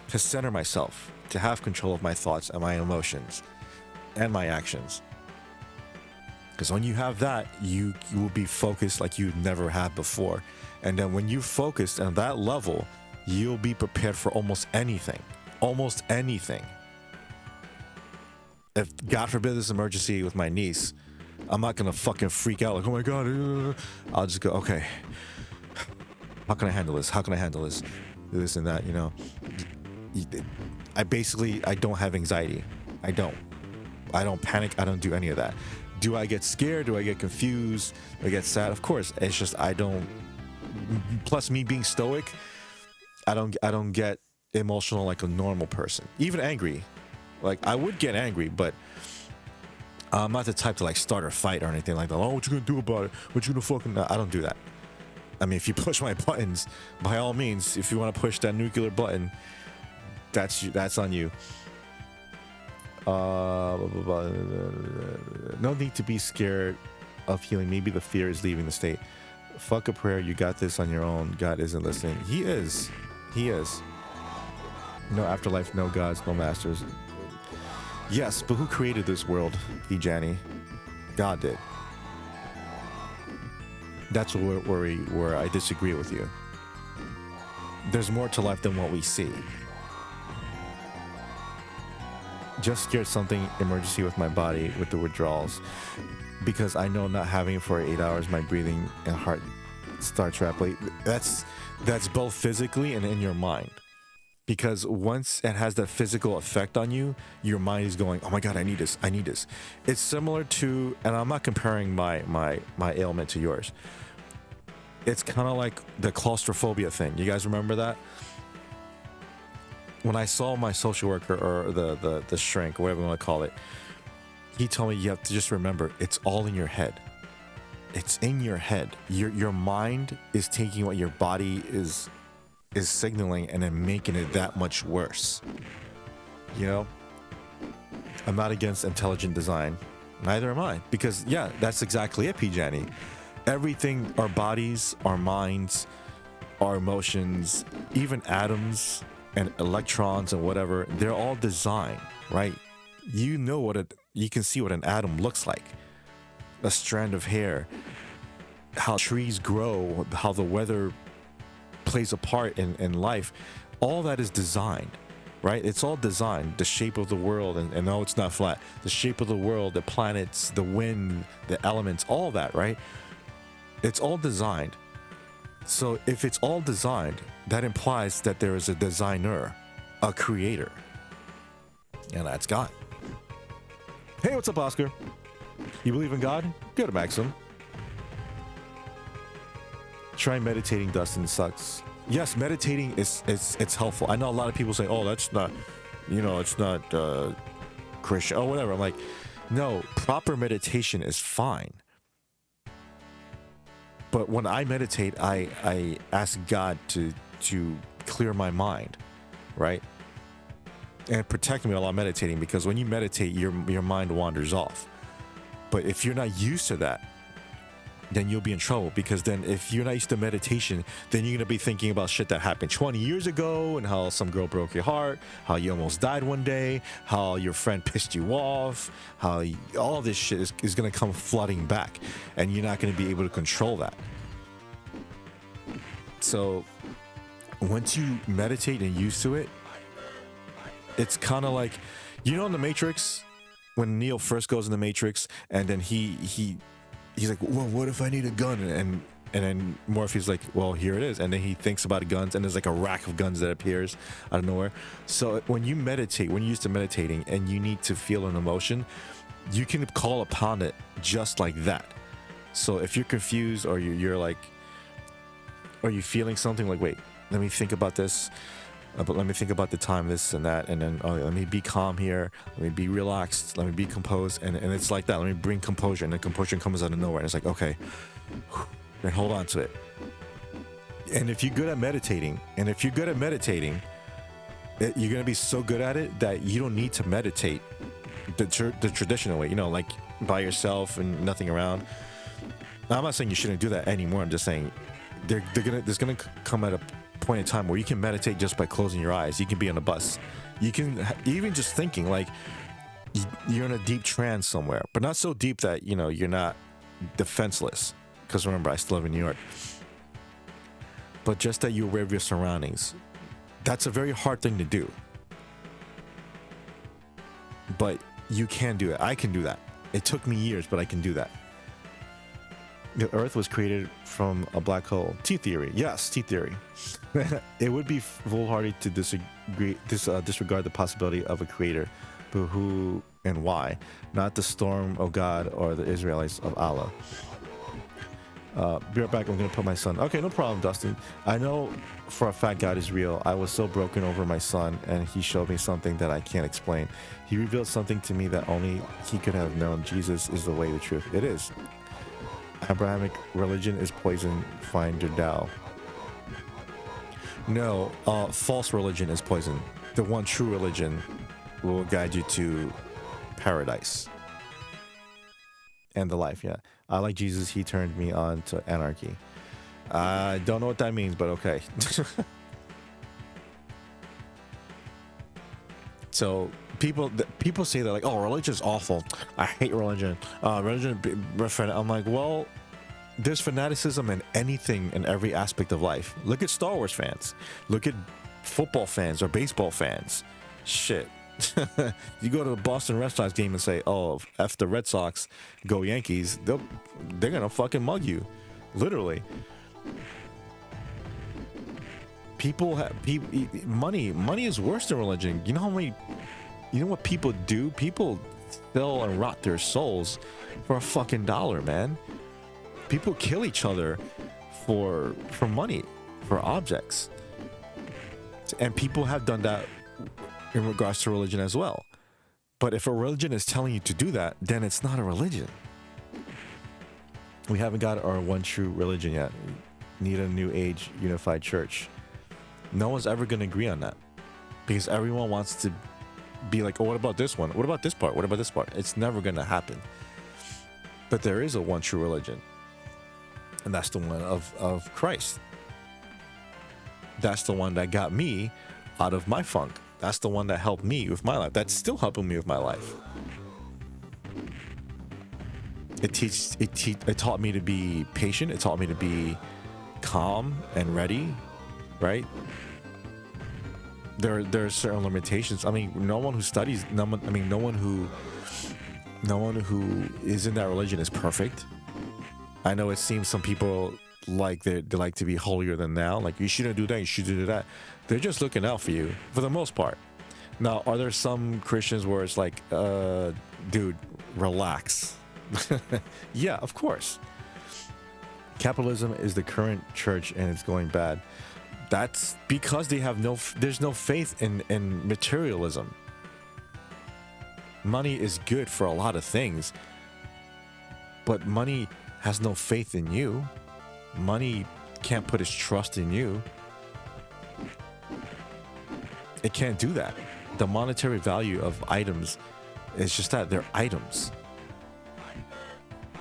to center myself, to have control of my thoughts and my emotions and my actions. Because when you have that, you will be focused like you never have before. And then when you focus on that level, you'll be prepared for almost anything. Almost anything. If, God forbid, this emergency with my niece, I'm not going to fucking freak out like, oh my God. I'll just go, okay. how can I handle this? How can I handle this and that, you know? I don't have anxiety. I don't panic. I don't do any of that. Do I get scared? Do I get confused? Do I get sad? Of course. It's just I don't. Plus, me being stoic, I don't get emotional like a normal person. Even angry, like I would get angry, but I'm not the type to like start a fight or anything like that. Oh, what you gonna do about it? What you gonna fucking? I don't do that. I mean, if you push my buttons, by all means, if you want to push that nuclear button, that's on you. No need to be scared of healing. Maybe the fear is leaving the state. Fuck a prayer. You got this on your own. God isn't listening. He is. No afterlife, no gods, no masters. Yes, but who created this world, Ejani? God did. That's where I disagree with you. There's more to life than what we see. Just scared something emergency with my body with the withdrawals, because I know not having it for 8 hours, my breathing and heart starts rapidly. That's both physically and in your mind, because once it has that physical effect on you, your mind is going, oh my god, I need this. It's similar to, and I'm not comparing my ailment to yours, it's kind of like the claustrophobia thing. You guys remember that? When I saw my social worker, or the shrink, whatever you want to call it, he told me you have to just remember, it's all in your head. It's in your head. Your mind is taking what your body is signaling and then making it that much worse. You know? I'm not against intelligent design. Neither am I. Because, yeah, that's exactly it, Pjani. Everything, our bodies, our minds, our emotions, even atoms and electrons and whatever, they're all designed, right? You know you can see what an atom looks like. A strand of hair, how trees grow, how the weather plays a part in life. All that is designed, right? It's all designed. The shape of the world, and no, it's not flat. The shape of the world, the planets, the wind, the elements, all that, right? It's all designed. So if it's all designed, that implies that there is a designer, a creator. And that's God. Hey, what's up, Oscar? You believe in God? Good, Maxim. Try meditating, Dustin. Sucks. Yes, meditating it's helpful. I know a lot of people say, oh, that's not, it's not Christian or whatever. I'm like, no, proper meditation is fine. But when I meditate, I ask God to clear my mind, right? And protect me while I'm meditating, because when you meditate, your mind wanders off. But if you're not used to that, then you'll be in trouble, because then if you're not used to meditation, then you're going to be thinking about shit that happened 20 years ago, and how some girl broke your heart, how you almost died one day, how your friend pissed you off, how all this shit is going to come flooding back, and you're not going to be able to control that. So once you meditate and used to it, it's kind of like, in the Matrix, when Neo first goes in the Matrix, and then he's like, well, what if I need a gun? And then Morpheus like, well, here it is. And then he thinks about guns, and there's like a rack of guns that appears out of nowhere. So when you meditate, when you're used to meditating and you need to feel an emotion, you can call upon it just like that. So if you're confused, or you're like, are you feeling something like, wait, let me think about this. But let me think about the time, this and that, and then let me be calm here, let me be relaxed, let me be composed, and it's like that. Let me bring composure, and the composure comes out of nowhere, and it's like, okay, then hold on to it. And if you're good at meditating, you're gonna be so good at it that you don't need to meditate the traditional way, like by yourself and nothing around. Now, I'm not saying you shouldn't do that anymore. I'm just saying there's gonna come at a point in time where you can meditate just by closing your eyes. You can be on a bus, you can even just thinking like you're in a deep trance somewhere, but not so deep that you're not defenseless, because remember, I still live in New York, but just that you're aware of your surroundings. That's a very hard thing to do, but you can do it. I can do that. It took me years, but I can do that. The Earth was created from a black hole. T theory. Yes, T theory. It would be foolhardy to disregard the possibility of a creator, but who and why? Not the storm of God or the Israelites of Allah. Be right back. I'm going to put my son. Okay, no problem, Dustin. I know for a fact God is real. I was so broken over my son, and he showed me something that I can't explain. He revealed something to me that only he could have known. Jesus is the way, the truth. It is. Abrahamic religion is poison. Find your Tao. No, false religion is poison. The one true religion will guide you to paradise and the life. Yeah, I like Jesus. He turned me on to anarchy. I don't know what that means, but okay. So people say that, like, oh, religion is awful. I hate religion. I'm like, well, there's fanaticism in anything, in every aspect of life. Look at Star Wars fans. Look at football fans or baseball fans. Shit. You go to the Boston Red Sox game and say, oh, F the Red Sox, go Yankees, they're gonna fucking mug you. Literally. Money is worse than religion. You know what people do? People sell and rot their souls for a fucking dollar, man. People kill each other for money, for objects. And people have done that in regards to religion as well. But if a religion is telling you to do that, then it's not a religion. We haven't got our one true religion yet. We need a new age unified church. No one's ever going to agree on that, because everyone wants to be like, oh, what about this one? What about this part? What about this part? It's never going to happen. But there is a one true religion, and that's the one of Christ. That's the one that got me out of my funk. That's the one that helped me with my life. That's still helping me with my life. It taught me to be patient. It taught me to be calm and ready, right? There are certain limitations. I mean, no one who is in that religion is perfect. I know it seems some people like they like to be holier than thou. Like, you shouldn't do that, you should do that. They're just looking out for you for the most part. Now, are there some Christians where it's like, dude, relax? Yeah, of course. Capitalism is the current church, and it's going bad. That's because they have there's no faith in materialism. Money is good for a lot of things, but money has no faith in you. Money can't put its trust in you. It can't do that. The monetary value of items is just that, they're items.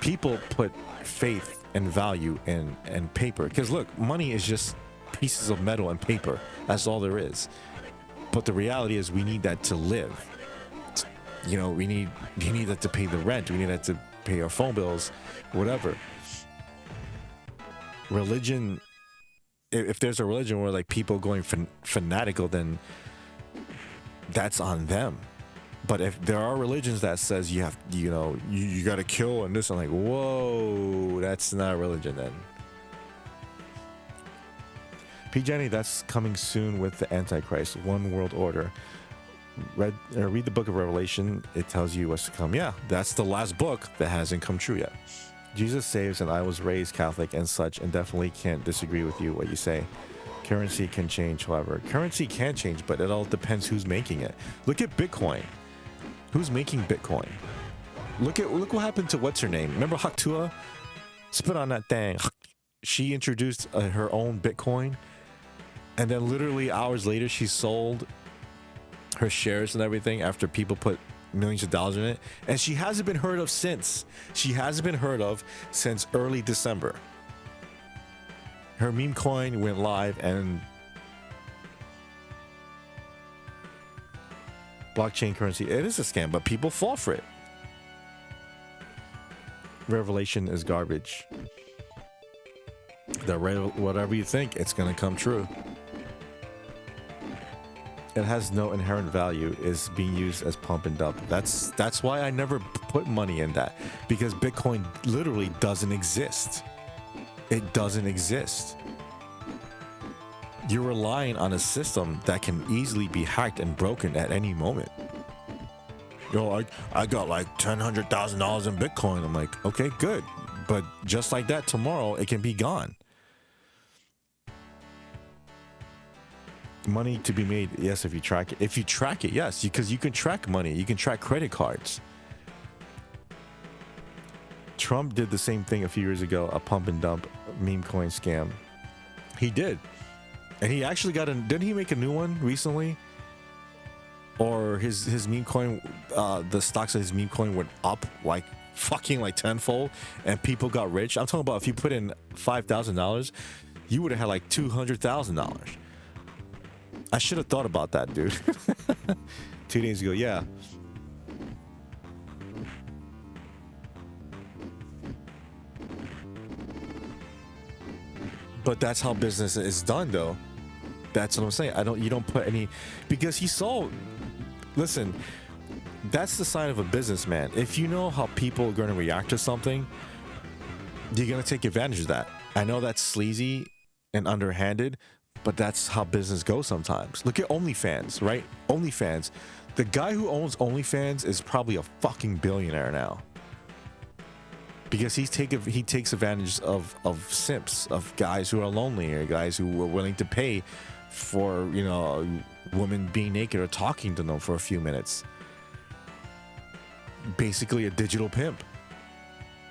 People put faith and value in paper, because look, money is just pieces of metal and paper. That's all there is. But the reality is, we need that to live. You know, we need that to pay the rent. We need that to pay our phone bills, whatever. Religion, if there's a religion where like people going fanatical, then that's on them. But if there are religions that says you got to kill and this, I'm like, whoa, that's not religion then. P. Jenny, that's coming soon with the Antichrist, One World Order. Read the book of Revelation. It tells you what's to come. Yeah, that's the last book that hasn't come true yet. Jesus saves, and I was raised Catholic and such, and definitely can't disagree with you what you say. Currency can change, however. Currency can change, but it all depends who's making it. Look at Bitcoin. Who's making Bitcoin? Look what happened to what's her name? Remember Haktua? Spit on that thing. She introduced her own Bitcoin, and then literally hours later she sold her shares and everything after people put millions of dollars in it, and she hasn't been heard of since. She hasn't been heard of since early December. Her meme coin went live, and blockchain currency, it is a scam, but people fall for it. Revelation is garbage. Whatever you think, it's gonna come true. it has no inherent value, is being used as pump and dump. That's why I never put money in that, because Bitcoin literally doesn't exist. It doesn't exist. You're relying on a system that can easily be hacked and broken at any moment. Yo, I got like $100,000 in Bitcoin. I'm like, okay, good. But just like that, tomorrow it can be gone. Money to be made, yes, if you track it. If you track it, yes, because you can track money. You can track credit cards. Trump did the same thing a few years ago, a pump and dump meme coin scam. He did. And he actually got didn't he make a new one recently? Or his meme coin, the stocks of his meme coin went up like fucking like tenfold, and people got rich. I'm talking about if you put in $5,000, you would have had like $200,000. I should have thought about that, dude. 2 days ago, yeah. But that's how business is done, though. That's what I'm saying. You don't put any, because he saw. Listen, that's the sign of a businessman. If you know how people are going to react to something, you're going to take advantage of that. I know that's sleazy and underhanded, but that's how business goes sometimes. Look at OnlyFans, right? OnlyFans. The guy who owns OnlyFans is probably a fucking billionaire now. Because he takes advantage of simps, of guys who are lonely, or guys who are willing to pay for, you know, women being naked or talking to them for a few minutes. Basically a digital pimp.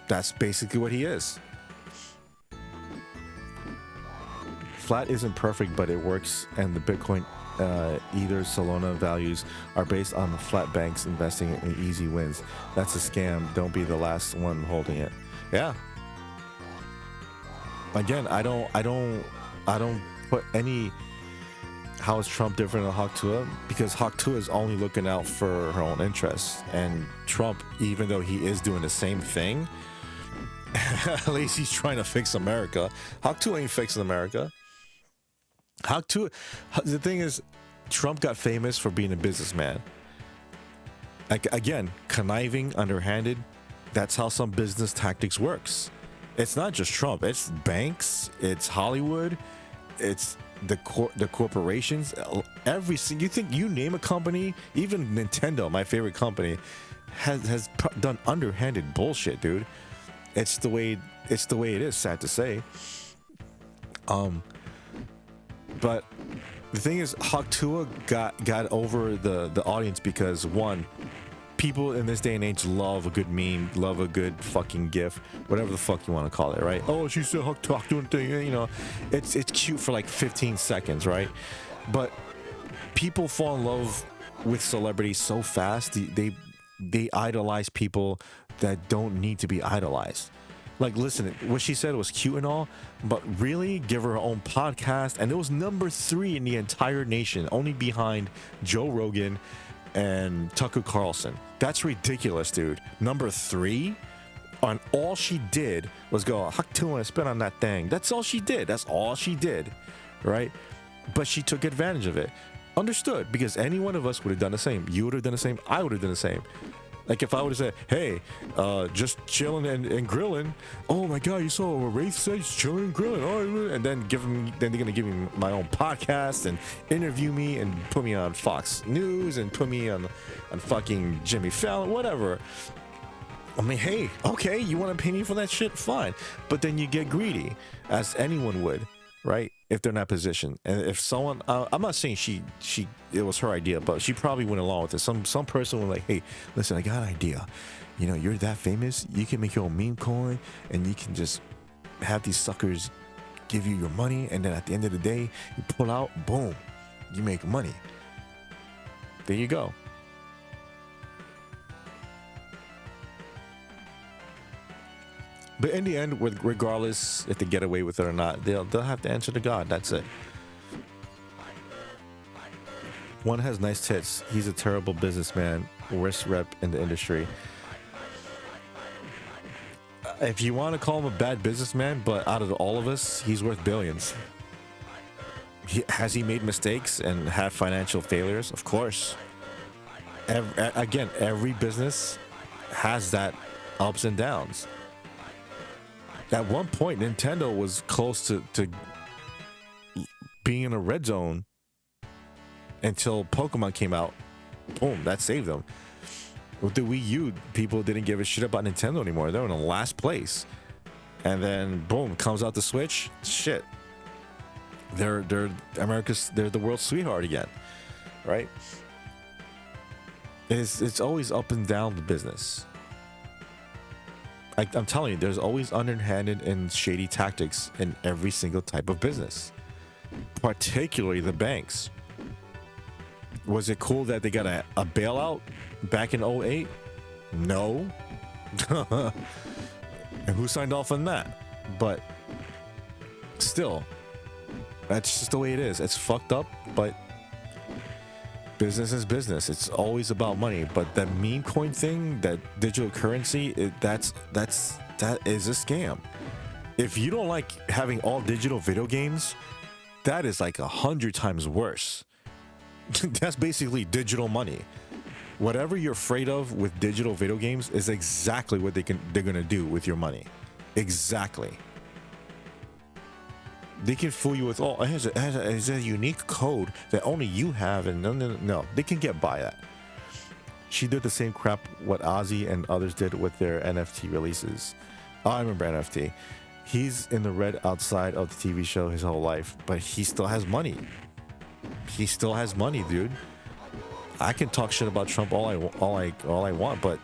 That's basically what he is. Flat isn't perfect, but it works, and the Bitcoin Ether Solana values are based on flat banks investing in easy wins. That's a scam. Don't be the last one holding it. Yeah. Again, I don't put any. How is Trump different than Hawk Tuah? Because Hawk Tuah is only looking out for her own interests, and Trump, even though he is doing the same thing, at least he's trying to fix America. Hawk Tuah ain't fixing America. Hawk Tuah, the thing is, Trump got famous for being a businessman. Like, again, conniving, underhanded. That's how some business tactics works. It's not just Trump. It's banks. It's Hollywood. It's the corporations. You think you name a company, even Nintendo, my favorite company, has done underhanded bullshit, dude. It's the way it is. Sad to say. But the thing is, Hawk Tuah got over the audience because, one, people in this day and age love a good meme, love a good fucking gif, whatever the fuck you want to call it, right? Oh, she said Hawk Tuah doing thing, you know. It's cute for like 15 seconds, right? But people fall in love with celebrities so fast. They idolize people that don't need to be idolized. Like, listen, what she said was cute and all, but really, give her own podcast, and it was number 3 in the entire nation, only behind Joe Rogan and Tucker Carlson. That's ridiculous, dude. Number 3 on all she did was go, Hawk Tuah and spit on that thing. That's all she did. That's all she did, right? But she took advantage of it. Understood, because any one of us would have done the same. You would have done the same. I would have done the same. Like, if I would have said, hey, just chilling and grilling. Oh my God, you saw what Wraith said? He's chilling and grilling. Oh, and then then they're gonna give me my own podcast and interview me and put me on Fox News and put me on fucking Jimmy Fallon, whatever. I mean, hey, okay, you want to pay me for that shit? Fine. But then you get greedy, as anyone would, right? If they're in that position. And if someone, I'm not saying it was her idea, but she probably went along with it. Some person was like, hey, listen, I got an idea. You know, you're that famous, you can make your own meme coin, and you can just have these suckers give you your money, and then at the end of the day, you pull out, boom, you make money. There you go. But in the end, regardless if they get away with it or not, they'll have to answer to God. That's it. One has nice tits. He's a terrible businessman. Worst rep in the industry. If you want to call him a bad businessman, but out of all of us, he's worth billions. Has he made mistakes and had financial failures? Of course. Again, every business has that ups and downs. At one point, Nintendo was close to being in a red zone until Pokemon came out. Boom, that saved them. With the Wii U, people didn't give a shit about Nintendo anymore. They were in the last place. And then boom, comes out the Switch. Shit. They're the world's sweetheart again. Right? It's always up and down the business. I'm telling you, there's always underhanded and shady tactics in every single type of business. Particularly the banks. Was it cool that they got a bailout back in 08? No. And who signed off on that? But still, that's just the way it is. It's fucked up, but business is business. It's always about money. But that meme coin thing, that digital currency, that is a scam. If you don't like having all digital video games, that is like 100 times worse. That's basically digital money. Whatever you're afraid of with digital video games is exactly what they're gonna do with your money. Exactly. They can fool you with, oh, it has a unique code that only you have, and no, they can get by that. She did the same crap what Ozzy and others did with their NFT releases. Oh, I remember NFT. He's in the red outside of the TV show his whole life, but he still has money. He still has money, dude. I can talk shit about Trump all I want, but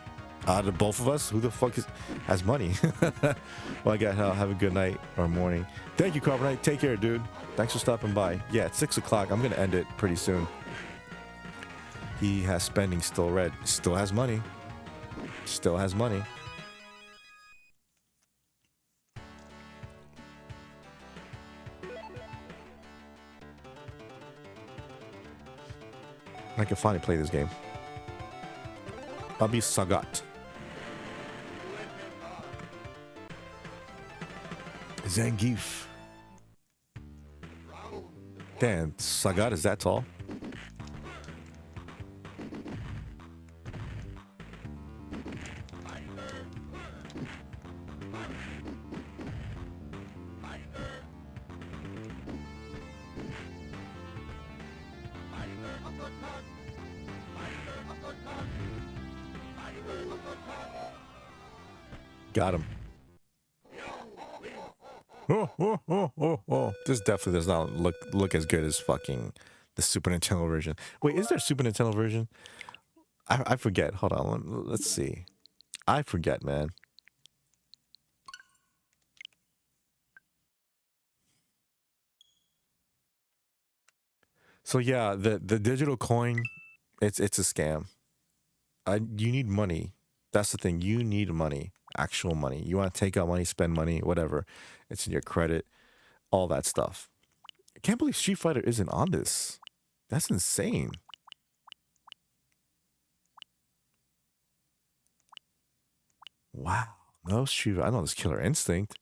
out of both of us, who the fuck has money? Well, I got have a good night or morning. Thank you, Carbonite. Take care, dude. Thanks for stopping by. Yeah, it's 6 o'clock. I'm gonna end it pretty soon. He has spending still red. Still has money. Still has money. I can finally play this game. Abi Sagat. Zangief. Damn, Sagat is that tall? Got him. Oh. This definitely does not look as good as fucking the Super Nintendo version. Wait, is there a Super Nintendo version? I forget. Hold on. Let's see. I forget, man. So yeah, the digital coin, it's a scam. You need money. That's the thing. You need money. Actual money. You want to take out money, spend money, whatever. It's in your credit, all that stuff. I can't believe Street Fighter isn't on this. That's insane. Wow. No Street Fighter. I know this Killer Instinct.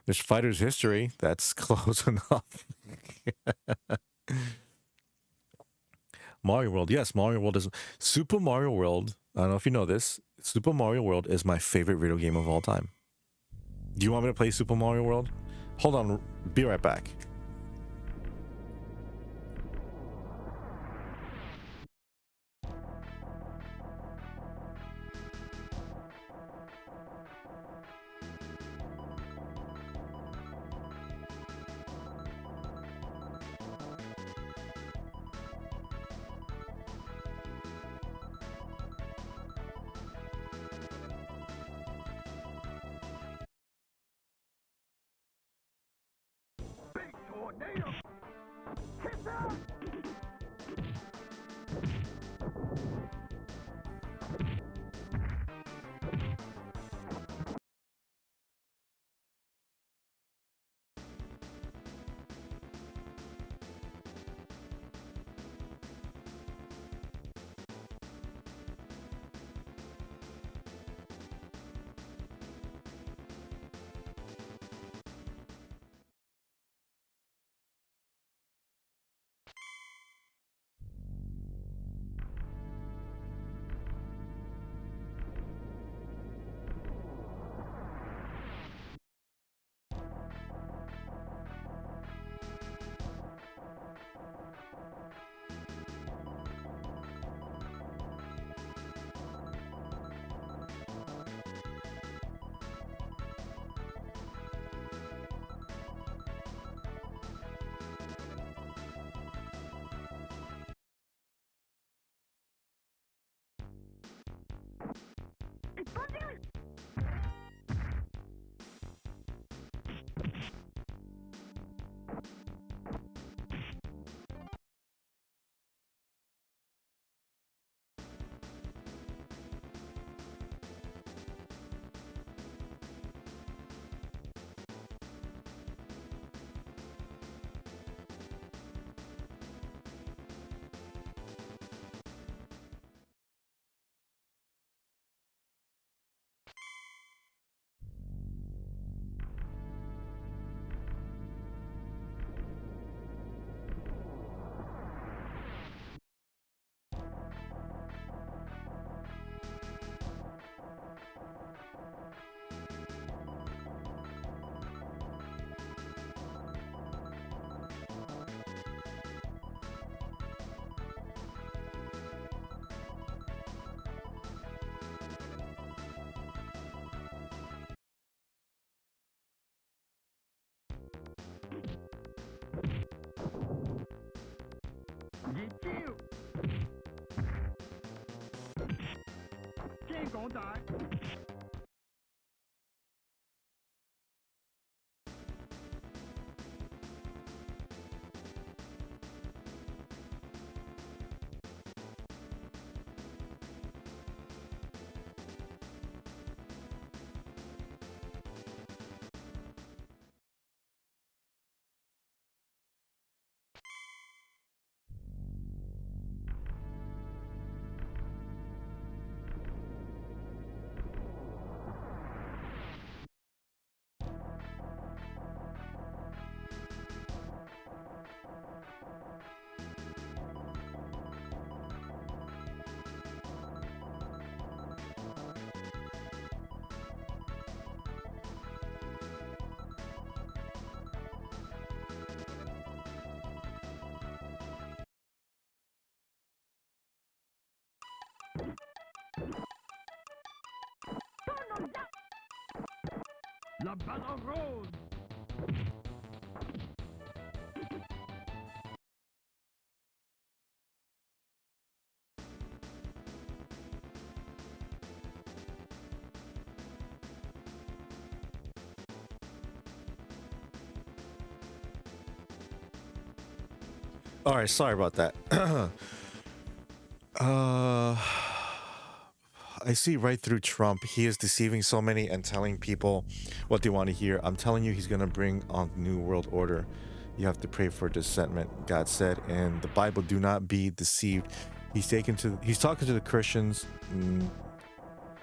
There's Fighter's History. That's close enough. Mario World. Yes, Mario World is... Super Mario World, I don't know if you know this, Super Mario World is my favorite video game of all time. Do you want me to play Super Mario World? Hold on, be right back. La Ballon Rose. All right, sorry about that. I see right through Trump. He is deceiving so many and telling people what they want to hear. I'm telling you, he's going to bring on new world order. You have to pray for discernment, God said, and the Bible, do not be deceived. He's talking to the Christians,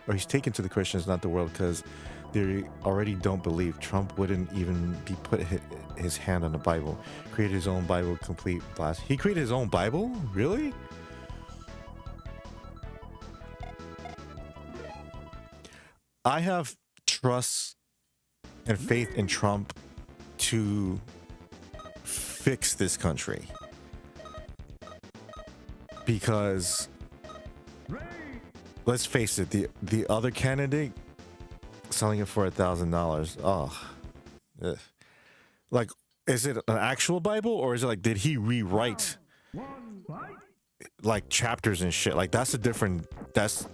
or he's taken to the Christians, not the world, because they already don't believe. Trump wouldn't even be put his hand on the Bible. Created his own Bible, complete blast. He created his own Bible? Really? I have trust and faith in Trump to fix this country, because let's face it, the other candidate selling it for $1,000. Oh, ugh. Like, is it an actual Bible, or is it like, did he rewrite like chapters and shit? Like, that's a different, that's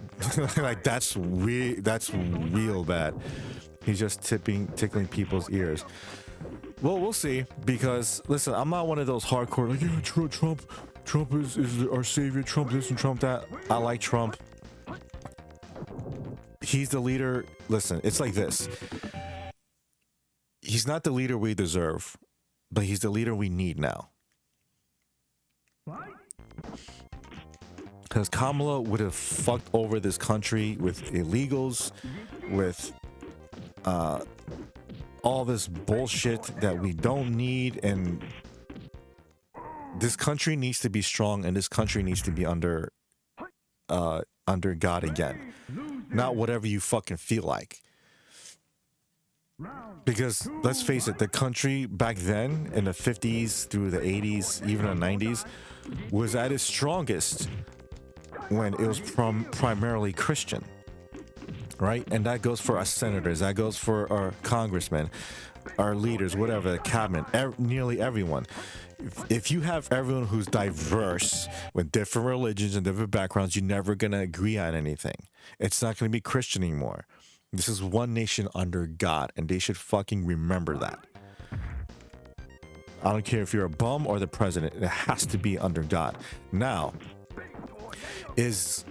like, that's real bad. He's just tickling people's ears. Well, we'll see, because listen, I'm not one of those hardcore like, yeah, Trump is our savior, Trump this and Trump that. I like Trump. He's the leader. Listen, it's like this. He's not the leader we deserve, but he's the leader we need now. Because Kamala would have fucked over this country with illegals, with all this bullshit that we don't need, and this country needs to be strong, and this country needs to be under God again, not whatever you fucking feel like. Because let's face it, the country back then in the 50s through the 80s, even the 90s, was at its strongest when it was primarily Christian, right? And that goes for our senators, that goes for our congressmen. our leaders, whatever, the cabinet, nearly everyone. If you have everyone who's diverse with different religions and different backgrounds, you're never going to agree on anything. It's not going to be Christian anymore. This is one nation under God, and they should fucking remember that. I don't care if you're a bum or the president, it has to be under God. Now, is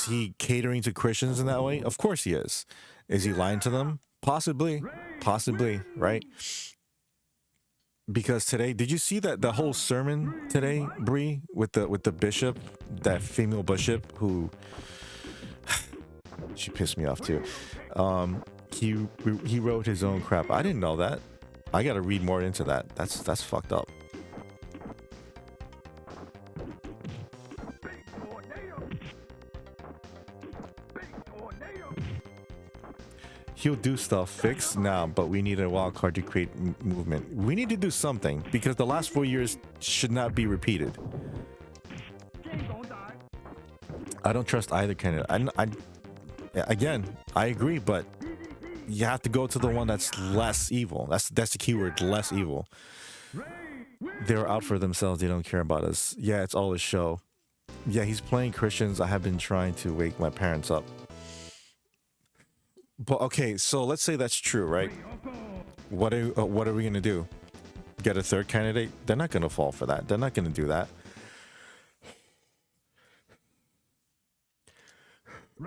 he catering to Christians in that way? Of course he is. Is he lying to them? Possibly, right? Because today, did you see that the whole sermon today, Bree, with the bishop, that female bishop who she pissed me off too. He wrote his own crap. I didn't know that. I got to read more into that. That's fucked up. He'll do stuff, fix now, but we need a wild card to create movement. We need to do something because the last 4 years should not be repeated. I don't trust either candidate. Again, I agree, but you have to go to the one that's less evil. That's the keyword, less evil. They're out for themselves. They don't care about us. Yeah, it's all a show. Yeah, he's playing Christians. I have been trying to wake my parents up. But okay, so let's say that's true, right? What are we gonna do? Get a third candidate? They're not gonna fall for that. They're not gonna do that.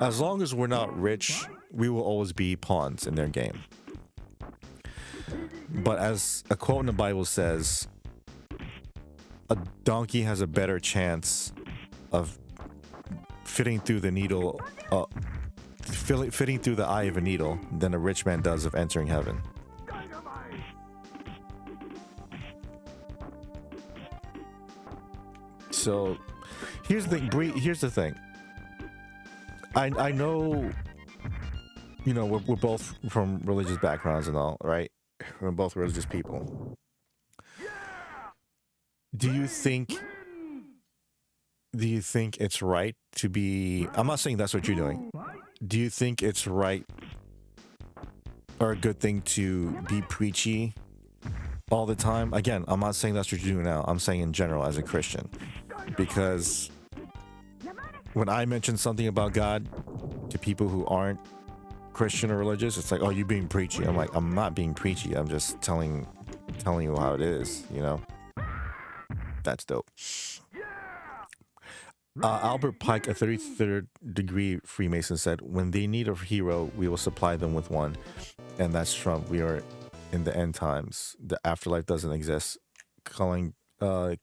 As long as we're not rich, we will always be pawns in their game. But as a quote in the Bible says, a donkey has a better chance of fitting through the needle, fitting through the eye of a needle than a rich man does of entering heaven. So here's the thing, Bree, here's the thing. I know, you know, we're both from religious backgrounds and all, right? We're both religious people. Do you think it's right to be, I'm not saying that's what you're doing. Do you think it's right or a good thing to be preachy all the time? Again, I'm not saying that's what you're doing now. I'm saying in general as a Christian. Because when I mention something about God to people who aren't Christian or religious, it's like, oh, you're being preachy. I'm like, I'm not being preachy. I'm just telling you how it is, you know? That's dope. Albert Pike, a 33rd degree Freemason, said, when they need a hero, we will supply them with one. And that's Trump. We are in the end times. The afterlife doesn't exist. Cling to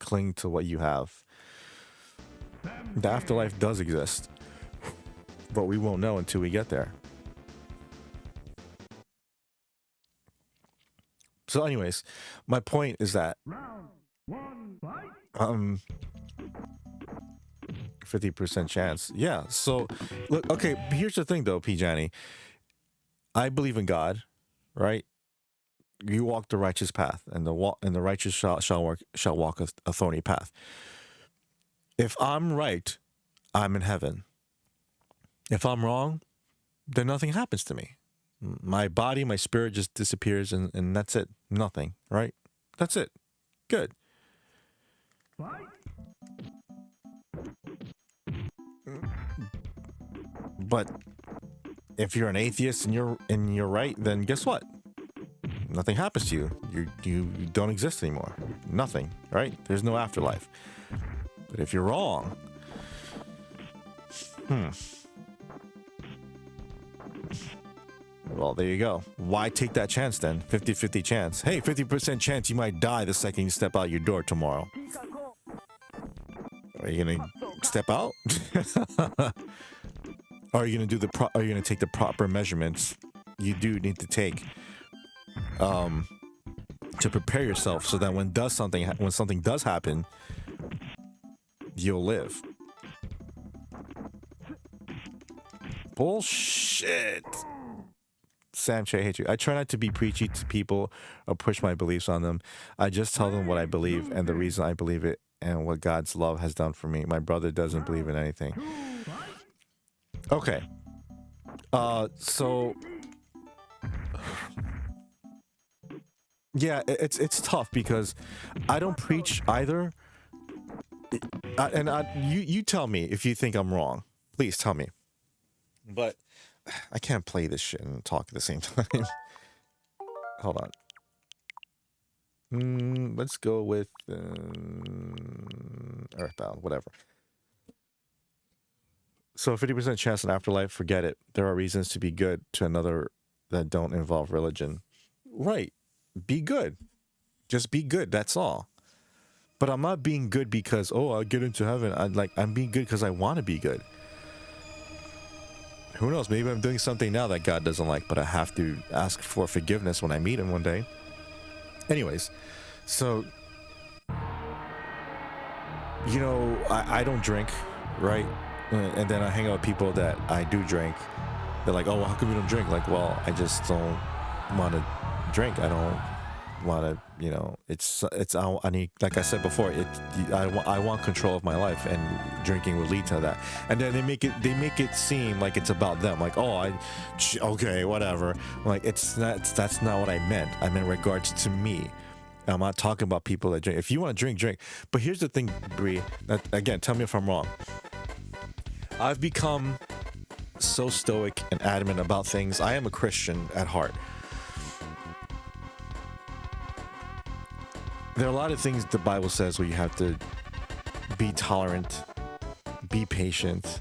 what you have. The afterlife does exist, but we won't know until we get there. So anyways, my point is that 50% chance. Yeah. So look, okay, here's the thing though, P. Johnny. I believe in God, right? You walk the righteous path, and the righteous shall walk a thorny path. If I'm right, I'm in heaven. If I'm wrong, then nothing happens to me. My body, my spirit just disappears, and that's it. Nothing, right? That's it. Good. But if you're an atheist and you're right, then guess what? Nothing happens to you. You don't exist anymore. Nothing, right? There's no afterlife. But if you're wrong, well, there you go. Why take that chance then? 50-50 chance. Hey, 50% chance you might die the second you step out your door tomorrow. Are you gonna step out? Are you gonna take the proper measurements you do need to take to prepare yourself so that when something does happen, you'll live? Bullshit. Sam Che, I hate you. I try not to be preachy to people or push my beliefs on them. I just tell them what I believe and the reason I believe it and what God's love has done for me. My brother doesn't believe in anything. Okay. So Yeah, it's tough because I don't preach either. You tell me if you think I'm wrong. Please tell me. But I can't play this shit and talk at the same time. Hold on. Let's go with Earthbound, whatever. So 50% chance in afterlife, forget it. There are reasons to be good to another that don't involve religion. Right. Be good. Just be good. That's all. But I'm not being good because, oh, I'll get into heaven. I'm being good because I want to be good. Who knows? Maybe I'm doing something now that God doesn't like, but I have to ask for forgiveness when I meet him one day. Anyways, so, you know, I don't drink, right? And then I hang out with people that I do drink. They're like, oh, well, how come you don't drink? Like, well, I just don't want to drink. I don't want to, you know, I need, like I said before, I want control of my life, and drinking would lead to that. And then they make it seem like it's about them. Like, oh, okay, whatever. Like, that's not what I meant. I meant in regards to me. I'm not talking about people that drink. If you want to drink, drink. But here's the thing, Bree. Again, tell me if I'm wrong. I've become so stoic and adamant about things. I am a Christian at heart. There are a lot of things the Bible says where you have to be tolerant, be patient.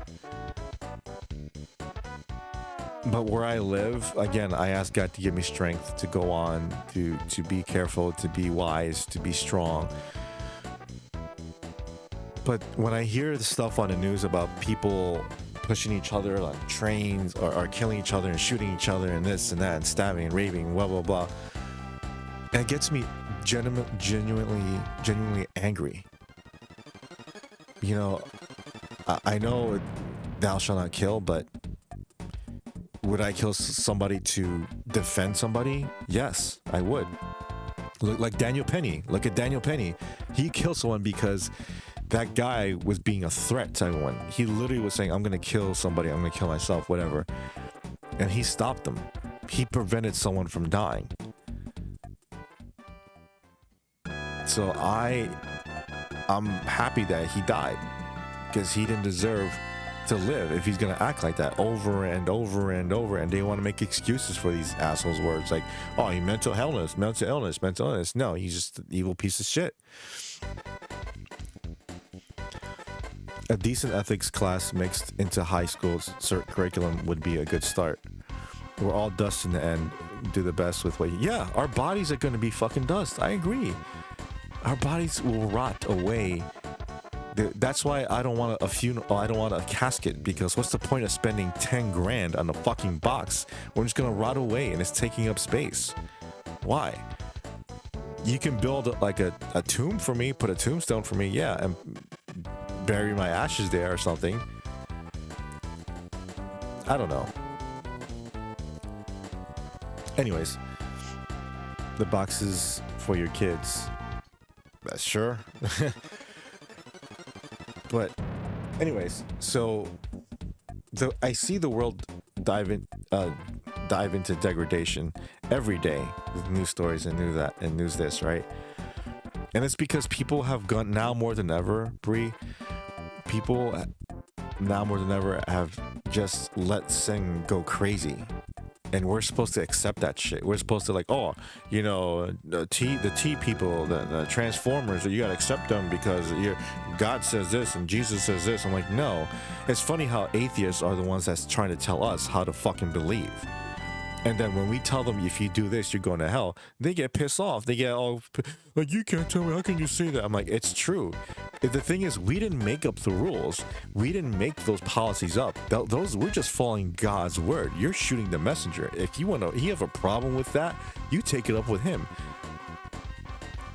But where I live, again, I ask God to give me strength to go on, to be careful, to be wise, to be strong. But when I hear the stuff on the news about people pushing each other on trains or killing each other and shooting each other and this and that and stabbing and raping, blah, blah, blah, and it gets me genuinely angry. You know, I know thou shalt not kill, but would I kill somebody to defend somebody? Yes, I would. Look like Daniel Penny. Look at Daniel Penny. He killed someone because that guy was being a threat to everyone. He literally was saying, I'm going to kill somebody. I'm going to kill myself, whatever. And he stopped them. He prevented someone from dying. So I'm happy that he died, because he didn't deserve to live if he's going to act like that over and over and over. And they want to make excuses for these assholes' words like, oh, he mental illness. No, he's just an evil piece of shit. A decent ethics class mixed into high school's curriculum would be a good start. We're all dust in the end. Do the best with what yeah, our bodies are going to be fucking dust. I agree. Our bodies will rot away. That's why I don't want a funeral. I don't want a casket, because what's the point of spending 10 grand on a fucking box? We're just going to rot away and it's taking up space. Why? You can build like a tomb for me, put a tombstone for me, yeah, and bury my ashes there or something. I don't know. Anyways, the boxes for your kids. Sure. But anyways, so I see the world dive into degradation every day with news stories and news this, right? And it's because people have gone now more than ever, Bree. People now more than ever have just let sin go crazy. And we're supposed to accept that shit. We're supposed to like, oh, you know, the T people, the Transformers, you gotta accept them because God says this and Jesus says this. I'm like, no. It's funny how atheists are the ones that's trying to tell us how to fucking believe. And then when we tell them, if you do this, you're going to hell, they get pissed off. They get all like, you can't tell me. How can you say that? I'm like, it's true. The thing is, we didn't make up the rules. We didn't make those policies up. Those we're just following God's word. You're shooting the messenger. If you have a problem with that, you take it up with him.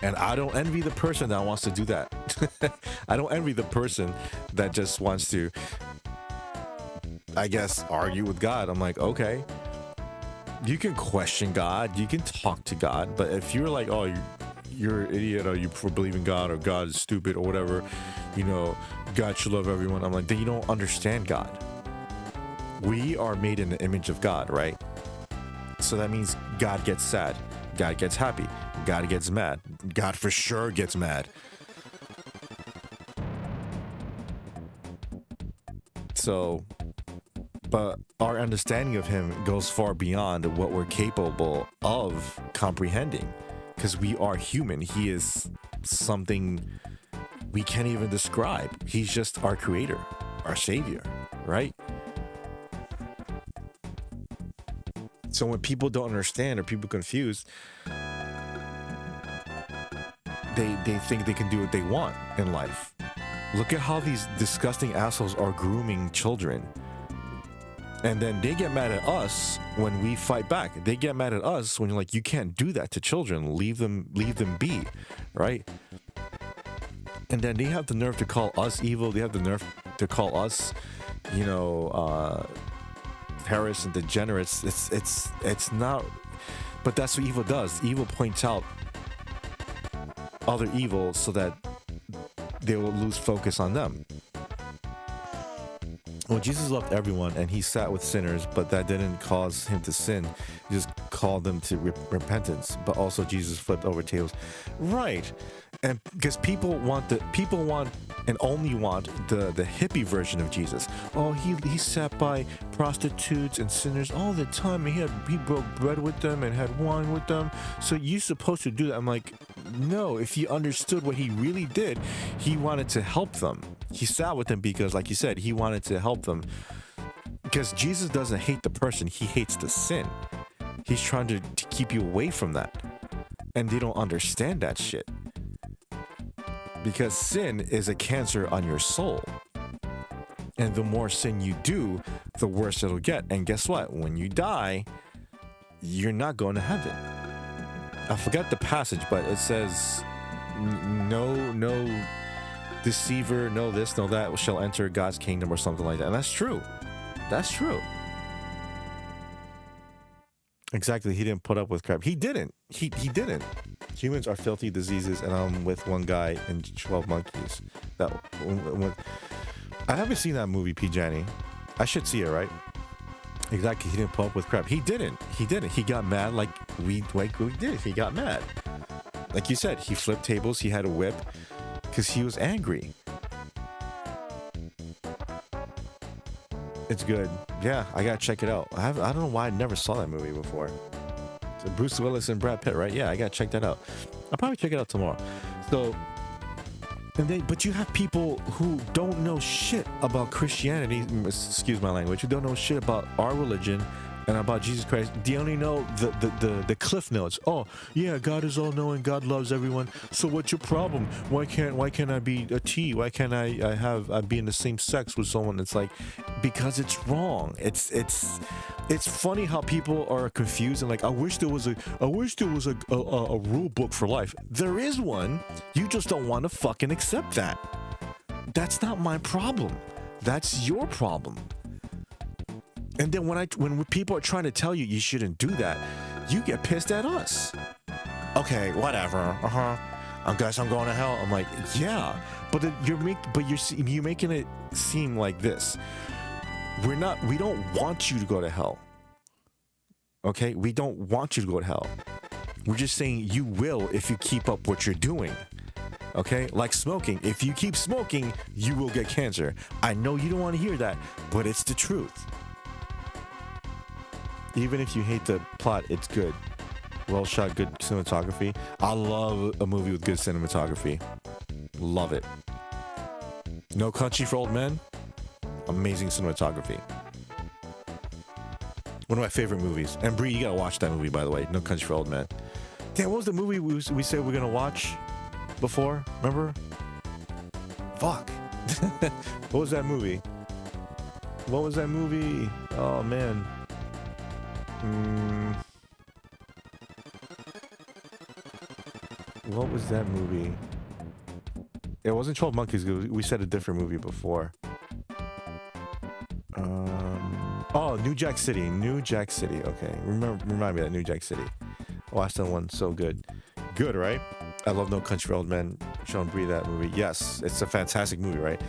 And I don't envy the person that wants to do that. I don't envy the person that just wants to, I guess, argue with God. I'm like, okay. You can question God, you can talk to God, but if you're like, oh, you're an idiot, or you believe in God, or God is stupid, or whatever, you know, God should love everyone, I'm like, then you don't understand God. We are made in the image of God, right? So that means God gets sad. God gets happy. God gets mad. God for sure gets mad. So, but our understanding of him goes far beyond what we're capable of comprehending, because we are human. He is something we can't even describe. He's just our creator, our savior, right? So when people don't understand or people confused, they think they can do what they want in life. Look at how these disgusting assholes are grooming children. And then they get mad at us when we fight back. They get mad at us when you're like, you can't do that to children. Leave them be, right? And then they have the nerve to call us evil. They have the nerve to call us, terrorists and degenerates. It's not, but that's what evil does. Evil points out other evil so that they will lose focus on them. Well, Jesus loved everyone and he sat with sinners, but that didn't cause him to sin. He just called them to repentance. But also Jesus flipped over tables. Right. And because people want and only want the hippie version of Jesus. Oh, he sat by prostitutes and sinners all the time, and he broke bread with them and had wine with them. So you're supposed to do that. I'm like, no, if you understood what he really did, he wanted to help them. He sat with them because, like you said, he wanted to help them. Because Jesus doesn't hate the person, he hates the sin. He's trying to keep you away from that. And they don't understand that shit. Because sin is a cancer on your soul. And the more sin you do, the worse it'll get. And guess what? When you die, you're not going to heaven. I forgot the passage, but it says, no deceiver, no this, no that shall enter God's kingdom or something like that. And that's true. That's true. Exactly. He didn't put up with crap. He didn't. He didn't. Humans are filthy diseases, and I'm with one guy in 12 Monkeys. I haven't seen that movie, P. Janney. I should see it, right? Exactly. He didn't put up with crap. He didn't. He got mad like we did. He got mad. Like you said, he flipped tables. He had a whip because he was angry. It's good. Yeah, I gotta check it out. I don't know why I never saw that movie before. So Bruce Willis and Brad Pitt, right? Yeah, I gotta check that out. I'll probably check it out tomorrow. So, but you have people who don't know shit about Christianity. Excuse my language. Who don't know shit about our religion and about Jesus Christ. They only know the cliff notes. Oh, yeah, God is all knowing. God loves everyone. So what's your problem? Why can't I be a T? Why can't I be in the same sex with someone? It's like, because it's wrong. It's funny how people are confused and like, I wish there was a rule book for life. There is one. You just don't want to fucking accept that. That's not my problem. That's your problem. And then when people are trying to tell you shouldn't do that, you get pissed at us. Okay, whatever. I guess I'm going to hell. I'm like, yeah, but you're making it seem like this. We don't want you to go to hell. Okay, we don't want you to go to hell. We're just saying you will if you keep up what you're doing. Okay, like smoking. If you keep smoking, you will get cancer. I know you don't want to hear that, but it's the truth. Even if you hate the plot, it's good. Well shot, good cinematography. I love a movie with good cinematography. Love it. No Country for Old Men. Amazing cinematography. One of my favorite movies. And Bree, you gotta watch that movie, by the way. No Country for Old Men. Damn, what was the movie we said we're gonna watch before? Remember? Fuck. What was that movie? Oh, man. What was that movie? It wasn't 12 Monkeys. We said a different movie before. New Jack City. Okay, remind me of that New Jack City. I watched that one. So good. Good, right? I love No Country for Old Men. Sean Bree, that movie. Yes, it's a fantastic movie, right?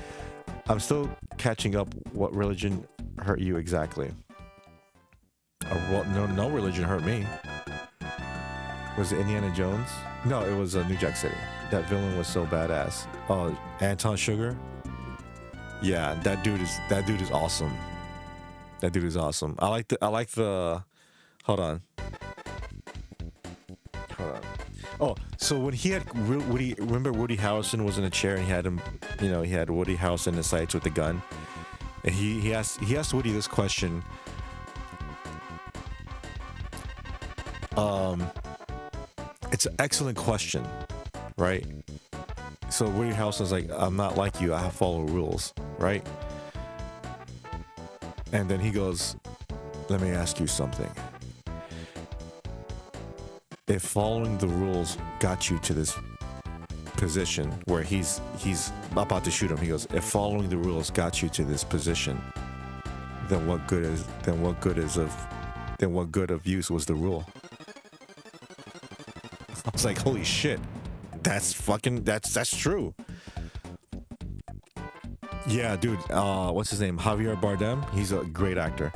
I'm still catching up. What religion hurt you exactly? Well, no religion hurt me. Was it Indiana Jones? No, it was New Jack City. That villain was so badass. Oh, Anton Sugar. Yeah, that dude is awesome. That dude is awesome. I like the. Hold on. Oh, so when he had Woody, remember Woody Harrelson was in a chair and he had him, he had Woody Harrelson in the sights with the gun, and he asked Woody this question. It's an excellent question, right? So Woody Harrelson's like, I'm not like you, I follow rules, right? And then he goes, let me ask you something. If following the rules got you to this position where he's about to shoot him, he goes, if following the rules got you to this position, then what good of use was the rule? I was like, holy shit, that's true. Yeah, dude, what's his name? Javier Bardem. He's a great actor.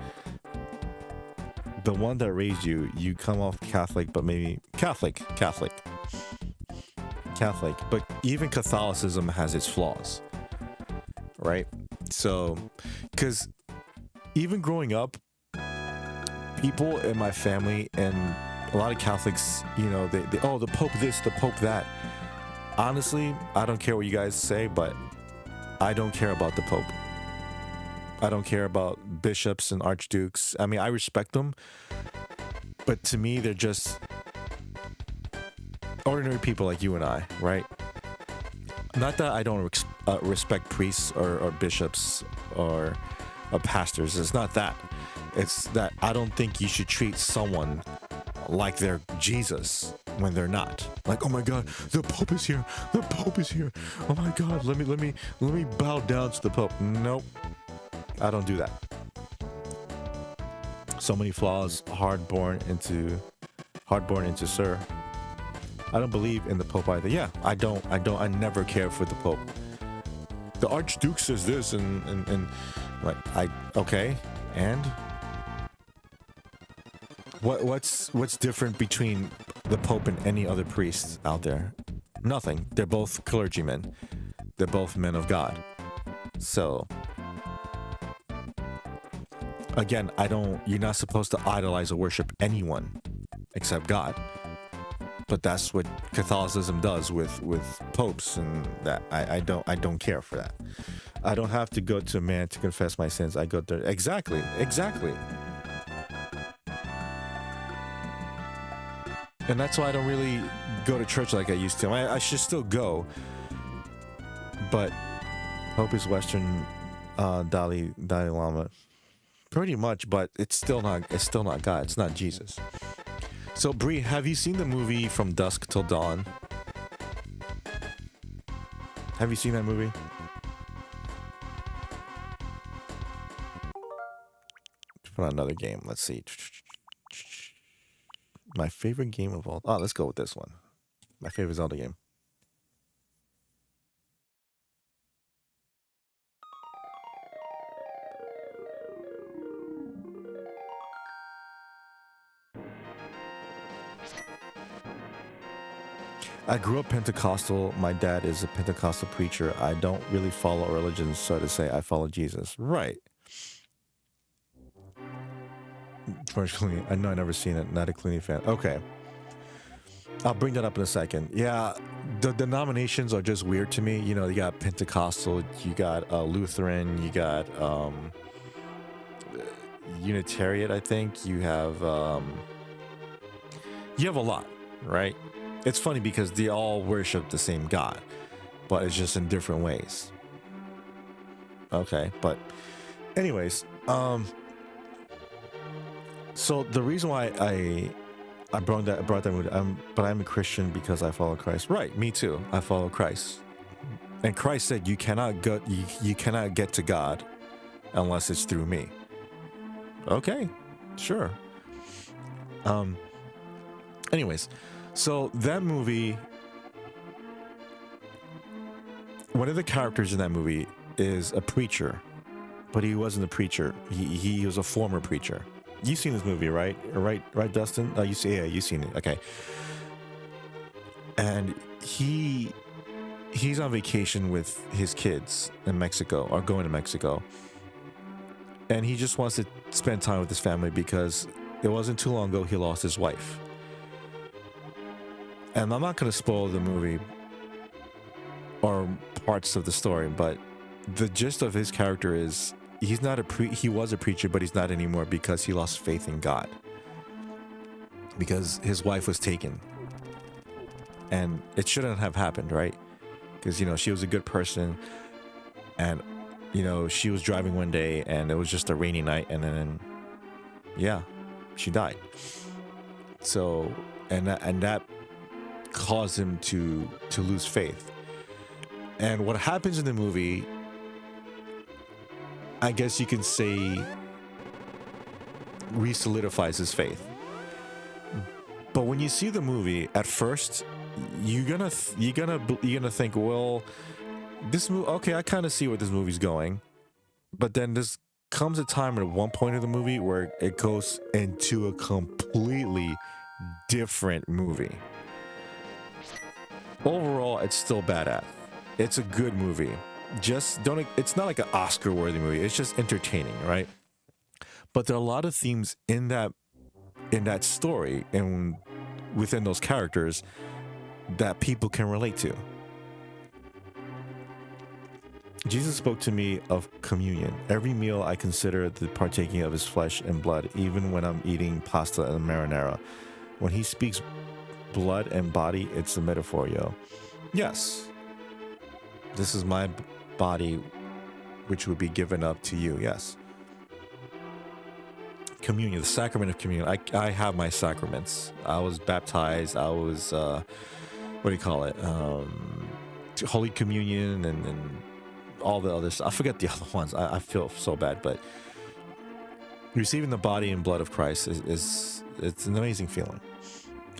The one that raised you, you come off Catholic, but maybe Catholic. But even Catholicism has its flaws, right? So, because even growing up, people in my family and a lot of Catholics, they oh, the Pope this, the Pope that. Honestly, I don't care what you guys say, but I don't care about the Pope. I don't care about bishops and archdukes. I mean, I respect them, but to me, they're just ordinary people like you and I, right? Not that I don't respect priests or bishops or pastors. It's not that. It's that I don't think you should treat someone like they're Jesus when they're not. Like, oh my God, the Pope is here. The Pope is here. Oh my God, let me bow down to the Pope. Nope, I don't do that. So many flaws, hard born into Sir. I don't believe in the Pope either. Yeah, I never care for the Pope. The Archduke says this and like okay, and what's different between the Pope and any other priest out there? Nothing. They're both clergymen. They're both men of God. So again, you're not supposed to idolize or worship anyone except God. But that's what Catholicism does with popes, and that I don't care for that. I don't have to go to a man to confess my sins. I go there. Exactly. And that's why I don't really go to church like I used to. I should still go, but Pope is Western Dalai Lama, pretty much. But it's still not God. It's not Jesus. So Bree, have you seen the movie From Dusk Till Dawn? Have you seen that movie? Let's put on another game. Let's see. My favorite game of all. Oh, let's go with this one. My favorite Zelda game. I grew up Pentecostal. My dad is a Pentecostal preacher. I don't really follow religion, so to say I follow Jesus. Right. George Clooney. I know I've never seen it. Not a Clooney fan. Okay. I'll bring that up in a second. Yeah, the denominations are just weird to me. You got Pentecostal, you got Lutheran, you got Unitarian, I think. You have a lot, right? It's funny because they all worship the same God, but it's just in different ways. Okay, but anyways, so the reason why I brought that mood, but I'm a Christian because I follow Christ. Right, me too. I follow Christ, and Christ said you cannot get to God unless it's through me. Okay, sure. Anyways. So that movie, one of the characters in that movie is a preacher, but he wasn't a preacher. He was a former preacher. You've seen this movie, right? Right, Dustin? Oh, yeah, you've seen it. Okay. And he's on vacation with his kids in Mexico, or going to Mexico. And he just wants to spend time with his family because it wasn't too long ago he lost his wife. And I'm not going to spoil the movie or parts of the story, but the gist of his character is he was a preacher, but he's not anymore because he lost faith in God. Because his wife was taken. And it shouldn't have happened, right? Because, she was a good person. And, she was driving one day and it was just a rainy night. And then, yeah, she died. So, and that caused him to lose faith. And what happens in the movie, I guess you can say, re-solidifies his faith. But when you see the movie, at first, you're gonna think, well, this movie, okay, I kind of see where this movie's going. But then there's comes a time at one point of the movie where it goes into a completely different movie. Overall, it's still badass. It's a good movie. It's not like an Oscar-worthy movie. It's just entertaining, right? But there are a lot of themes in that story and within those characters that people can relate to. Jesus spoke to me of communion. Every meal I consider the partaking of his flesh and blood, even when I'm eating pasta and marinara. When he speaks blood and body, it's a metaphor, yo. Yes. This is my body, which would be given up to you. Yes. Communion, the sacrament of communion. I have my sacraments. I was baptized. I was, what do you call it? Holy Communion and all the others. I forget the other ones. I feel so bad, but receiving the body and blood of Christ is it's an amazing feeling.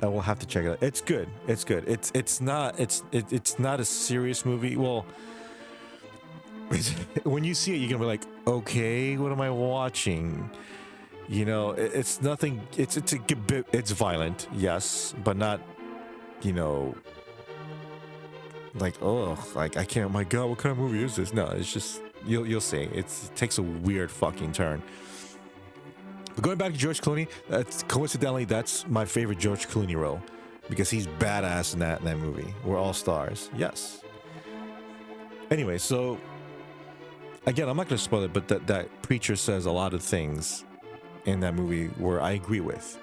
I will have to check it out. It's good. It's good. It's not a serious movie. Well, when you see it, you're gonna be like, okay, what am I watching? It's nothing. It's a bit. It's violent, yes, but not, like, oh, like I can't. Oh my God, what kind of movie is this? No, it's just you'll see. It takes a weird fucking turn. But going back to George Clooney, that's my favorite George Clooney role because he's badass in that movie. We're all stars. Yes. Anyway, so again, I'm not going to spoil it, but that preacher says a lot of things in that movie where I agree with.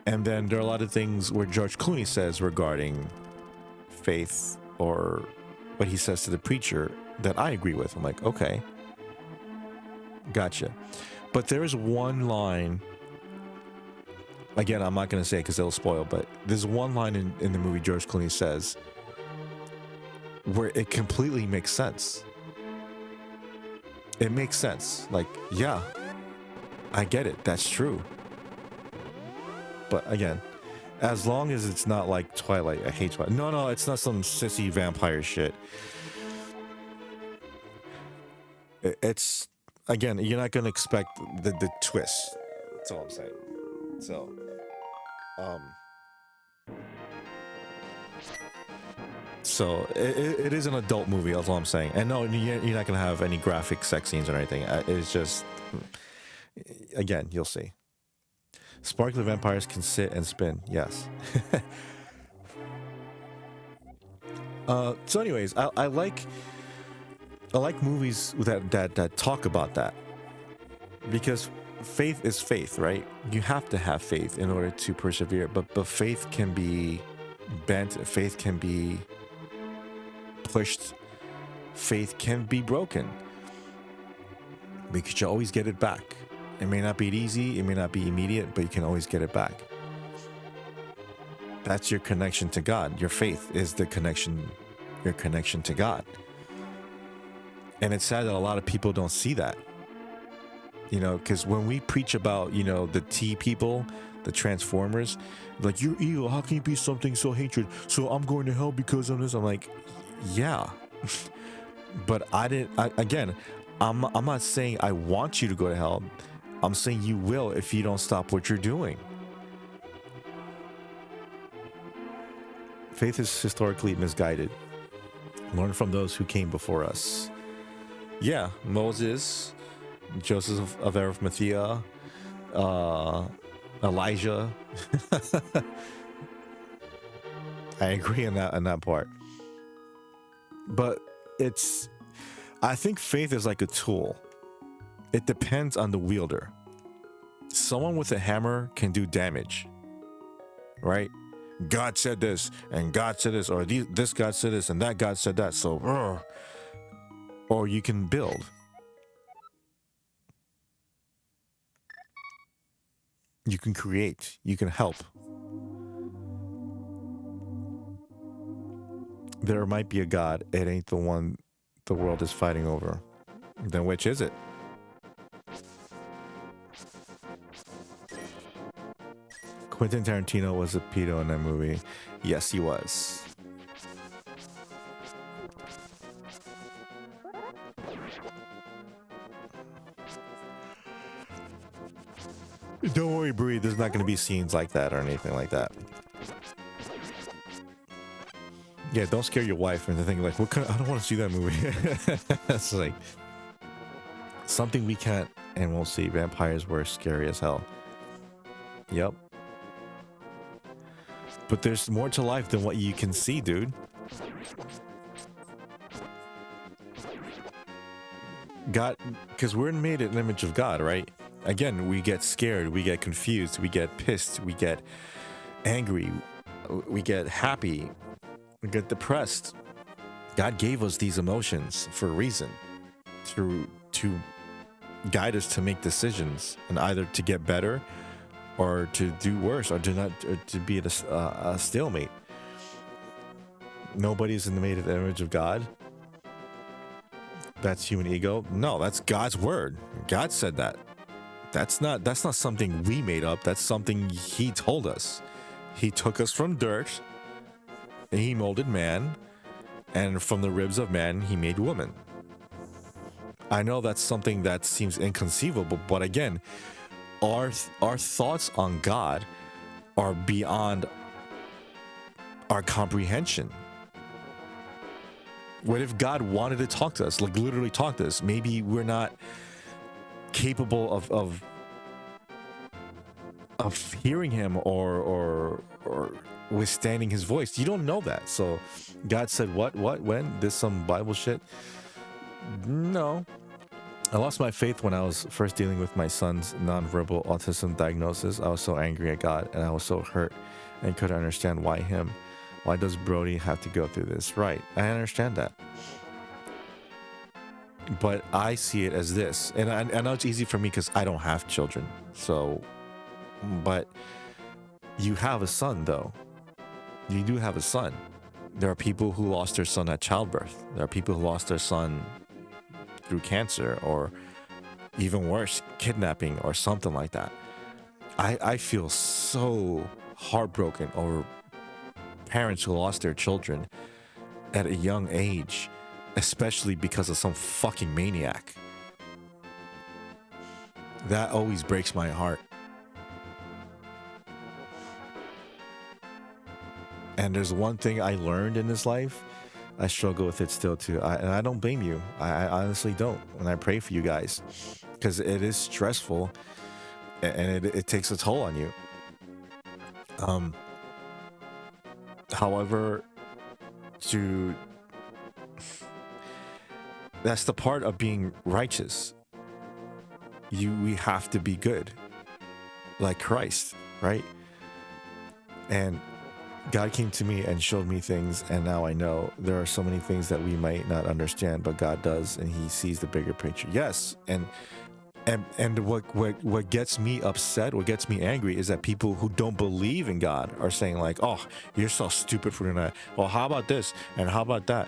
And then there are a lot of things where George Clooney says regarding faith or what he says to the preacher that I agree with. I'm like, okay. Gotcha. But there is one line, again, I'm not going to say it because it'll spoil, but there's one line in the movie George Clooney says where it completely makes sense. It makes sense. Like, yeah, I get it. That's true. But again, as long as it's not like Twilight. I hate Twilight. No, it's not some sissy vampire shit. It's, again, you're not going to expect the twist. That's all I'm saying. So, it is an adult movie, that's all I'm saying. And no, you're not going to have any graphic sex scenes or anything. It's just, again, you'll see. Sparkly vampires can sit and spin. Yes. So anyways, I like movies that talk about that, because faith is faith, right? You have to have faith in order to persevere, but faith can be bent, faith can be pushed, faith can be broken, because you always get it back. It may not be easy, it may not be immediate, but you can always get it back. That's your connection to God. Your faith is your connection to God. And it's sad that a lot of people don't see that. Because when we preach about, the T people, the Transformers, like, you're evil, how can you be something so hatred? So I'm going to hell because of this. I'm like, yeah. But I I'm not saying I want you to go to hell. I'm saying you will if you don't stop what you're doing. Faith is historically misguided. Learn from those who came before us. Yeah, Moses, Joseph of Arimathea, Elijah. I agree on that part. But I think faith is like a tool. It depends on the wielder. Someone with a hammer can do damage, right? God said this, and God said this, or this God said this, and that God said that. So, or you can build. You can create. You can help. There might be a God. It ain't the one the world is fighting over. Then which is it? Quentin Tarantino was a pedo in that movie. Yes, he was. Don't worry, Bree. There's not going to be scenes like that or anything like that. Yeah, don't scare your wife into thinking like, I don't want to see that movie. It's like something we can't and won't see. Vampires were scary as hell. Yep. But there's more to life than what you can see, dude. God, because we're made in an image of God, right? Again, we get scared, we get confused, we get pissed, we get angry, we get happy, we get depressed. God gave us these emotions for a reason, to guide us to make decisions, and either to get better or to do worse, or to be at a stalemate. Nobody's made in the image of God. That's human ego. No, that's God's word. God said that. That's not something we made up. That's something he told us. He took us from dirt and he molded man, and from the ribs of man he made woman. I know that's something that seems inconceivable, but again, our thoughts on God are beyond our comprehension. What if God wanted to talk to us, like literally talk to us? Maybe we're not capable of hearing him or withstanding his voice. You don't know that. So God said what, when? This some Bible shit? No. I lost my faith when I was first dealing with my son's nonverbal autism diagnosis. I was so angry at God, and I was so hurt and couldn't understand why him. Why does Brody have to go through this? Right, I understand that. But I see it as this. And I know it's easy for me because I don't have children. So, but you have a son, though. You do have a son. There are people who lost their son at childbirth. There are people who lost their son through cancer, or even worse, kidnapping or something like that. I feel so heartbroken over parents who lost their children at a young age, especially because of some fucking maniac. That always breaks my heart. And there's one thing I learned in this life. I struggle with it still too. And I don't blame you. I honestly don't. And I pray for you guys, because it is stressful and it takes a toll on you. However, that's the part of being righteous. We have to be good, like Christ, right? And God came to me and showed me things, and now I know there are so many things that we might not understand, but God does, and he sees the bigger picture. Yes, and what gets me upset, what gets me angry, is that people who don't believe in God are saying like, "Oh, you're so stupid for doing that. Well, how about this and how about that?"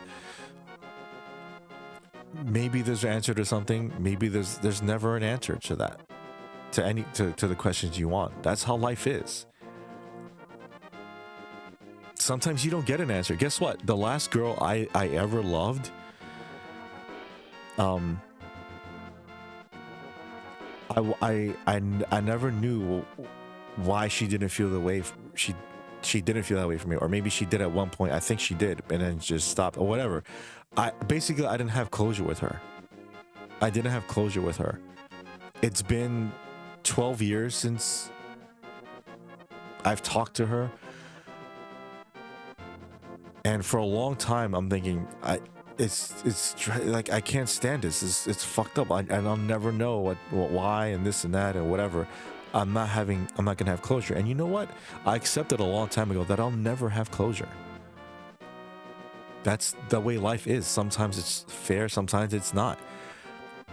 Maybe there's an answer to something. Maybe there's never an answer to that, to the questions you want. That's how life is. Sometimes you don't get an answer. Guess what? The last girl I ever loved, I never knew why she didn't feel the way she didn't feel that way for me, or maybe she did at one point. I think she did, and then just stopped or whatever. I didn't have closure with her. I didn't have closure with her. It's been 12 years since I've talked to her, and for a long time I'm thinking it's like I can't stand this. It's fucked up. And I'll never know why and this and that and whatever. I'm not gonna have closure. And you know what? I accepted a long time ago that I'll never have closure. That's the way life is. Sometimes it's fair, sometimes it's not.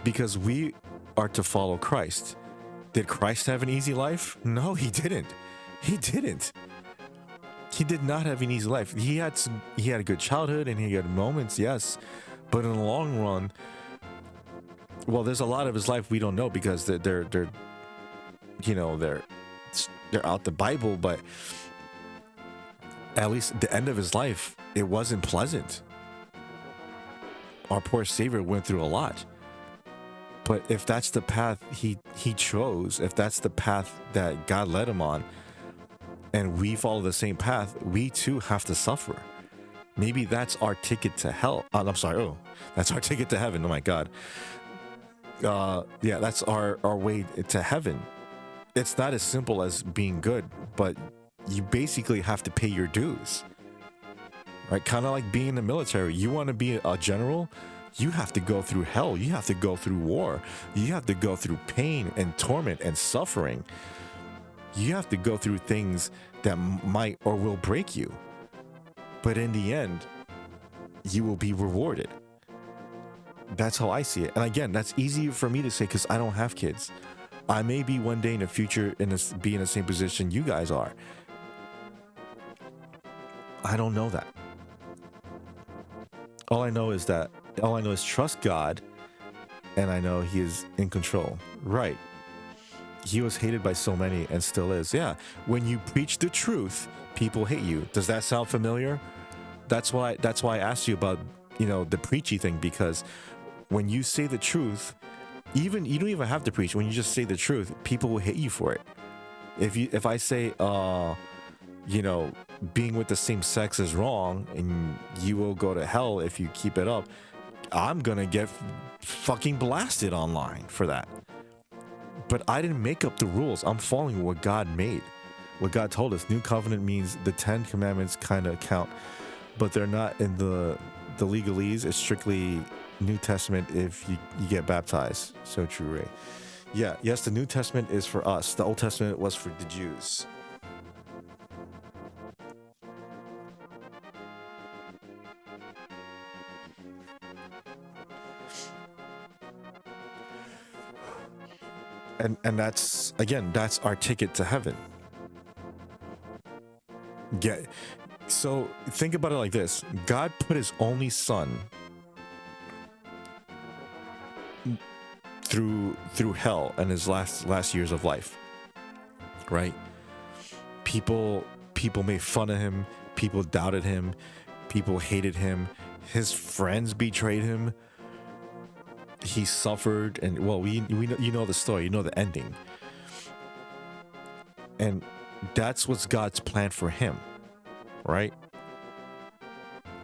Because we are to follow Christ. Did Christ have an easy life? No, he didn't. He didn't. He did not have an easy life. He had a good childhood and he had moments, yes. But in the long run, well, there's a lot of his life we don't know because they're out the Bible, but at least the end of his life, it wasn't pleasant. Our poor Savior went through a lot. But if that's the path he chose, if that's the path that God led him on, and we follow the same path, we too have to suffer. Maybe that's our ticket to hell. That's our ticket to heaven. Oh my God. Yeah, that's our way to heaven. It's not as simple as being good, but you basically have to pay your dues. Right? Kind of like being in the military. You want to be a general? You have to go through hell. You have to go through war. You have to go through pain and torment and suffering. You have to go through things that might or will break you. But in the end, you will be rewarded. That's how I see it. And again, that's easy for me to say because I don't have kids. I may be one day in the future be in the same position you guys are. I don't know that. All I know is trust God, and I know he is in control. Right. He was hated by so many and still is. Yeah. When you preach the truth, people hate you. Does that sound familiar? That's why I asked you about, the preachy thing, because when you say the truth, you don't even have to preach. When you just say the truth, people will hate you for it. If I say, being with the same sex is wrong and you will go to hell if you keep it up, I'm gonna get fucking blasted online for that. But I didn't make up the rules. I'm following what God made, what God told us. New covenant means the 10 commandments kind of count, but they're not in the legalese. It's strictly New Testament if you get baptized. So true, Ray. Yeah, yes, the New Testament is for us. The Old Testament was for the Jews. And that's our ticket to heaven. Yeah. So think about it like this. God put his only son through hell in his last years of life. Right? People made fun of him, people doubted him, people hated him, his friends betrayed him. He suffered, and we know the story, the ending, and that's what's God's plan for him, right?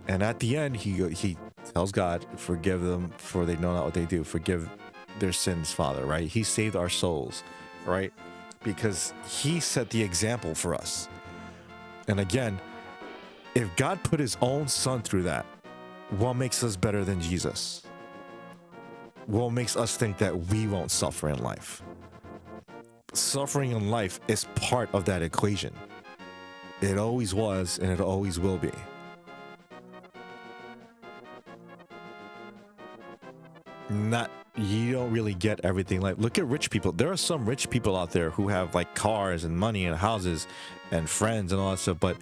And at the end, he tells God, "Forgive them, for they know not what they do. Forgive their sins, Father." Right? He saved our souls, right? Because he set the example for us. And again, if God put his own son through that, what makes us better than Jesus? What makes us think that we won't suffer in life? Suffering in life is part of that equation. It always was, and it always will be. You don't really get everything. Like, look at rich people. There are some rich people out there who have like cars and money and houses and friends and all that stuff, but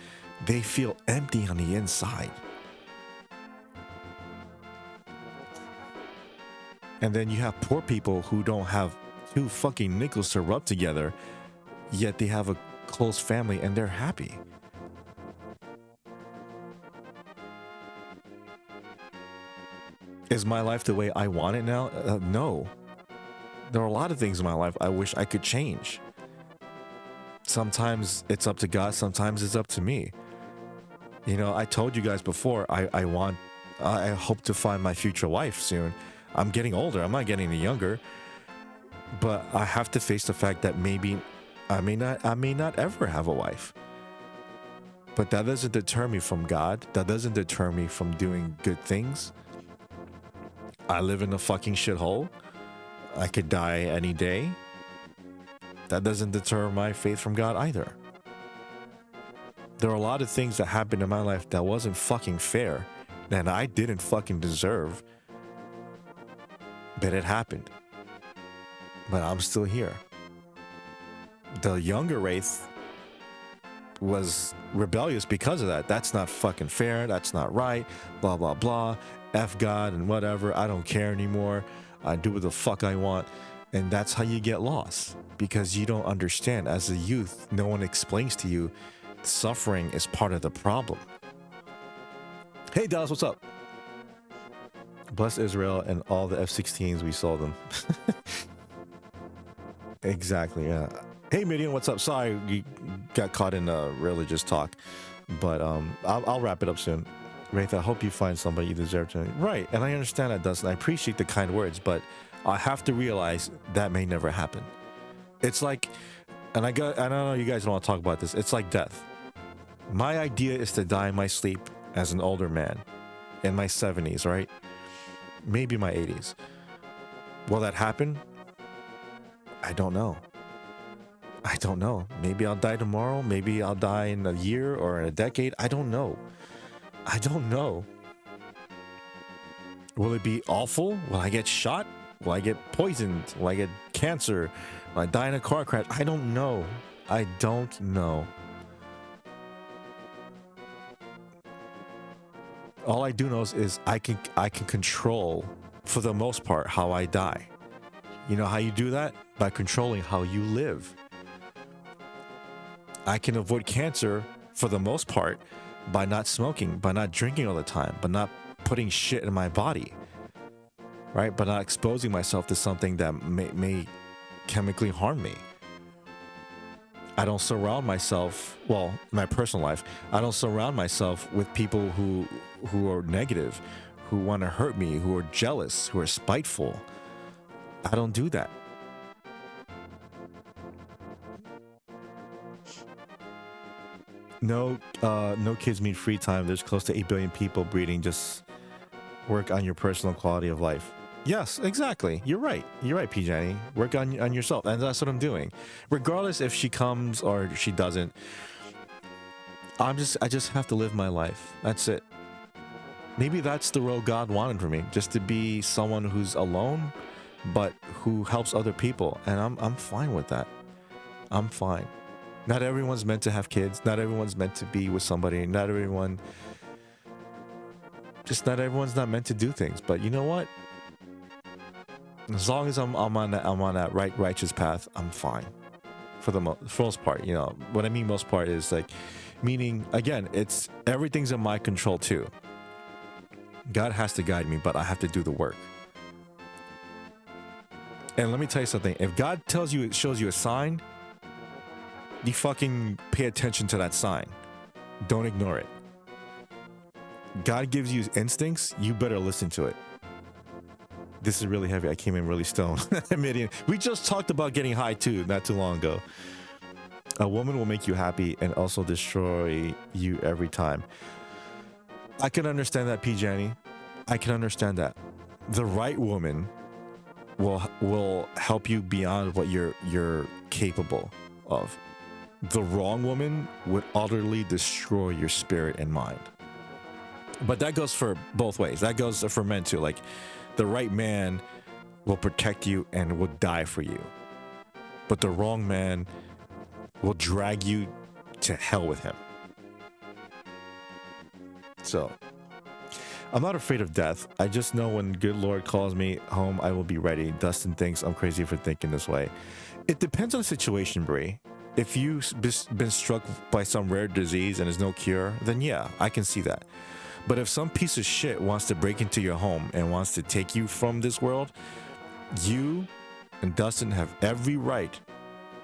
they feel empty on the inside. And then you have poor people who don't have 2 fucking nickels to rub together, yet they have a close family and they're happy. Is my life the way I want it now? No. There are a lot of things in my life I wish I could change. Sometimes it's up to God, sometimes it's up to me. You know, I told you guys before, I hope to find my future wife soon. I'm getting older, I'm not getting any younger. But I have to face the fact that maybe I may not ever have a wife. But that doesn't deter me from God. That doesn't deter me from doing good things. I live in a fucking shithole. I could die any day. That doesn't deter my faith from God either. There are a lot of things that happened in my life that wasn't fucking fair, and I didn't fucking deserve. But it happened. But I'm still here. The younger Wraith was rebellious because of that. That's not fucking fair. That's not right. Blah, blah, blah. F God and whatever. I don't care anymore. I do what the fuck I want. And that's how you get lost. Because you don't understand. As a youth, no one explains to you suffering is part of the problem. Hey, Dallas, what's up? Bless Israel and all the F-16s. We saw them. Exactly, yeah. Hey, Midian, what's up? Sorry, you got caught in religious talk, but I'll wrap it up soon. Wraith, I hope you find somebody you deserve to. Right, and I understand that, Dustin. I appreciate the kind words, but I have to realize that may never happen. It's like, and I don't know, you guys don't want to talk about this. It's like death. My idea is to die in my sleep as an older man, in my 70s, right? Maybe my 80s. Will that happen? I don't know. I don't know. Maybe I'll die tomorrow. Maybe I'll die in a year or in a decade. I don't know. I don't know. Will it be awful? Will I get shot? Will I get poisoned? Will I get cancer? Will I die in a car crash? I don't know. I don't know. All I do know is I can control, for the most part, how I die. You know how you do that? By controlling how you live. I can avoid cancer for the most part by not smoking, by not drinking all the time, by not putting shit in my body, right? By not exposing myself to something that may chemically harm me. I don't surround myself, well, in my personal life, I don't surround myself with people who are negative, who want to hurt me, who are jealous, who are spiteful. I don't do that. No kids mean free time. There's close to 8 billion people breeding. Just work on your personal quality of life. Yes, exactly. You're right. You're right, P. Work on yourself. And that's what I'm doing. Regardless if she comes or she doesn't, I just have to live my life. That's it. Maybe that's the role God wanted for me. Just to be someone who's alone, but who helps other people. And I'm fine with that. I'm fine. Not everyone's meant to have kids. Not everyone's meant to be with somebody. Not everyone's not meant to do things. But you know what? As long as I'm on that righteous path, I'm fine. For the most part, you know. What I mean most part is like, meaning, again, it's everything's in my control too. God has to guide me, but I have to do the work. And let me tell you something. If God shows you a sign, you fucking pay attention to that sign. Don't ignore it. God gives you instincts, you better listen to it. This is really heavy. I came in really stoned. Midian. We just talked about getting high too, not too long ago. A woman will make you happy and also destroy you every time. I can understand that, P. Jenny. I can understand that. The right woman will help you beyond what you're capable of. The wrong woman would utterly destroy your spirit and mind. But that goes for both ways. That goes for men too. Like, the right man will protect you and will die for you. But the wrong man will drag you to hell with him. So, I'm not afraid of death. I just know when good Lord calls me home, I will be ready. Dustin thinks I'm crazy for thinking this way. It depends on the situation, Bree. If you've been struck by some rare disease and there's no cure, then yeah, I can see that. But if some piece of shit wants to break into your home and wants to take you from this world, you And Dustin have every right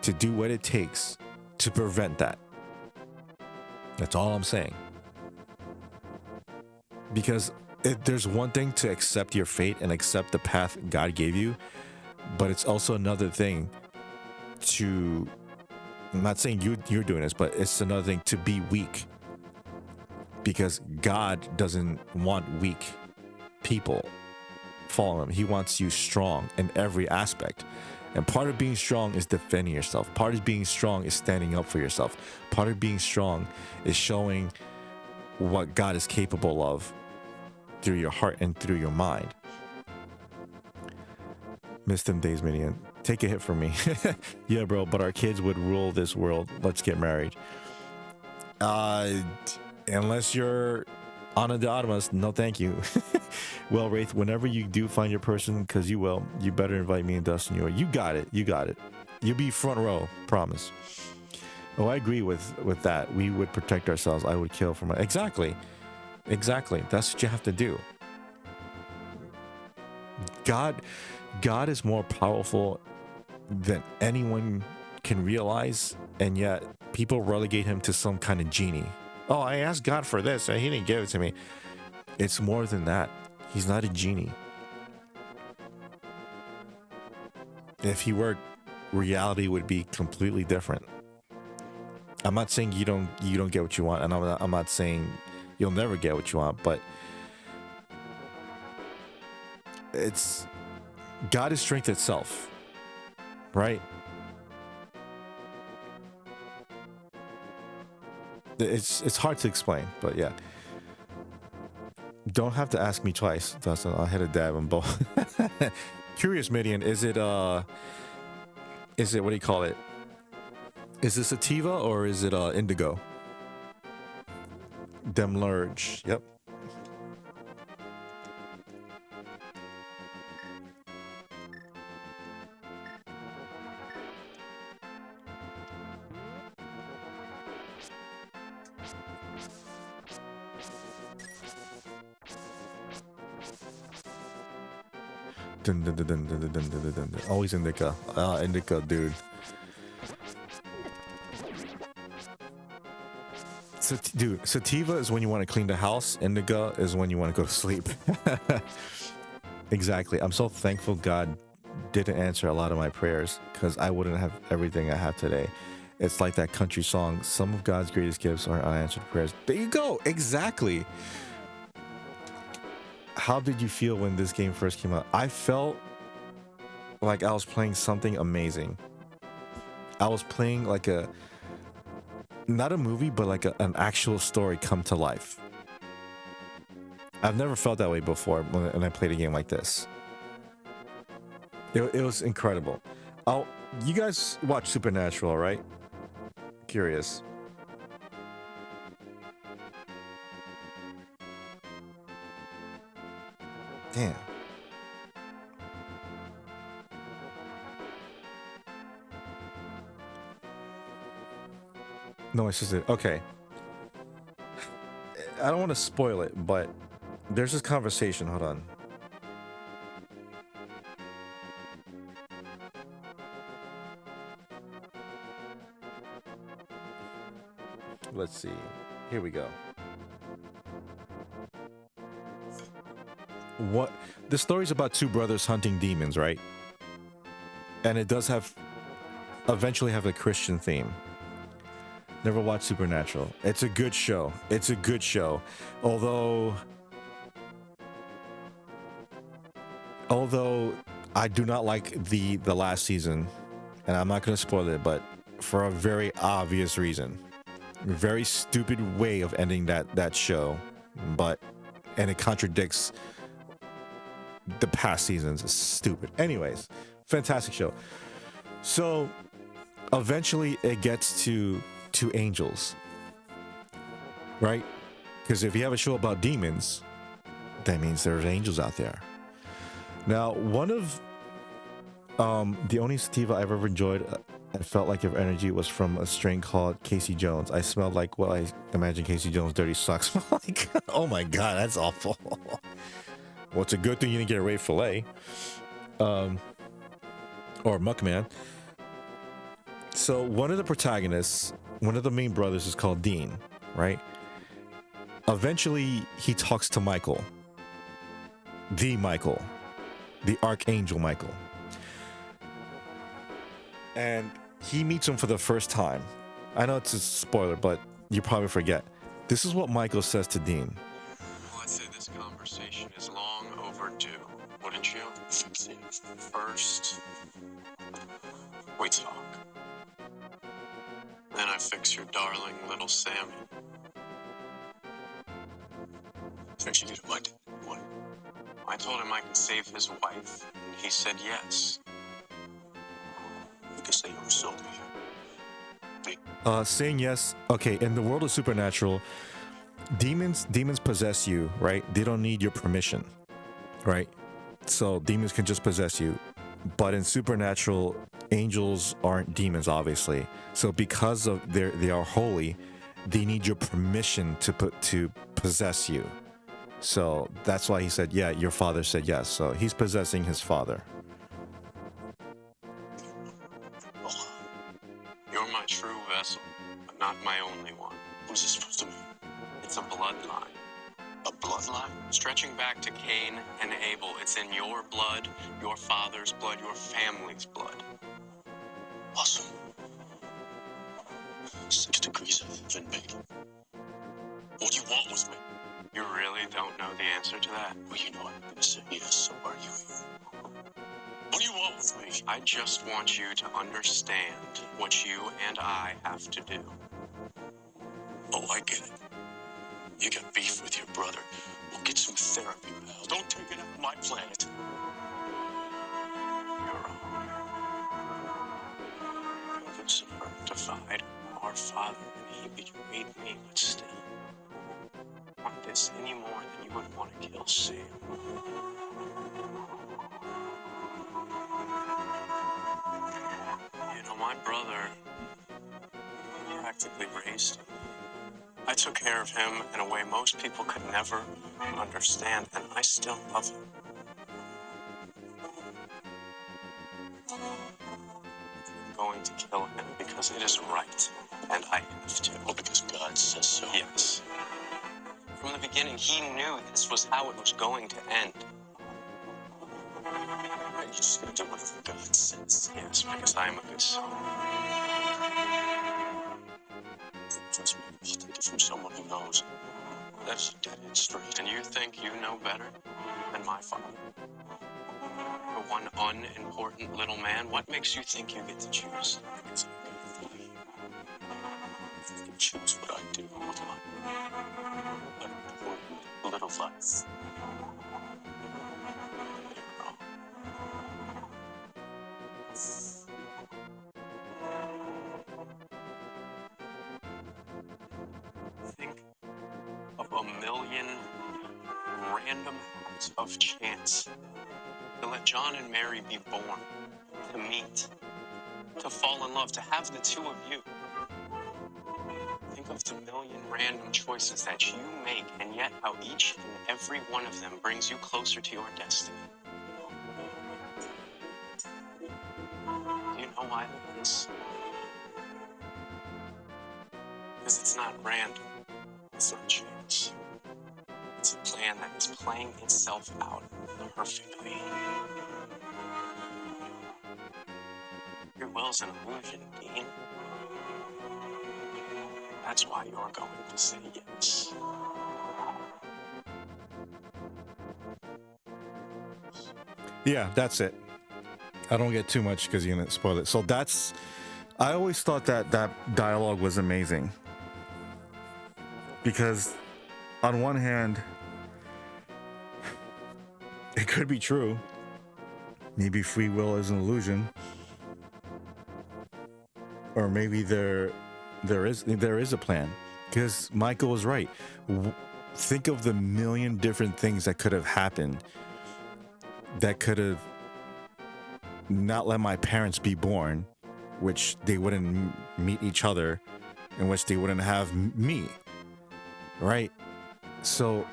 to do what it takes to prevent that. That's all I'm saying. Because there's one thing to accept your fate and accept the path God gave you, but it's also another thing to, I'm not saying you're doing this, but it's another thing to be weak. Because God doesn't want weak people following him. He wants you strong in every aspect. And part of being strong is defending yourself. Part of being strong is standing up for yourself. Part of being strong is showing what God is capable of through your heart and through your mind. Miss them days, Minion. Take a hit from me. Yeah, bro, but our kids would rule this world. Let's get married. Unless you're Ana de Armas, no thank you. Well, Wraith, whenever you do find your person, because you will, you better invite me and Dustin. You got it. You got it. You'll be front row, promise. Oh, I agree with that. We would protect ourselves. I would kill for my... Exactly. That's what you have to do. God is more powerful than anyone can realize, and yet people relegate him to some kind of genie. Oh, I asked God for this and he didn't give it to me. It's more than that. He's not a genie. If he were, reality would be completely different. I'm not saying you don't get what you want, and I'm not saying you'll never get what you want, but it's God is strength itself, right? It's hard to explain, but yeah. Don't have to ask me twice, Dustin. I'll hit a dab on both. Curious Midian, is it what do you call it? Is it sativa or is it indigo? Demlurge. Yep. Dun, dun, dun, dun, dun, dun, dun, dun, dun. Always indica. Indica, dude. Dude, sativa is when you want to clean the house. Indica is when you want to go to sleep. Exactly. I'm so thankful God didn't answer a lot of my prayers, because I wouldn't have everything I have today. It's like that country song, some of God's greatest gifts are unanswered prayers. There you go. Exactly. How did you feel when this game first came out? I felt like I was playing something amazing. I was playing like not a movie, but like an actual story come to life. I've never felt that way before when I played a game like this. It was incredible. You guys watch Supernatural, right? Curious. Damn. No, it's just it. Okay. I don't want to spoil it, but there's this conversation. Hold on. Let's see. Here we go. What the story's about two brothers hunting demons, right? And it does eventually have a Christian theme. Never watched Supernatural. It's a good show. Although I do not like the last season, and I'm not going to spoil it, but for a very obvious reason. Very stupid way of ending that show, and it contradicts the past seasons. It's stupid. Anyways, fantastic show. So eventually it gets to angels, right? Because if you have a show about demons, that means there's angels out there. Now, one of the only sativa I've ever enjoyed and felt like of energy was from a strain called Casey Jones. I smelled like what I imagine Casey Jones' dirty socks smell like. Oh my god, that's awful. Well, it's a good thing you didn't get a Ray Fillet. or Muckman. So one of the protagonists, one of the main brothers, is called Dean, right? Eventually, he talks to Michael, the Archangel Michael, and he meets him for the first time. I know it's a spoiler, but you probably forget. This is what Michael says to Dean. Well, I'd say this conversation is long overdue, wouldn't you? First, we talk. Then I fix your darling little Sammy. Didn't you get him like what? I told him I could save his wife, and he said yes. You could say you were sold me. Saying yes. Okay, in the world of supernatural, demons possess you, right? They don't need your permission, right? So demons can just possess you. But in supernatural, angels aren't demons, obviously. So because of they are holy, they need your permission to possess you. So that's why he said, yeah, your father said yes. So he's possessing his father. You're my true vessel, but not my only one. What is this supposed to mean? It's a bloodline. A bloodline? Stretching back to Cain and Abel. It's in your blood, your father's blood, your family's blood. Awesome. 6 degrees of heaven, baby. What do you want with me? You really don't know the answer to that? Well, you know I'm going to say yes, so are you? What do you want with me? I just want you to understand what you and I have to do. Oh, I get it. You got beef with your brother. We'll get some therapy, pal. Don't take it out of my planet. You're wrong. Lucifer defied our father, and he betrayed me, but still. I want this any more than you would want to kill Sam. You know, my brother practically raised him. I took care of him in a way most people could never understand, and I still love him. I'm going to kill him because it is right, and I have to. Oh, because God says so? Yes. From the beginning, he knew this was how it was going to end. Are you just going to do whatever God says? Yes, because I am a good son. Trust me, I'll take it from someone who knows. That's dead end straight. And you think you know better than my father? The one unimportant little man? What makes you think you get to choose? Because I can choose what I do with my unimportant little life. You're wrong. Think of a million random acts of chance to let John and Mary be born, to meet, to fall in love, to have the two of you. Think of the million random choices that you make, and yet how each and every one of them brings you closer to your destiny. Do you know why that is? Because it's not random. It's not chance. It's a plan that is playing itself out perfectly. Your will's an illusion, Dean. That's why you're going to say yes. Yeah, that's it. I don't get too much because you're gonna spoil it. So I always thought that dialogue was amazing. Because on one hand, it could be true. Maybe free will is an illusion. Or maybe there is a plan. Because Michael was right. Think of the million different things that could have happened that could have not let my parents be born, which they wouldn't meet each other, in which they wouldn't have me. Right? So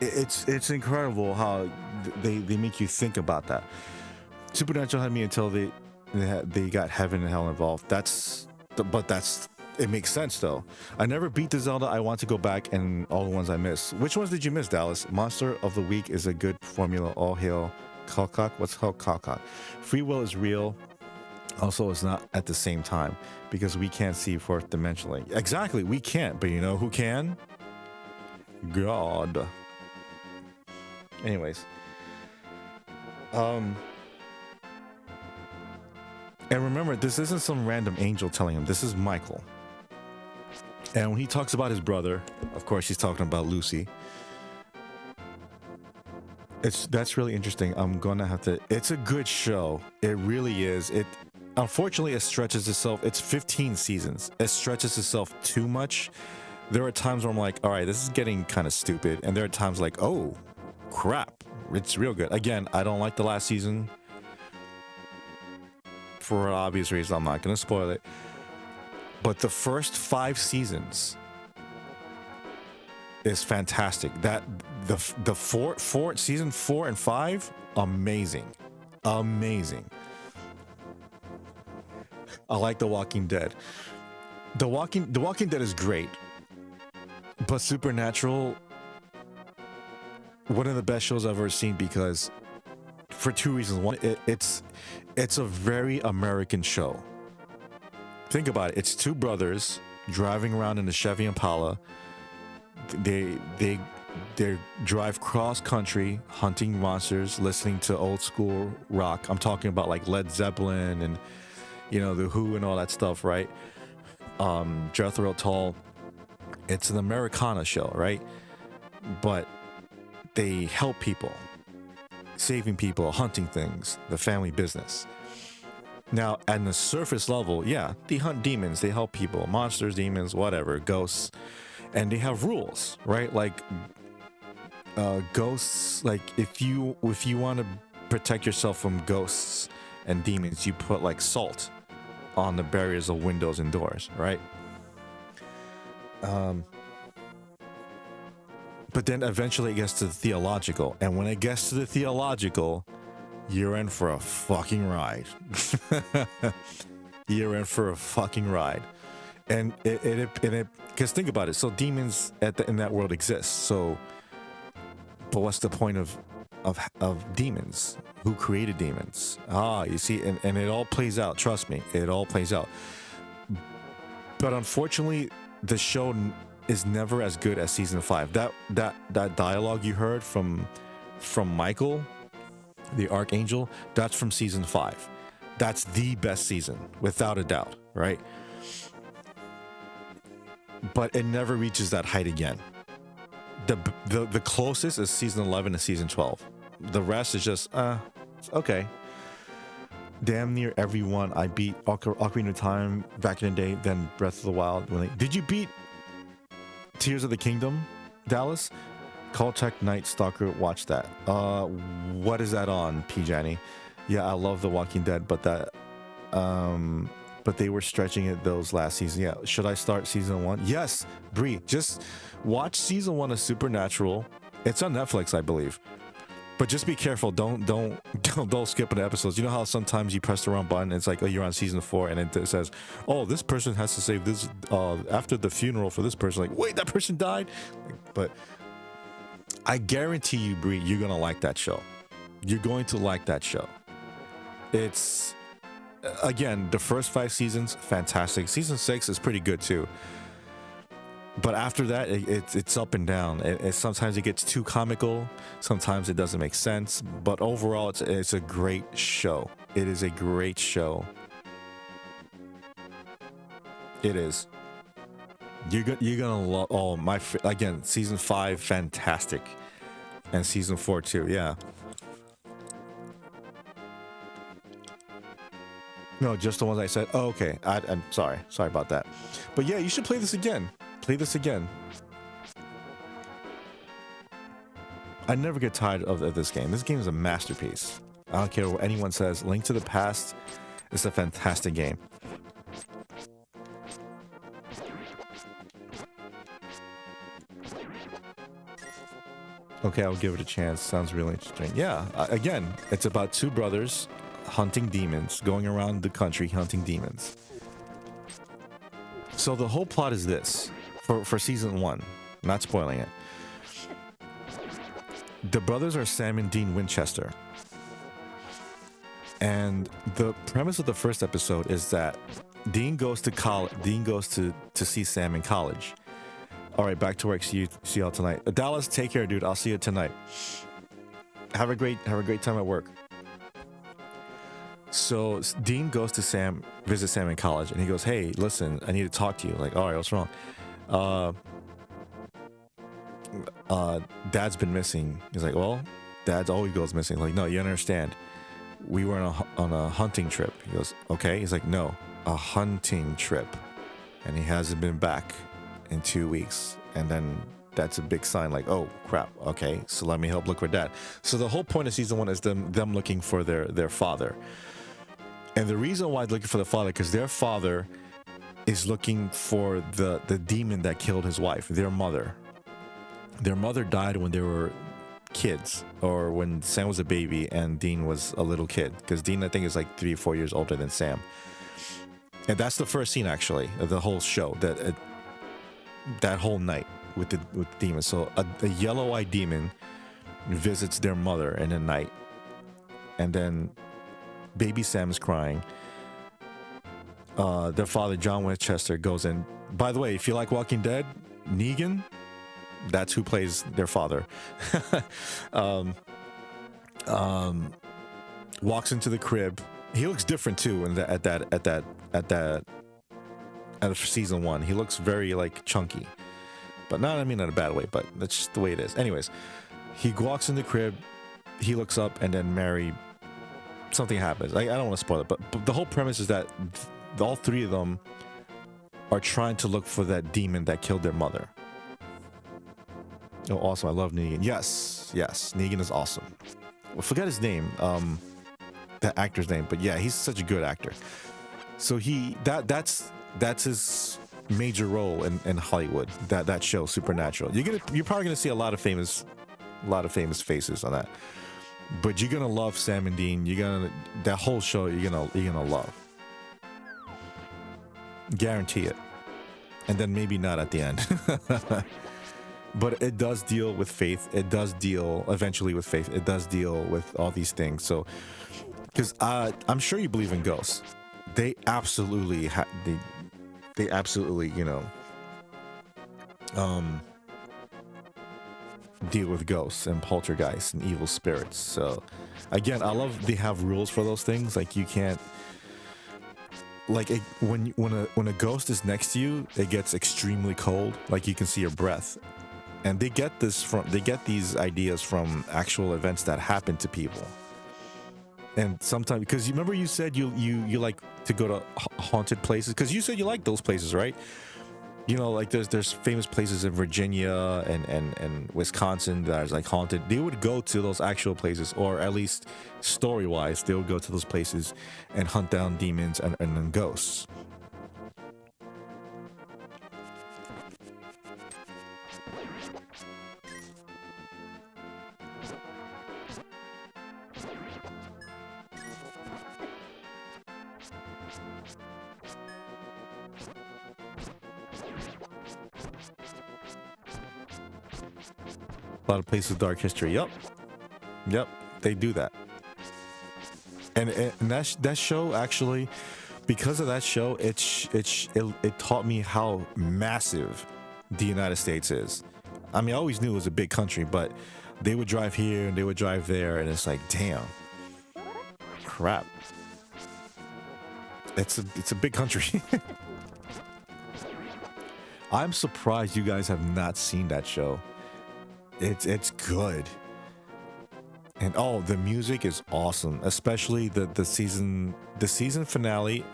it's incredible how they make you think about that. Supernatural had me until they got heaven and hell involved. It makes sense though. I never beat the Zelda. I want to go back and all the ones I missed. Which ones did you miss, Dallas? Monster of the Week is a good formula. All hail Kalkak. What's Kalkak? Free will is real. Also, it's not at the same time because we can't see fourth dimensionally. Exactly, we can't. But you know who can? God. Anyways. And remember, this isn't some random angel telling him. This is Michael. And when he talks about his brother, of course, he's talking about Lucy. That's really interesting. I'm gonna have to. It's a good show. It really is. Unfortunately, it stretches itself. It's 15 seasons. It stretches itself too much. There are times where I'm like, all right, this is getting kind of stupid. And there are times like, oh, crap. It's real good. Again, I don't like the last season. For obvious reasons, I'm not going to spoil it. But the first 5 seasons is fantastic. That the season 4 and 5, amazing. I like The Walking Dead. The Walking Dead is great. But Supernatural, one of the best shows I've ever seen because for 2 reasons. One, it's a very American show. Think about it. It's 2 brothers driving around in a Chevy Impala. They drive cross country, hunting monsters, listening to old school rock. I'm talking about like Led Zeppelin and the Who and all that stuff, right? Jethro Tull. It's an Americana show, right? But they help people, saving people, hunting things, the family business. Now, at the surface level, yeah, they hunt demons, they help people, monsters, demons, whatever, ghosts, and they have rules, right? Like ghosts, like if you want to protect yourself from ghosts and demons, you put like salt on the barriers of windows and doors, right? But then eventually it gets to the theological, and when it gets to the theological, you're in for a fucking ride. You're in for a fucking ride. And it because think about it. So demons in that world exist. So, but what's the point of demons? Who created demons? You see, and it all plays out. Trust me, it all plays out. But unfortunately, the show is never as good as season 5. That dialogue you heard from Michael, the Archangel, that's from season 5. That's the best season, without a doubt, right? But it never reaches that height again. The closest is season 11 and season 12. The rest is just okay. Damn near everyone I beat Ocarina of Time back in the day, then Breath of the Wild. Did you beat Tears of the Kingdom, Dallas? Caltech Night Stalker, watch that. What is that on, P. Janny? Yeah, I love The Walking Dead, but they were stretching it those last season. Yeah, should I start season 1? Yes, Bree, just watch season 1 of Supernatural. It's on Netflix, I believe. But just be careful. Don't skip an episodes. You know how sometimes you press the wrong button and it's like, oh, you're on season 4, and it says, oh, this person has to save this after the funeral for this person. Like, wait, that person died? But I guarantee you, Bree, you're gonna like that show. You're going to like that show. It's again, the first 5 seasons, fantastic. Season 6 is pretty good too. But after that, it's up and down. Sometimes it gets too comical. Sometimes it doesn't make sense. But overall, it's a great show. It is a great show. It is. You're gonna love. Oh again, season 5, fantastic, and season 4 too. Yeah. No, just the ones I said. Oh, okay. I'm sorry about that. But yeah, you should play this again. Play this again. I never get tired of this game. This game is a masterpiece. I don't care what anyone says. Link to the Past is a fantastic game. Okay, I'll give it a chance. Sounds really interesting. Yeah, again, it's about 2 brothers hunting demons, going around the country hunting demons. So the whole plot is this for season 1, not spoiling it. The brothers are Sam and Dean Winchester. And the premise of the first episode is that Dean goes to college. Dean goes to see Sam in college. All right, back to work. See y'all tonight. Dallas, take care, dude. I'll see you tonight. Have a great time at work. So Dean goes to visit Sam in college, and he goes, "Hey, listen, I need to talk to you." Like, all right, what's wrong? Dad's been missing. He's like, well, Dad's always goes missing. Like, no, you don't understand. We were on a hunting trip. He goes, okay. He's like, no, a hunting trip, and he hasn't been back in 2 weeks. And then that's a big sign, like, oh crap. Okay, so let me help look for Dad. So the whole point of season 1 is them looking for their father. And the reason why they're looking for the father, because their father is looking for the demon that killed his wife, their mother. Their mother died when they were kids, or when Sam was a baby and Dean was a little kid, because Dean, I think, is like 3 or 4 years older than Sam. And that's the first scene, actually, of the whole show, that whole night with the demon. So a yellow-eyed demon visits their mother in the night, and then baby Sam is crying. Their father, John Winchester, goes in. By the way, if you like Walking Dead, Negan, that's who plays their father. Walks into the crib. He looks different too. At season 1, he looks very like chunky, but not, I mean, in a bad way. But that's just the way it is. Anyways, he walks in the crib. He looks up, and then Mary. Something happens. I don't want to spoil it, but the whole premise is that all 3 of them are trying to look for that demon that killed their mother. Oh, awesome. I love Negan. Yes. Negan is awesome. Well, forget his name, that actor's name, but yeah, he's such a good actor. So that's his major role in Hollywood, that show, Supernatural. You're probably gonna see a lot of famous faces on that. But you're gonna love Sam and Dean. That whole show you're gonna love. Guarantee it. And then maybe not at the end. But it does deal with faith. It does deal eventually with faith. It does deal with all these things. So, because I'm sure you believe in ghosts. They absolutely, they absolutely, deal with ghosts and poltergeists and evil spirits. So, again, I love they have rules for those things. Like, you can't, like, when a ghost is next to you, it gets extremely cold. Like, you can see your breath. And they get these ideas from actual events that happen to people. And sometimes, because you remember you said you like to go to haunted places, because you said you like those places, right? Like there's famous places in Virginia and Wisconsin that is like haunted. They would go to those actual places, or at least story-wise, they would go to those places and hunt down demons and ghosts. A lot of places with dark history. Yep, they do that. And that show, actually, because of that show, it taught me how massive the United States is. I mean, I always knew it was a big country, but they would drive here and they would drive there, and it's like, damn, crap. It's a big country. I'm surprised you guys have not seen that show. It's good. And the music is awesome, especially the season finale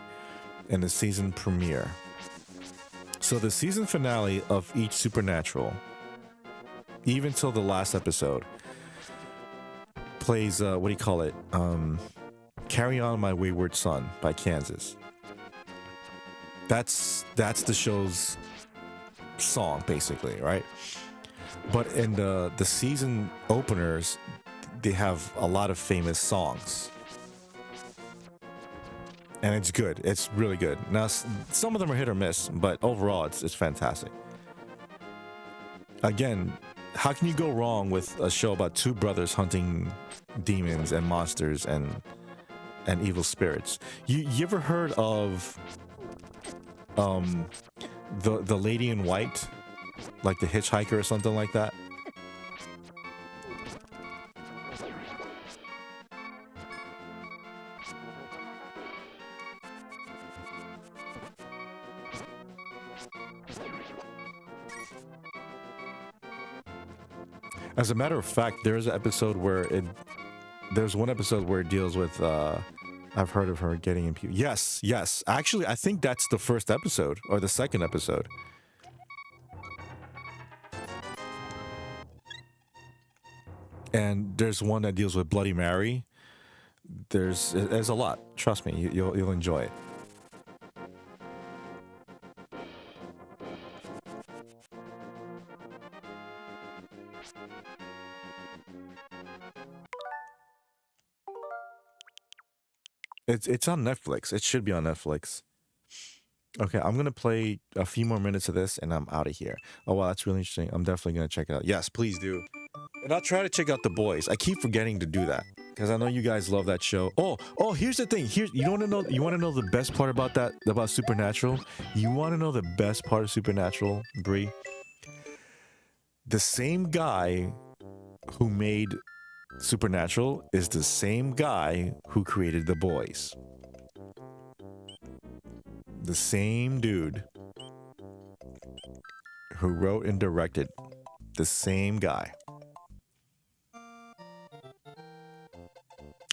and the season premiere. So the season finale of each Supernatural, even till the last episode, plays Carry On My Wayward Son by Kansas. That's the show's song, basically, right? But in the season openers, they have a lot of famous songs. and it's good. It's really good. Now, some of them are hit or miss, but overall, it's fantastic. Again, how can you go wrong with a show about two brothers hunting demons and monsters and evil spirits? You ever heard of the Lady in White, like the Hitchhiker or something like that? As a matter of fact, there's an episode where there's one episode where it deals with I've heard of her getting imputed. Yes. Actually, I think that's the first episode or the second episode. And there's one that deals with Bloody Mary. There's a lot. Trust me, you'll enjoy it. It's on Netflix. It should be on Netflix. Okay, I'm gonna play a few more minutes of this and I'm out of here. Oh wow, that's really interesting. I'm definitely gonna check it out. Yes, please do. And I'll try to check out The Boys. I keep forgetting to do that because I know you guys love that show. Oh, here's the thing. You want to know the best part about that, about Supernatural? You want to know the best part of Supernatural, Brie? The same guy who made Supernatural is the same guy who created The Boys. The same dude who wrote and directed. The same guy.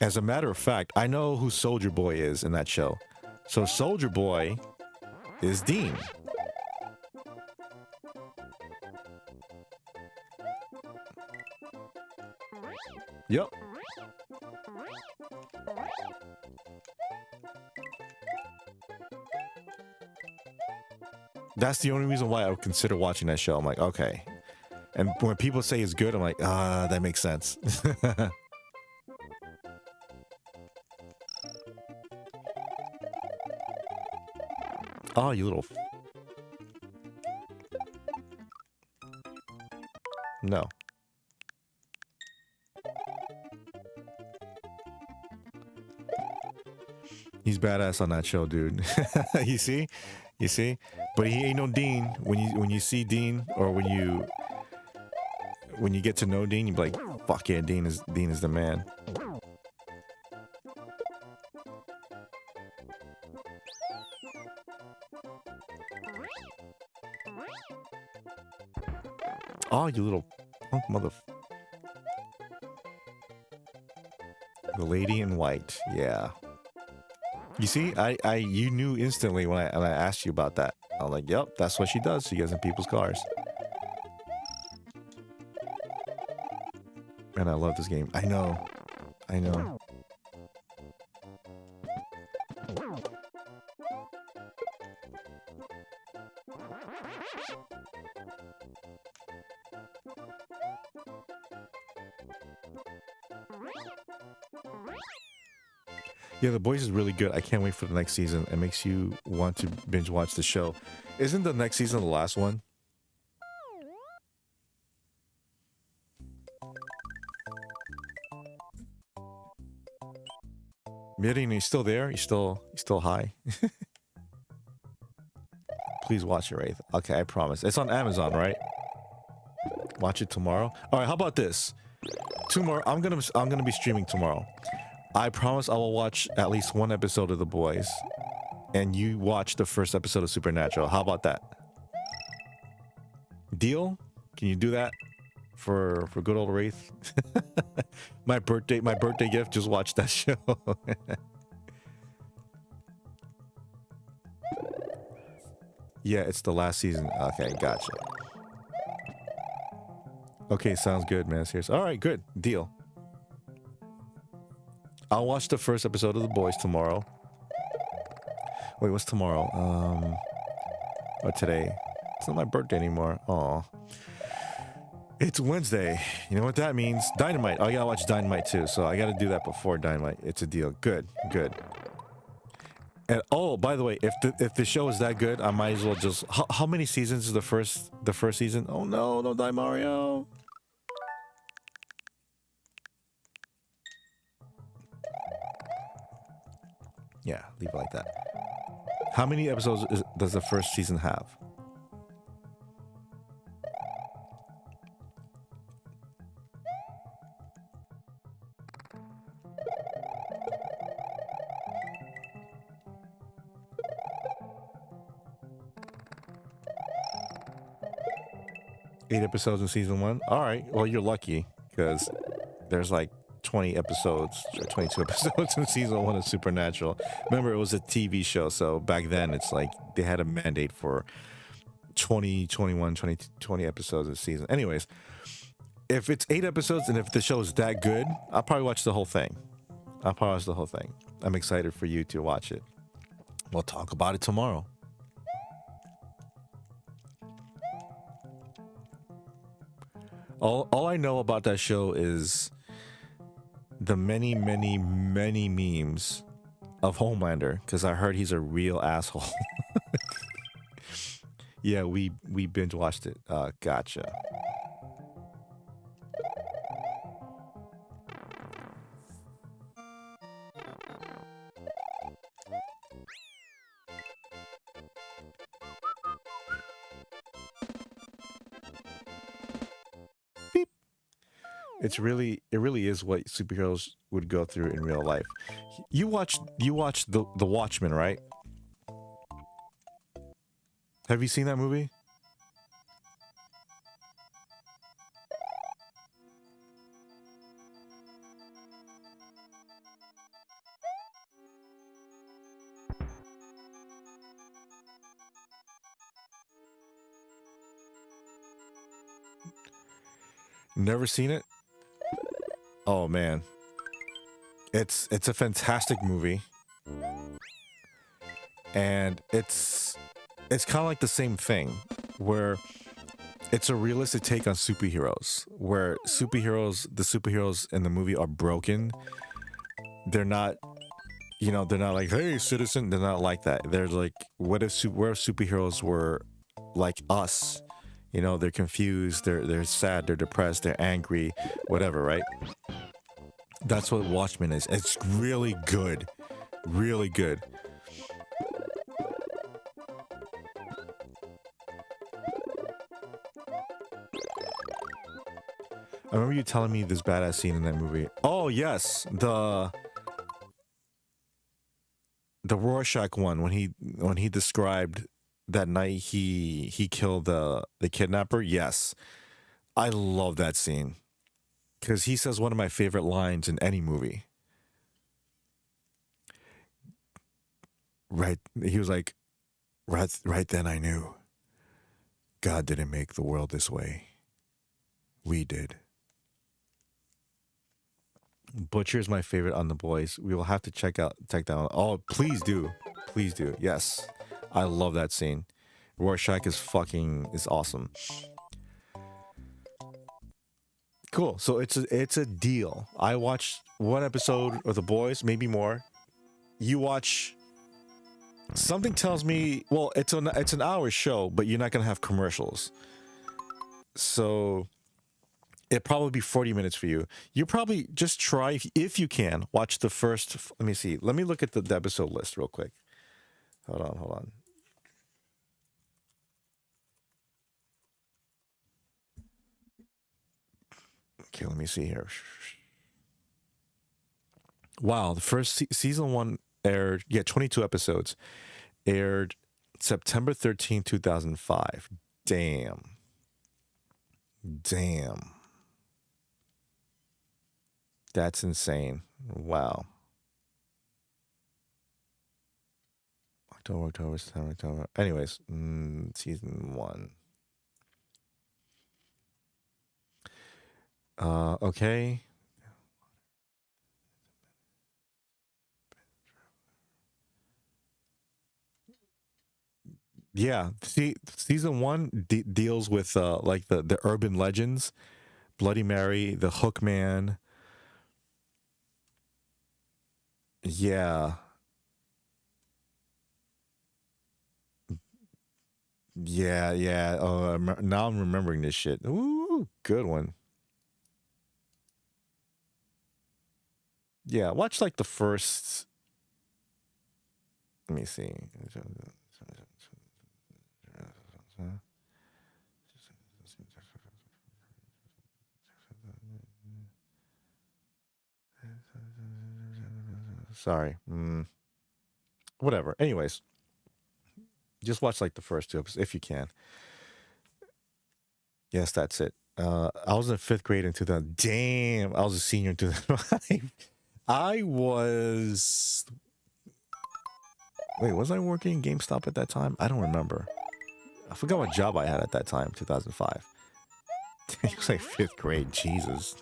As a matter of fact, I know who Soldier Boy is in that show. So Soldier Boy is Dean. Yep. That's the only reason why I would consider watching that show. I'm like, okay. And when people say it's good, I'm like, that makes sense. Oh, you little... No. He's badass on that show, dude. You see? But he ain't no Dean. When you see Dean, or when you get to know Dean, you be like, fuck yeah, Dean is the man. Oh, you little punk mother... The Lady in White, yeah. You see, you knew instantly when I asked you about that. I was like, yep, that's what she does. She gets in people's cars. And I love this game. I know. Yeah, The Boys is really good. I can't wait for the next season. It makes you want to binge watch the show. Isn't the next season the last one? Mirin, are you still there? You still high? Please watch it, Wraith. Okay, I promise. It's on Amazon, right? Watch it tomorrow. All right, how about this? Tomorrow, I'm gonna be streaming tomorrow. I promise I will watch at least one episode of The Boys, and you watch the first episode of Supernatural. How about that? Deal? Can you do that for good old Wraith? my birthday gift. Just watch that show. Yeah, it's the last season. Okay, gotcha. Okay, sounds good, man. Seriously. All right, good deal. I'll watch the first episode of The Boys tomorrow. Wait, what's tomorrow? Or today? It's not my birthday anymore. Aw. It's Wednesday. You know what that means? Dynamite. Oh, I gotta watch Dynamite too, so I gotta do that before Dynamite. It's a deal. Good. And oh, by the way, if the show is that good, I might as well just. How many seasons is the first season? Oh no, don't die, Mario. Yeah, leave it like that. How many episodes does the first season have? Eight episodes in season one. All right. Well, you're lucky because there's like 20 episodes or 22 episodes in season one of Supernatural. Remember, it was a TV show, so back then it's like they had a mandate for 20, 21, 20 episodes a season. Anyways, if it's 8 episodes and if the show is that good, I'll probably watch the whole thing. I'm excited for you to watch it. We'll talk about it tomorrow. All I know about that show is the many memes of Homelander, because I heard he's a real asshole. Yeah, we binge watched it. Gotcha. Beep. It really is what superheroes would go through in real life. You watched the Watchmen, right? Have you seen that movie? Never seen it? Oh man. It's a fantastic movie. And it's kind of like the same thing where it's a realistic take on superheroes, where the superheroes in the movie are broken. They're not like, hey, citizen. They're not like that. They're like, what if superheroes were like us? You know, they're confused, they're sad, they're depressed, they're angry, whatever, right? That's what Watchmen is. It's really good. Really good. I remember you telling me this badass scene in that movie. Oh yes, the Rorschach one when he described that night he killed the kidnapper. Yes, I love that scene because he says one of my favorite lines in any movie. Right, he was like, right then I knew God didn't make the world this way. We did. Butcher's my favorite on The Boys. We will have to check that out. Oh, please do. Yes. I love that scene. Rorschach is awesome. Cool. So it's a deal. I watched one episode of The Boys, maybe more. You watch. Something tells me, well, it's an hour show, but you're not gonna have commercials. So it'd probably be 40 minutes for you. You probably just try if you can watch the first. Let me see. Let me look at the episode list real quick. Hold on. Okay, let me see here. Wow, the first season 1 aired, 22 episodes, aired September 13, 2005. Damn. That's insane. Wow. October. Anyways, season 1. Okay. Yeah, see, season 1 deals with like the urban legends, Bloody Mary, the Hook Man. Yeah. Yeah, yeah. Oh, now I'm remembering this shit. Ooh, good one. Yeah, watch like the first. Let me see. Sorry. Whatever. Anyways, just watch like the first two episodes if you can. Yes, that's it. I was in fifth grade in 2000. Damn, I was a senior in 2005. I was. Wait, was I working in GameStop at that time? I don't remember. I forgot what job I had at that time, 2005. It was like fifth grade. Jesus.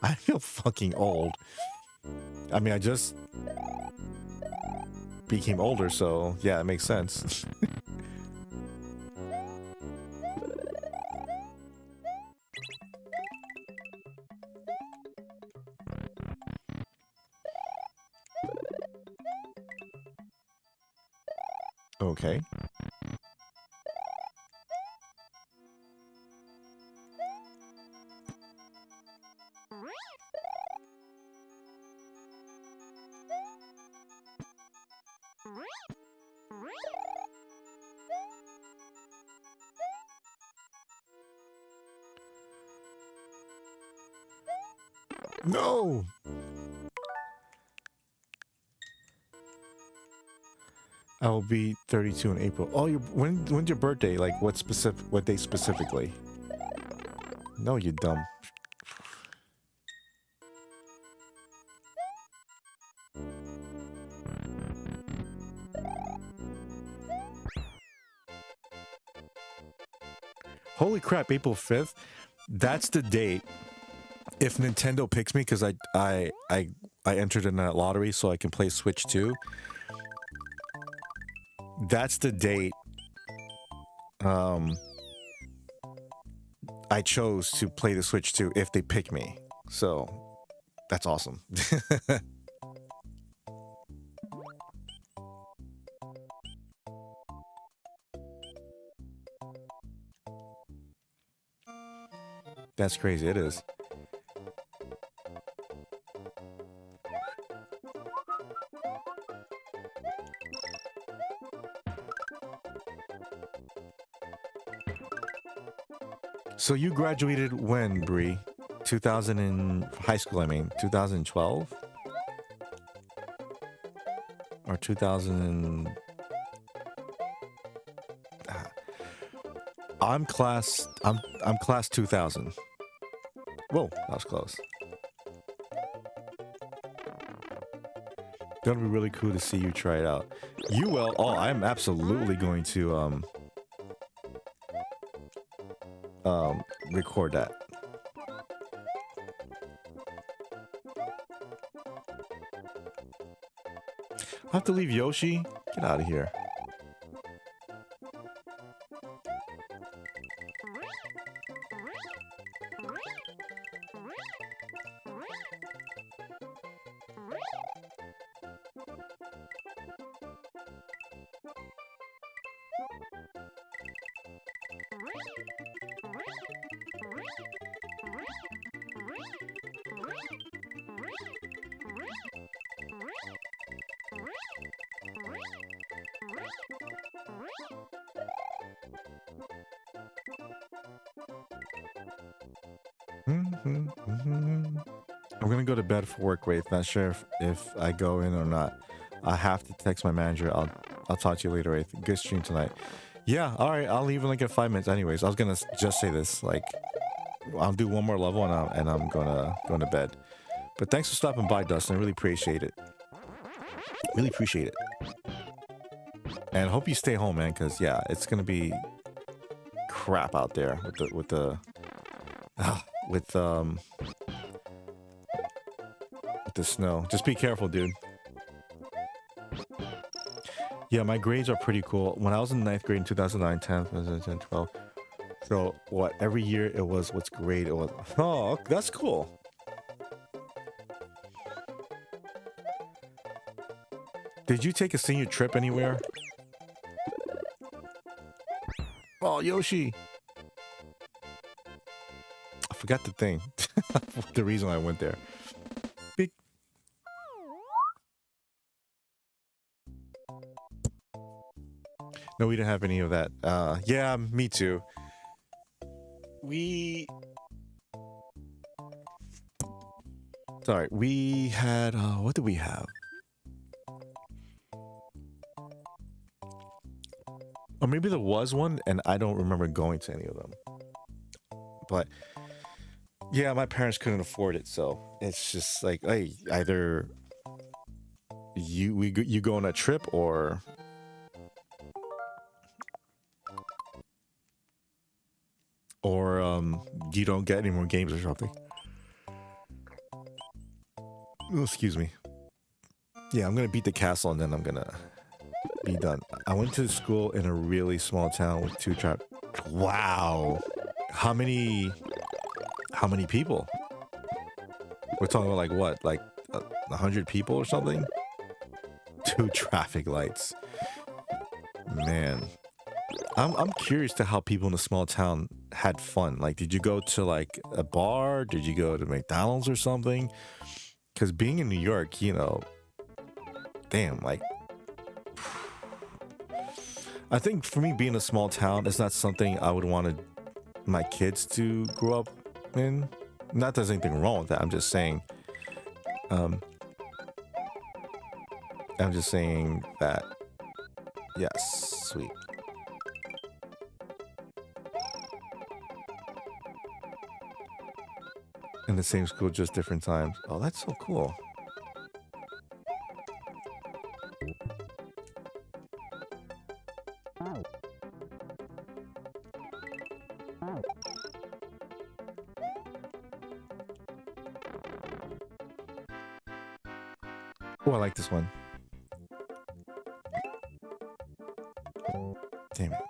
I feel fucking old. I mean, I just became older, so yeah, it makes sense. Okay. No. I will be 32 in April. Oh, when's your birthday? Like what day specifically? No, you dumb. Holy crap, April 5th? That's the date. If Nintendo picks me, because I entered in that lottery so I can play Switch 2. That's the date I chose to play the Switch 2 if they pick me. So that's awesome. That's crazy. It is. So you graduated when, Bree? 2000 in high school, I mean. 2012? Or 2000 I'm class 2000. Whoa, that was close. Gonna be really cool to see you try it out. You will. Oh, I'm absolutely going to record that. I have to leave Yoshi. Get out of here. I'm gonna go to bed for work, Wraith. Not sure if I go in or not. I have to text my manager. I'll talk to you later, Wraith. Good stream tonight. Yeah, all right. I'll leave in like 5 minutes. Anyways, I was gonna just say this. Like, I'll do one more level and I'm gonna go to bed. But thanks for stopping by, Dustin. I really appreciate it. Really appreciate it. And hope you stay home, man. Cause yeah, it's gonna be crap out there with the snow. Just be careful, dude. Yeah, my grades are pretty cool. When I was in 9th grade in 2009, 10th, 2010, 12. So what? Every year it was what's grade it was. Oh, that's cool. Did you take a senior trip anywhere? Oh, Yoshi. I forgot the thing. The reason I went there. Big. No, we didn't have any of that. Yeah, me too. Sorry, we had, what did we have? Or maybe there was one and I don't remember going to any of them. But yeah, my parents couldn't afford it, so it's just like, hey, either you go on a trip or you don't get any more games or something. Oh, excuse me. Yeah, I'm gonna beat the castle and then I'm gonna be done. I went to school in a really small town with 2 tribes. Wow. How many people? We're talking about like what? Like 100 people or something? 2 traffic lights. Man. I'm curious to how people in a small town had fun. Like, did you go to like a bar? Did you go to McDonald's or something? Because being in New York, you know, damn, like, I think for me, being a small town is not something I would want my kids to grow up in. Not that there's anything wrong with that. I'm just saying that, yes, sweet. In the same school, just different times. Oh, that's so cool. Oh, I like this one. Damn it.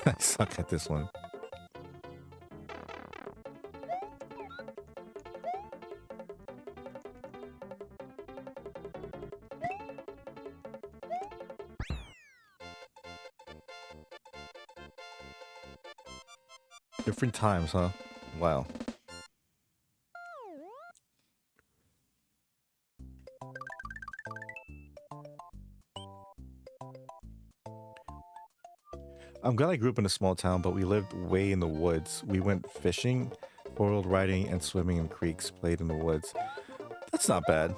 I suck at this one. Different times, huh? Wow. I'm glad I grew up in a small town, but we lived way in the woods. We went fishing, four-wheel riding, and swimming in creeks, played in the woods. That's not bad.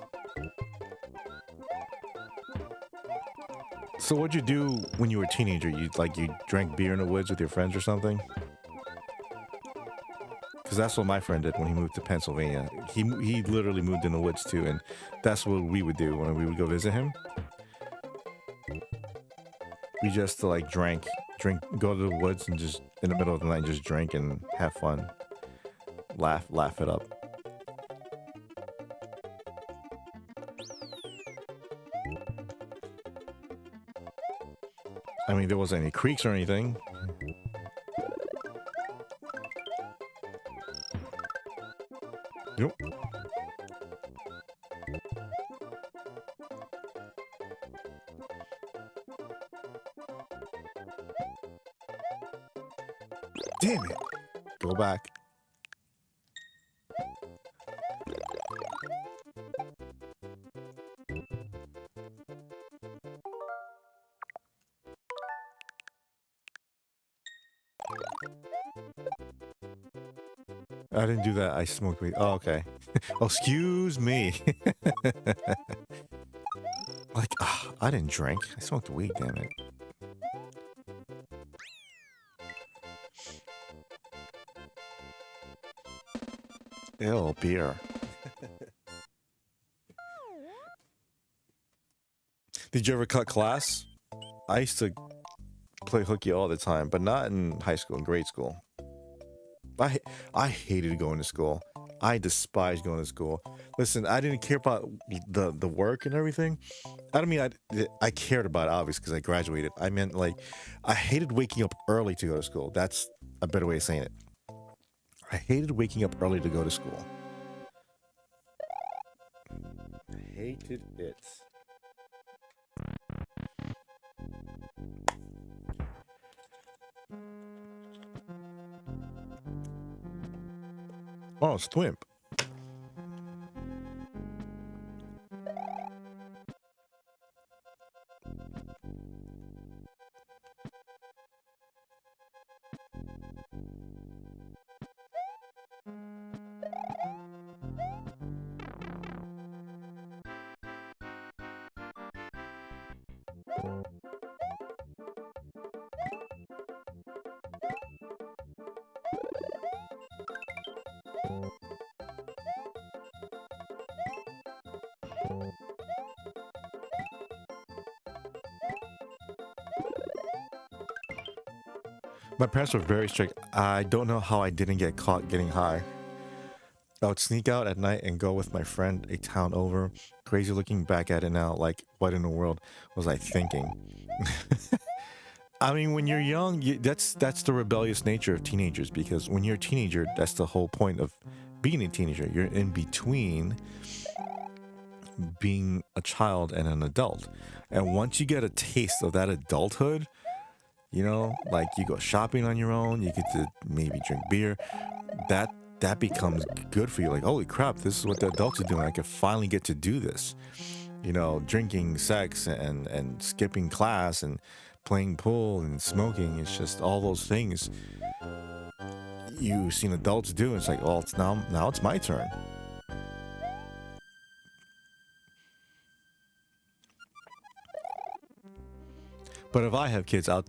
So what'd you do when you were a teenager? You drank beer in the woods with your friends or something? Because that's what my friend did when he moved to Pennsylvania. He literally moved in the woods too, and that's what we would do when we would go visit him. We just like drink, go to the woods and just in the middle of the night just drink and have fun, laugh it up. I mean, there wasn't any creeks or anything. Yep. Damn it. Go back. I didn't do that. I smoked weed. Oh, okay. Oh, excuse me. Like, I didn't drink. I smoked weed, damn it. Ew, beer. Did you ever cut class? I used to play hooky all the time, but not in high school, in grade school. I hated going to school. I despised going to school. Listen, I didn't care about the work and everything. I don't mean I cared about it, obviously, because I graduated. I meant, like, I hated waking up early to go to school. That's a better way of saying it. I hated waking up early to go to school. hated it. Oh, Swimp. My parents were very strict. I don't know how I didn't get caught getting high. I would sneak out at night and go with my friend a town over. Crazy looking back at it now, like what in the world was I thinking? I mean, when you're young, that's the rebellious nature of teenagers, because when you're a teenager, that's the whole point of being a teenager. You're in between being a child and an adult. And once you get a taste of that adulthood, you know, like you go shopping on your own, you get to maybe drink beer, that becomes good for you. Like, holy crap, this is what the adults are doing. I can finally get to do this. You know, drinking, sex, and skipping class and playing pool and smoking. It's just all those things you've seen adults do. It's like, well, it's now it's my turn. But if I have kids, I'll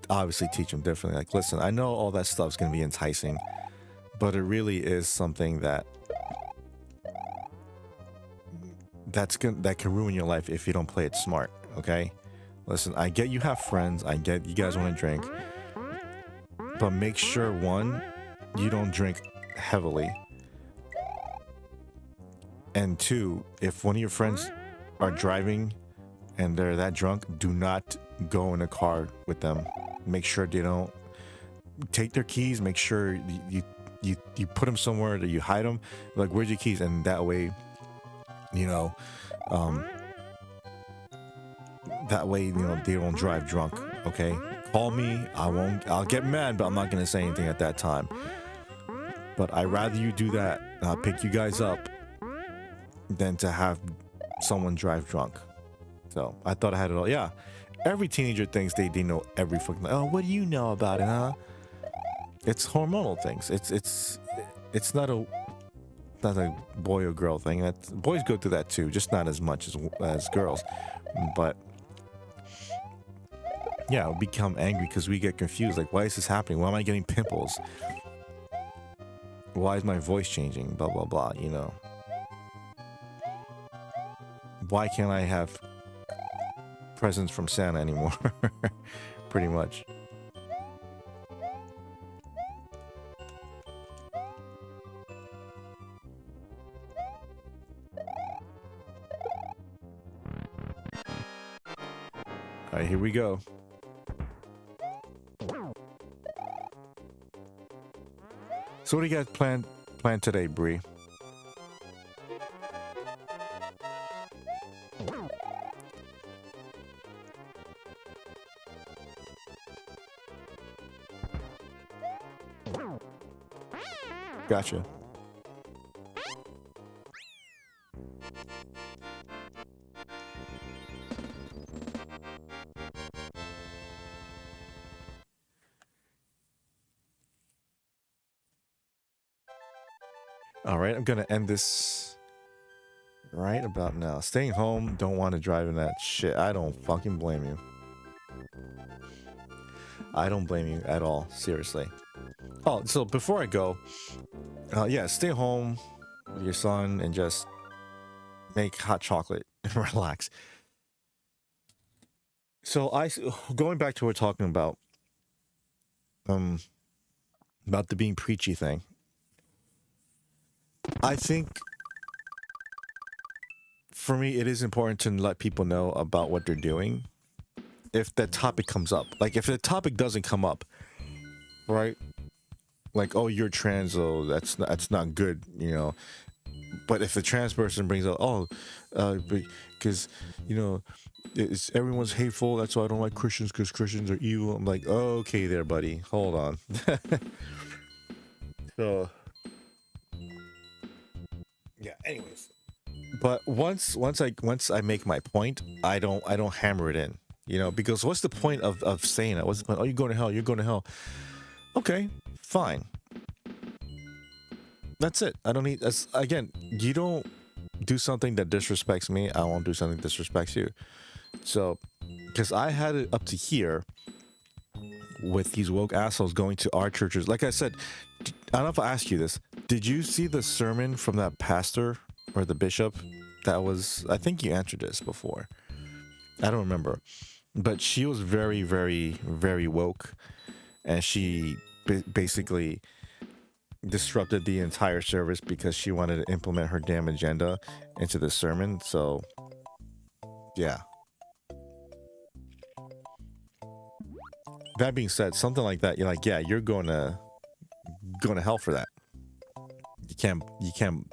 obviously teach them differently. Like, listen, I know all that stuff's going to be enticing, but it really is something that can ruin your life if you don't play it smart, okay? Listen, I get you have friends, I get you guys want to drink, but make sure, one, you don't drink heavily, and two, if one of your friends are driving and they're that drunk, do not go in a car with them. Make sure they don't take their keys. Make sure you put them somewhere, that you hide them. Like, where's your keys? And that way, you know, they don't drive drunk. Okay, call me. I'll get mad, but I'm not gonna say anything at that time. But I'd rather you do that, pick you guys up, than to have someone drive drunk. So I thought I had it all. Yeah, every teenager thinks they know every fucking. Oh, what do you know about it, huh? It's hormonal things. It's not a boy or girl thing. Boys go through that too, just not as much as girls. But yeah, we become angry because we get confused. Like, why is this happening? Why am I getting pimples? Why is my voice changing? Blah blah blah. You know. Why can't I have presents from Santa anymore? Pretty much. All right, here we go. So what do you guys plan today, Bree? Gotcha. All right, I'm gonna end this right about now. Staying home, don't want to drive in that shit. I don't fucking blame you. I don't blame you at all, seriously. Oh, so before I go, yeah, stay home with your son and just make hot chocolate and relax. So going back to what we're talking about the being preachy thing. I think for me, it is important to let people know about what they're doing if that topic comes up. Like, if the topic doesn't come up, right? Like, oh, you're trans, oh, that's not good, you know. But if the trans person brings up, oh, because you know, it's everyone's hateful. That's why I don't like Christians, because Christians are evil. I'm like, oh, okay, there, buddy. Hold on. So, yeah. Anyways, but once I make my point, I don't hammer it in. You know, because what's the point of saying it? What's the point? Oh, you're going to hell. You're going to hell. Okay, fine. That's it. I don't need. That's again. You don't do something that disrespects me. I won't do something that disrespects you. So, because I had it up to here with these woke assholes going to our churches. Like I said, I don't know if I asked you this. Did you see the sermon from that pastor or the bishop? That was. I think you answered this before. I don't remember, but she was very, very, very woke, and she basically disrupted the entire service because she wanted to implement her damn agenda into the sermon. So, yeah. That being said, something like that, you're like, yeah, you're going to hell for that. You can't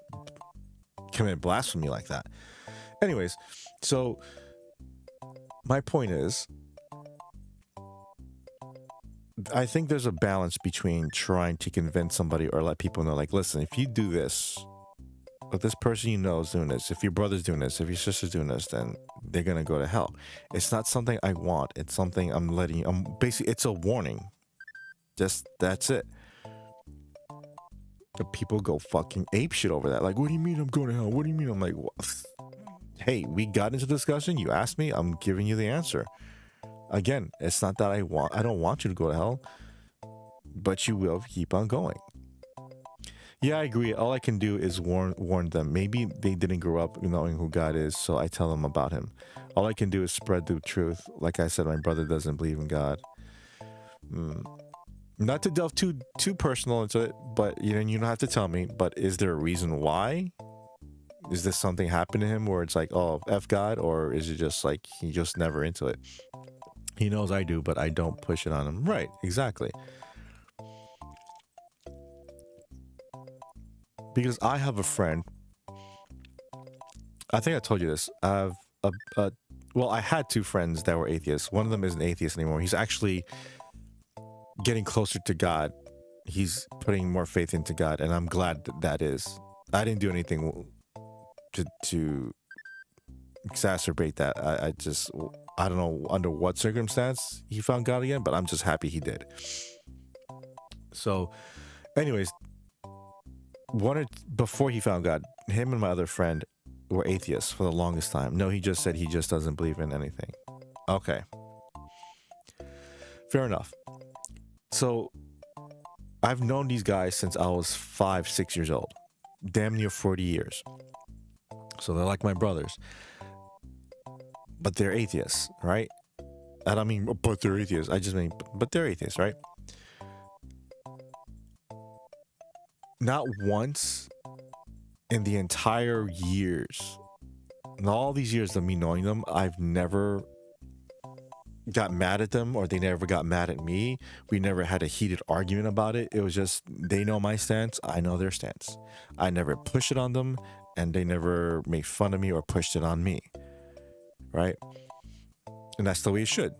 commit blasphemy like that. Anyways, so my point is, I think there's a balance between trying to convince somebody or let people know, like, listen, if you do this, if this person you know is doing this, if your brother's doing this, if your sister's doing this, then they're gonna go to hell. It's not something I want. It's something I'm letting you. Basically, it's a warning. Just that's it. But people go fucking ape shit over that. Like, what do you mean I'm going to hell? What do you mean? I'm like, what? Hey, we got into discussion. You asked me. I'm giving you the answer. Again, it's not that I don't want you to go to hell, but you will keep on going. Yeah, I agree. All I can do is warn them. Maybe they didn't grow up knowing who God is, so I tell them about him. All I can do is spread the truth. Like I said, my brother doesn't believe in God. Not to delve too personal into it, but you don't have to tell me. But is there a reason why? Is this something happened to him where it's like, oh, F God, or is it just like he just never into it? He knows I do, but I don't push it on him. Right, exactly. Because I have a friend. I think I told you this. I have I had two friends that were atheists. One of them isn't atheist anymore. He's actually getting closer to God. He's putting more faith into God, and I'm glad that is. I didn't do anything to exacerbate that. I don't know under what circumstance he found God again, but I'm just happy he did. So, anyways, before he found God, him and my other friend were atheists for the longest time. No, he just said he just doesn't believe in anything. Okay. Fair enough. So, I've known these guys since I was 5-6 years old. Damn near 40 years. So they're like my brothers. But they're atheists, right? I don't mean, but they're atheists. I just mean, but they're atheists, right? Not once in the entire years, in all these years of me knowing them, I've never got mad at them or they never got mad at me. We never had a heated argument about it. It was just, they know my stance, I know their stance. I never push it on them, and they never made fun of me or pushed it on me. Right? And that's the way it should.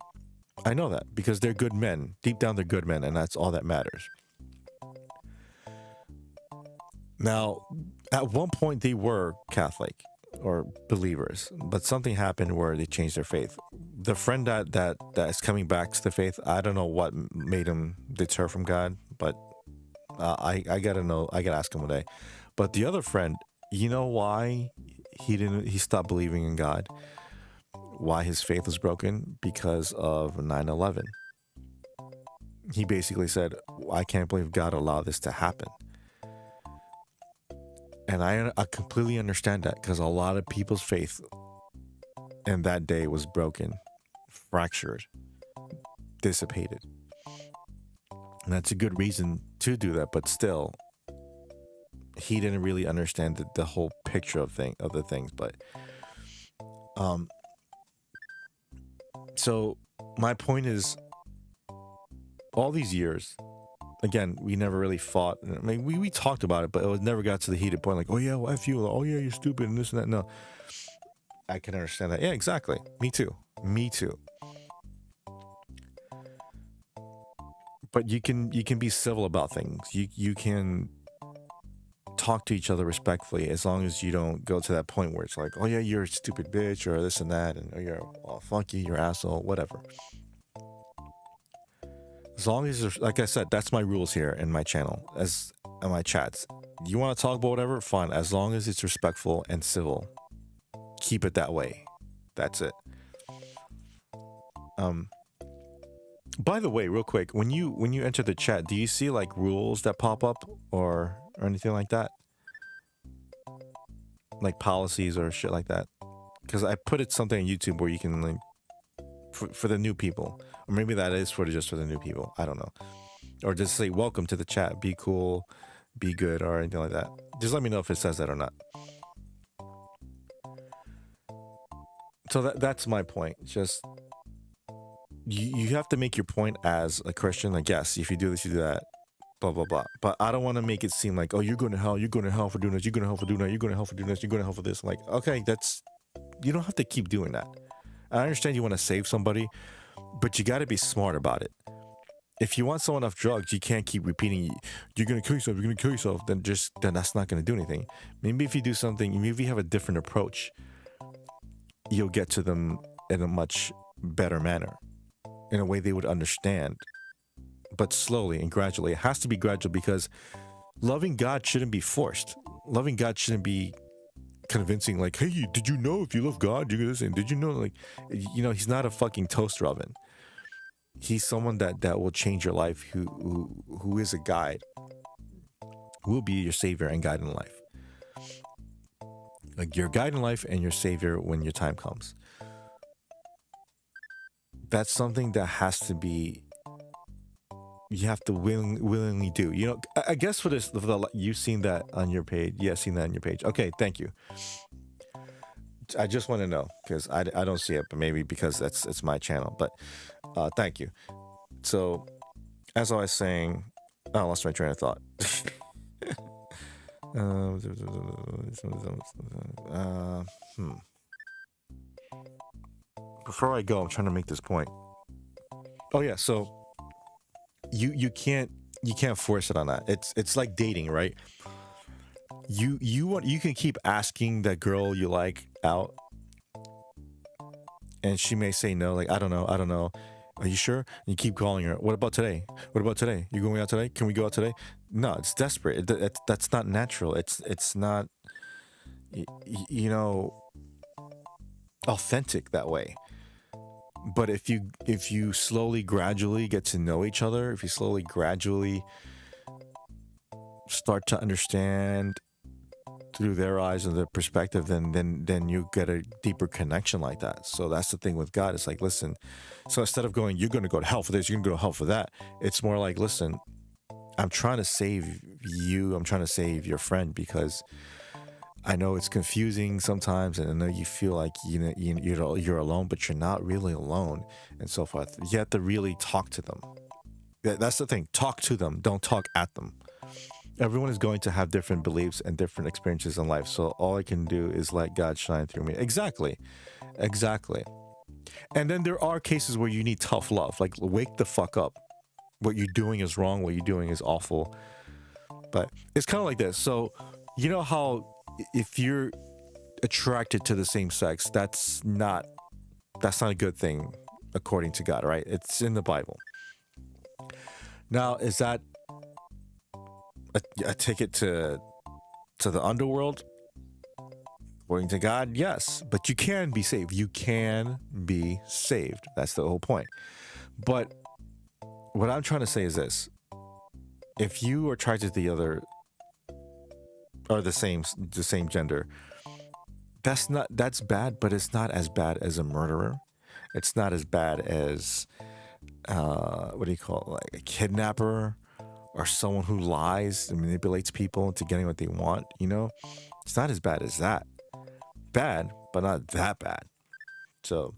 I know that because they're good men. Deep down, they're good men, and that's all that matters. Now, at one point, they were Catholic or believers, but something happened where they changed their faith. The friend that is coming back to the faith, I don't know what made him deter from God, but I gotta know. I gotta ask him one day. But the other friend, you know why he stopped believing in God? Why his faith was broken? Because of 9/11. He basically said, I can't believe God allowed this to happen. And I completely understand that, because a lot of people's faith in that day was broken, fractured, dissipated. And that's a good reason to do that, but still, he didn't really understand the whole picture of the things. But so my point is, all these years, again, we never really fought. I mean, we talked about it, but it never got to the heated point like, oh yeah, well, F you, oh yeah, you're stupid and this and that. No, I can understand that. Yeah, exactly. Me too. Me too. But you can be civil about things. You can talk to each other respectfully as long as you don't go to that point where it's like, oh yeah, you're a stupid bitch or this and that, and oh, you're fuck you, you're asshole, whatever. As long as there's, like I said, that's my rules here in my channel, as in my chats. You want to talk about whatever, fine. As long as it's respectful and civil, keep it that way. That's it. By the way, real quick, when you enter the chat, do you see like rules that pop up or anything like that? Like policies or shit like that? Because I put it something on YouTube where you can like for the new people, or maybe that is just for the new people. I don't know. Or just say welcome to the chat, be cool, be good, or anything like that. Just let me know if it says that or not. So that's my point. Just you have to make your point as a Christian. Like, yes, if you do this, you do that, blah blah blah. But I don't want to make it seem like, oh, you're going to hell for doing this, you're going to hell for doing that, you're going to hell for doing this, you're going to hell for this. I'm like, okay, you don't have to keep doing that. I understand you want to save somebody, but you got to be smart about it. If you want someone off drugs, you can't keep repeating, you're going to kill yourself, you're going to kill yourself. Then that's not going to do anything. Maybe if you do something, maybe if you have a different approach, you'll get to them in a much better manner, in a way they would understand, but slowly and gradually. It has to be gradual, because loving God shouldn't be forced. Loving God shouldn't be convincing, like, hey, did you know if you love God, you're this, and did you know, like, you know, he's not a fucking toaster oven. He's someone that will change your life, who is a guide, who will be your savior and guide in life. Like, your guide in life and your savior when your time comes. That's something that has to be, you have to willingly do. You know, I guess for this, you've seen that on your page. Yeah, seen that on your page. Okay, thank you. I just want to know, because I don't see it, but maybe because it's my channel. But thank you. So, as I was saying, I lost my train of thought. Before I go, I'm trying to make this point. Oh yeah, so you can't force it on that. It's like dating, right? You can keep asking that girl you like out, and she may say no, like I don't know. Are you sure? And you keep calling her. What about today? You going out today? Can we go out today? No, it's desperate. That's not natural. It's not, you know, authentic that way. But if you slowly, gradually get to know each other, if you slowly, gradually start to understand through their eyes and their perspective, then you get a deeper connection like that. So that's the thing with God. It's like, listen, so instead of going, you're going to go to hell for this, you're going to go to hell for that, it's more like, listen, I'm trying to save you. I'm trying to save your friend, because I know it's confusing sometimes, and I know you feel like you're alone, but you're not really alone, and so forth. You have to really talk to them. That's the thing. Talk to them. Don't talk at them. Everyone is going to have different beliefs and different experiences in life, so all I can do is let God shine through me. Exactly. And then there are cases where you need tough love, like wake the fuck up. What you're doing is wrong. What you're doing is awful. But it's kind of like this. So you know how if you're attracted to the same sex, that's not a good thing according to God, right? It's in the Bible. Now, is that a ticket to the underworld? According to God, yes. But you can be saved. You can be saved. That's the whole point. But what I'm trying to say is this: if you are attracted to the other or the same gender, that's bad, but it's not as bad as a murderer. It's not as bad as what do you call it, like a kidnapper or someone who lies and manipulates people into getting what they want. You know, it's not as bad as that. Bad, but not that bad. So,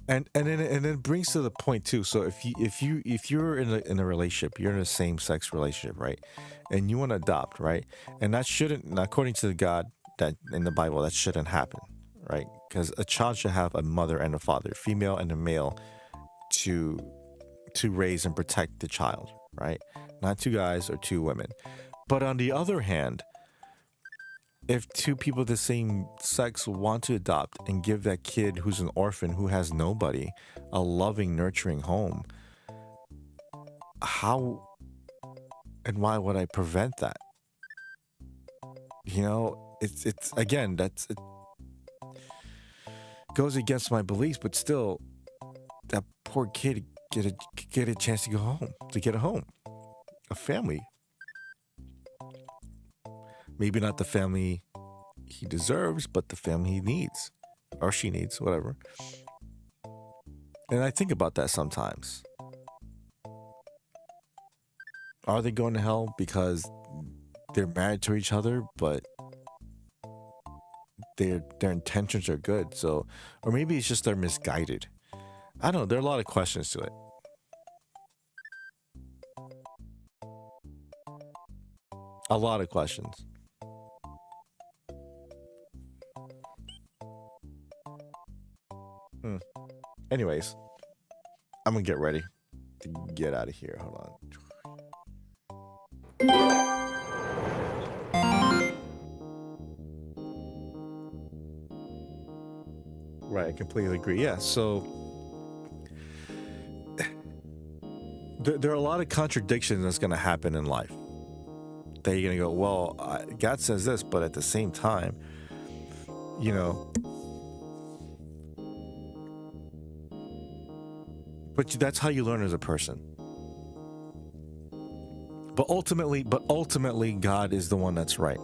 and then it brings to the point too. So if you're in a relationship, you're in a same sex relationship, right? And you want to adopt, right? And that shouldn't, according to the God that in the Bible, that shouldn't happen, right? Because a child should have a mother and a father, female and a male, to raise and protect the child, right? Not two guys or two women. But on the other hand, if two people of the same sex want to adopt and give that kid who's an orphan, who has nobody, a loving, nurturing home, how and why would I prevent that? You know, it's again, it goes against my beliefs, but still, that poor kid get a chance to go home, to get a home, a family. Maybe not the family he deserves, but the family he needs, or she needs, whatever. And I think about that sometimes. Are they going to hell because they're married to each other, but their intentions are good? So, or maybe it's just they're misguided. I don't know. There are a lot of questions to it. A lot of questions. Anyways, I'm gonna get ready to get out of here. Hold on. Right, I completely agree. Yeah, so there are a lot of contradictions that's gonna happen in life. That you're gonna go, well, God says this, but at the same time, you know. But that's how you learn as a person. But ultimately, God is the one that's right.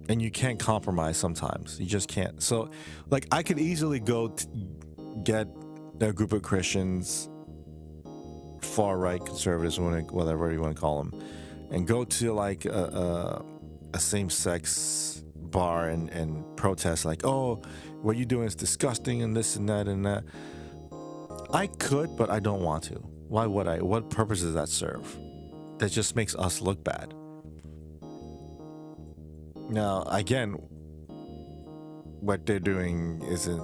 And you can't compromise sometimes. You just can't. So, like, I could easily go get a group of Christians, far right conservatives, whatever you want to call them, and go to like a same-sex bar and protest, like, oh, what you doing is disgusting and this and that and that. I could, but I don't want to. Why would I? What purpose does that serve? That just makes us look bad. Now, again, what they're doing isn't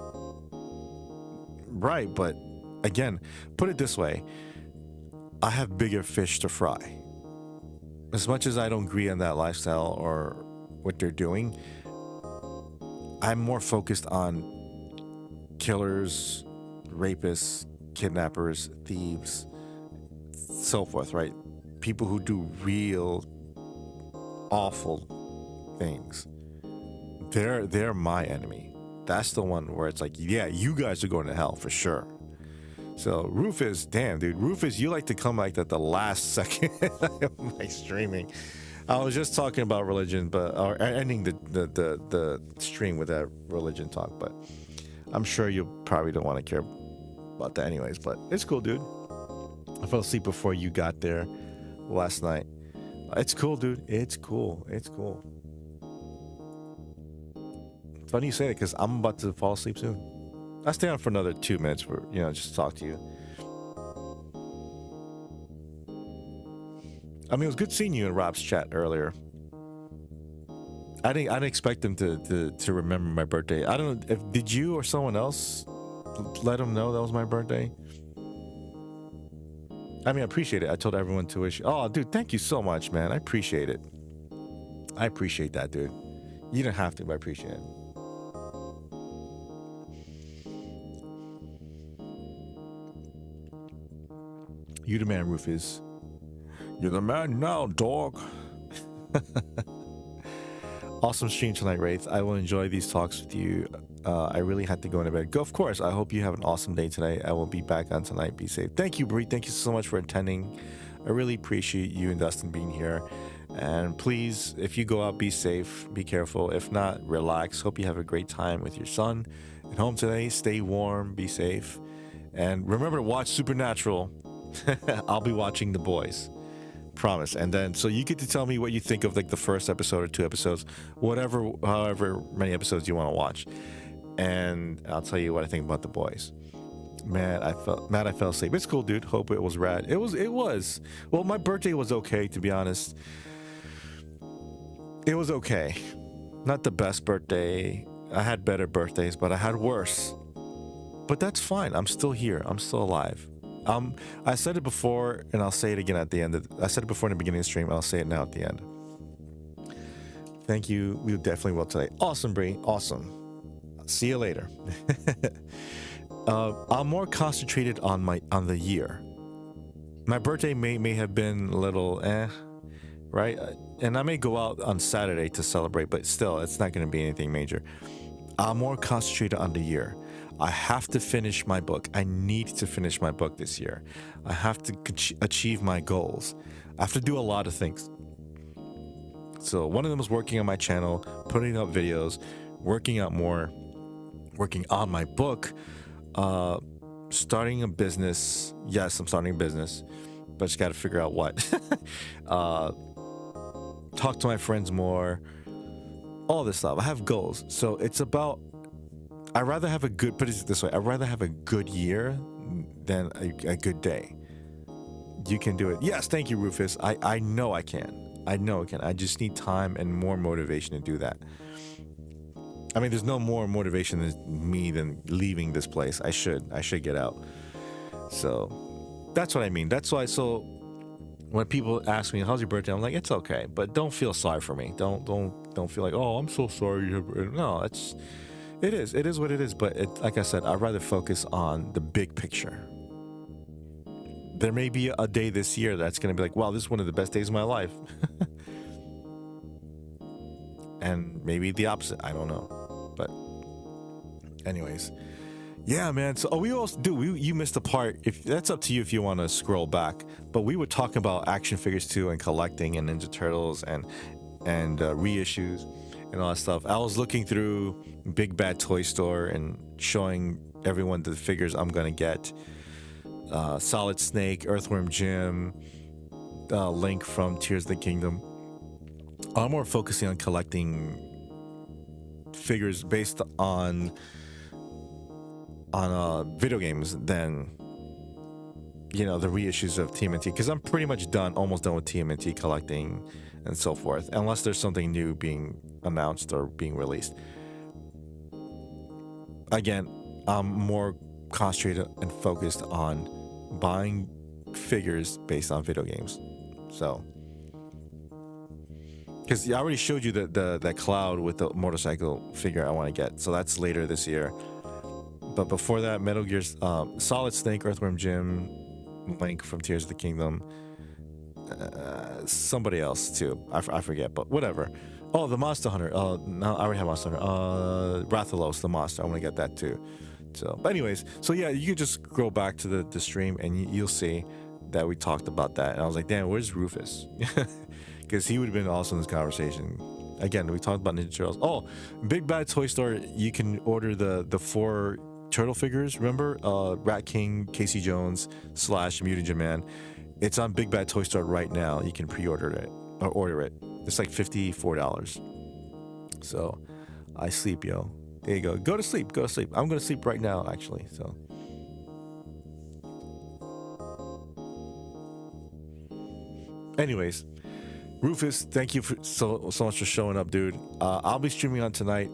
right, but again, put it this way, I have bigger fish to fry. As much as I don't agree on that lifestyle or what they're doing, I'm more focused on killers, rapists, kidnappers, thieves, so forth, right? People who do real awful things. They're my enemy. That's the one where it's like, yeah, you guys are going to hell for sure. So Rufus, damn dude, Rufus, you like to come like at the last second of my streaming. I was just talking about religion, or ending the stream with that religion talk, but I'm sure you probably don't want to care about that anyways, but it's cool, dude. I fell asleep before you got there last night. It's cool, dude. It's cool. It's cool. It's funny you say that because I'm about to fall asleep soon. I'll stay on for another 2 minutes for, just talk to you. I mean, it was good seeing you in Rob's chat earlier. I didn't expect him to remember my birthday. I don't know if did you or someone else let him know that was my birthday. I mean, I appreciate it. I told everyone to wish. Oh, dude, thank you so much, man. I appreciate it. I appreciate that, dude. You didn't have to, but I appreciate it. You the man, Rufus. You're the man now, dog. Awesome stream tonight, Wraith. I will enjoy these talks with you. I really had to go into bed. Go, of course. I hope you have an awesome day today. I will be back on tonight. Be safe. Thank you, Brie. Thank you so much for attending. I really appreciate you and Dustin being here. And please, if you go out, be safe. Be careful. If not, relax. Hope you have a great time with your son at home today. Stay warm. Be safe. And remember to watch Supernatural. I'll be watching The Boys. Promise. And then so you get to tell me what you think of like the first episode or 2 episodes, however many episodes you want to watch. and I'll tell you what I think about The Boys. Man, I fell asleep. It's cool, dude. Hope it was rad. It was. Well, my birthday was okay, to be honest. It was okay. Not the best birthday. I had better birthdays, but I had worse. But that's fine. I'm still here. I'm still alive. I said it before, and I'll say it again at the end. I said it before in the beginning of the stream. I'll say it now at the end. Thank you. We definitely will today. Awesome, Bree. Awesome. See you later. I'm more concentrated on the year. My birthday may have been a little right? And I may go out on Saturday to celebrate, but still, it's not going to be anything major. I'm more concentrated on the year. I have to finish my book. I need to finish my book this year. I have to achieve my goals. I have to do a lot of things. So one of them is working on my channel, putting up videos, working out more, working on my book, starting a business. Yes, I'm starting a business, but just got to figure out what. Talk to my friends more, all this stuff. I have goals. So it's about, I'd rather have put it this way, I'd rather have a good year than a good day. You can do it. Yes, thank you, Rufus. I know I can. I know I can. I just need time and more motivation to do that. I mean, there's no more motivation than me than leaving this place. I should get out. So that's what I mean. That's why. So when people ask me, how's your birthday? I'm like, it's okay, but don't feel sorry for me. Don't feel like, oh, I'm so sorry. No, it is what it is. But like I said, I'd rather focus on the big picture. There may be a day this year that's going to be like, wow, this is one of the best days of my life. And maybe the opposite. I don't know. But anyways, yeah, man. So we also you missed a part. If that's up to you if you want to scroll back. But we were talking about action figures too, and collecting, and Ninja Turtles, and reissues and all that stuff. I was looking through Big Bad Toy Store and showing everyone the figures I'm gonna get. Solid Snake, Earthworm Jim, Link from Tears of the Kingdom. I'm more focusing on collecting figures based on video games than the reissues of TMNT, because I'm pretty much almost done with TMNT collecting and so forth, unless there's something new being announced or being released. Again, I'm more concentrated and focused on buying figures based on video games. So, because I already showed you that Cloud with the motorcycle figure I want to get, so that's later this year. But before that, Metal Gear Solid Snake, Earthworm Jim, Link from Tears of the Kingdom, somebody else too, I forget, but whatever. Oh, the Monster Hunter. No, I already have Monster Hunter. Rathalos, the monster. I want to get that too. So, but anyways, so yeah, you could just scroll back to the stream and you'll see that we talked about that. And I was like, damn, where's Rufus? Because he would have been awesome in this conversation. Again, we talked about Ninja Turtles. Oh, Big Bad Toy Store, you can order the 4 turtle figures. Remember, Rat King, Casey Jones / Mutagen Man. It's on Big Bad Toy Store right now. You can pre-order it or order it. It's like $54. So I sleep, yo. There you go. Go to sleep. Go to sleep. I'm going to sleep right now, actually. So. Anyways, Rufus, thank you so much for showing up, dude. I'll be streaming on tonight.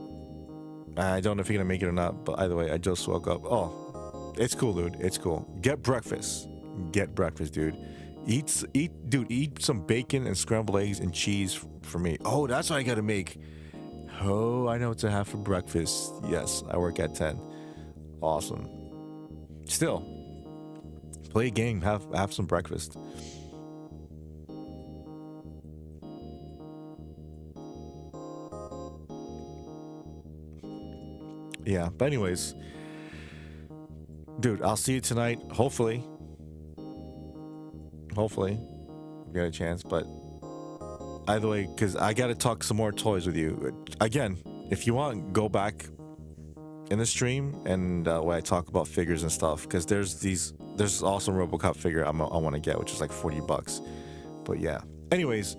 I don't know if you're going to make it or not, but either way, I just woke up. Oh, it's cool, dude. It's cool. Get breakfast. Get breakfast, dude. Eat, some bacon and scrambled eggs and cheese for me. Oh, that's what I got to make. Oh, I know what to have for breakfast. Yes, I work at 10. Awesome. Still, play a game, have some breakfast. Yeah, but anyways, dude, I'll see you tonight. Hopefully, if you get a chance, but either way, because I got to talk some more toys with you. Again, if you want, go back in the stream and where I talk about figures and stuff, because there's this awesome RoboCop figure I want to get, which is like $40. But yeah, anyways,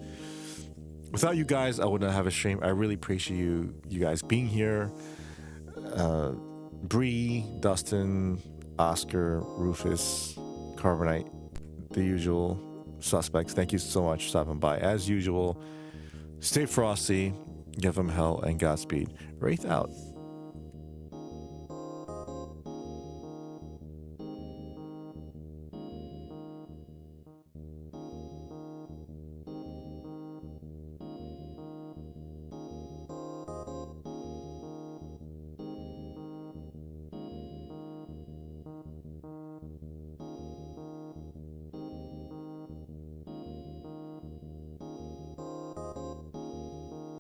without you guys, I wouldn't have a stream. I really appreciate you guys being here. Bree, Dustin, Oscar, Rufus, Carbonite, the usual suspects. Thank you so much for stopping by. As usual, stay frosty, give them hell, and Godspeed. Wraith out.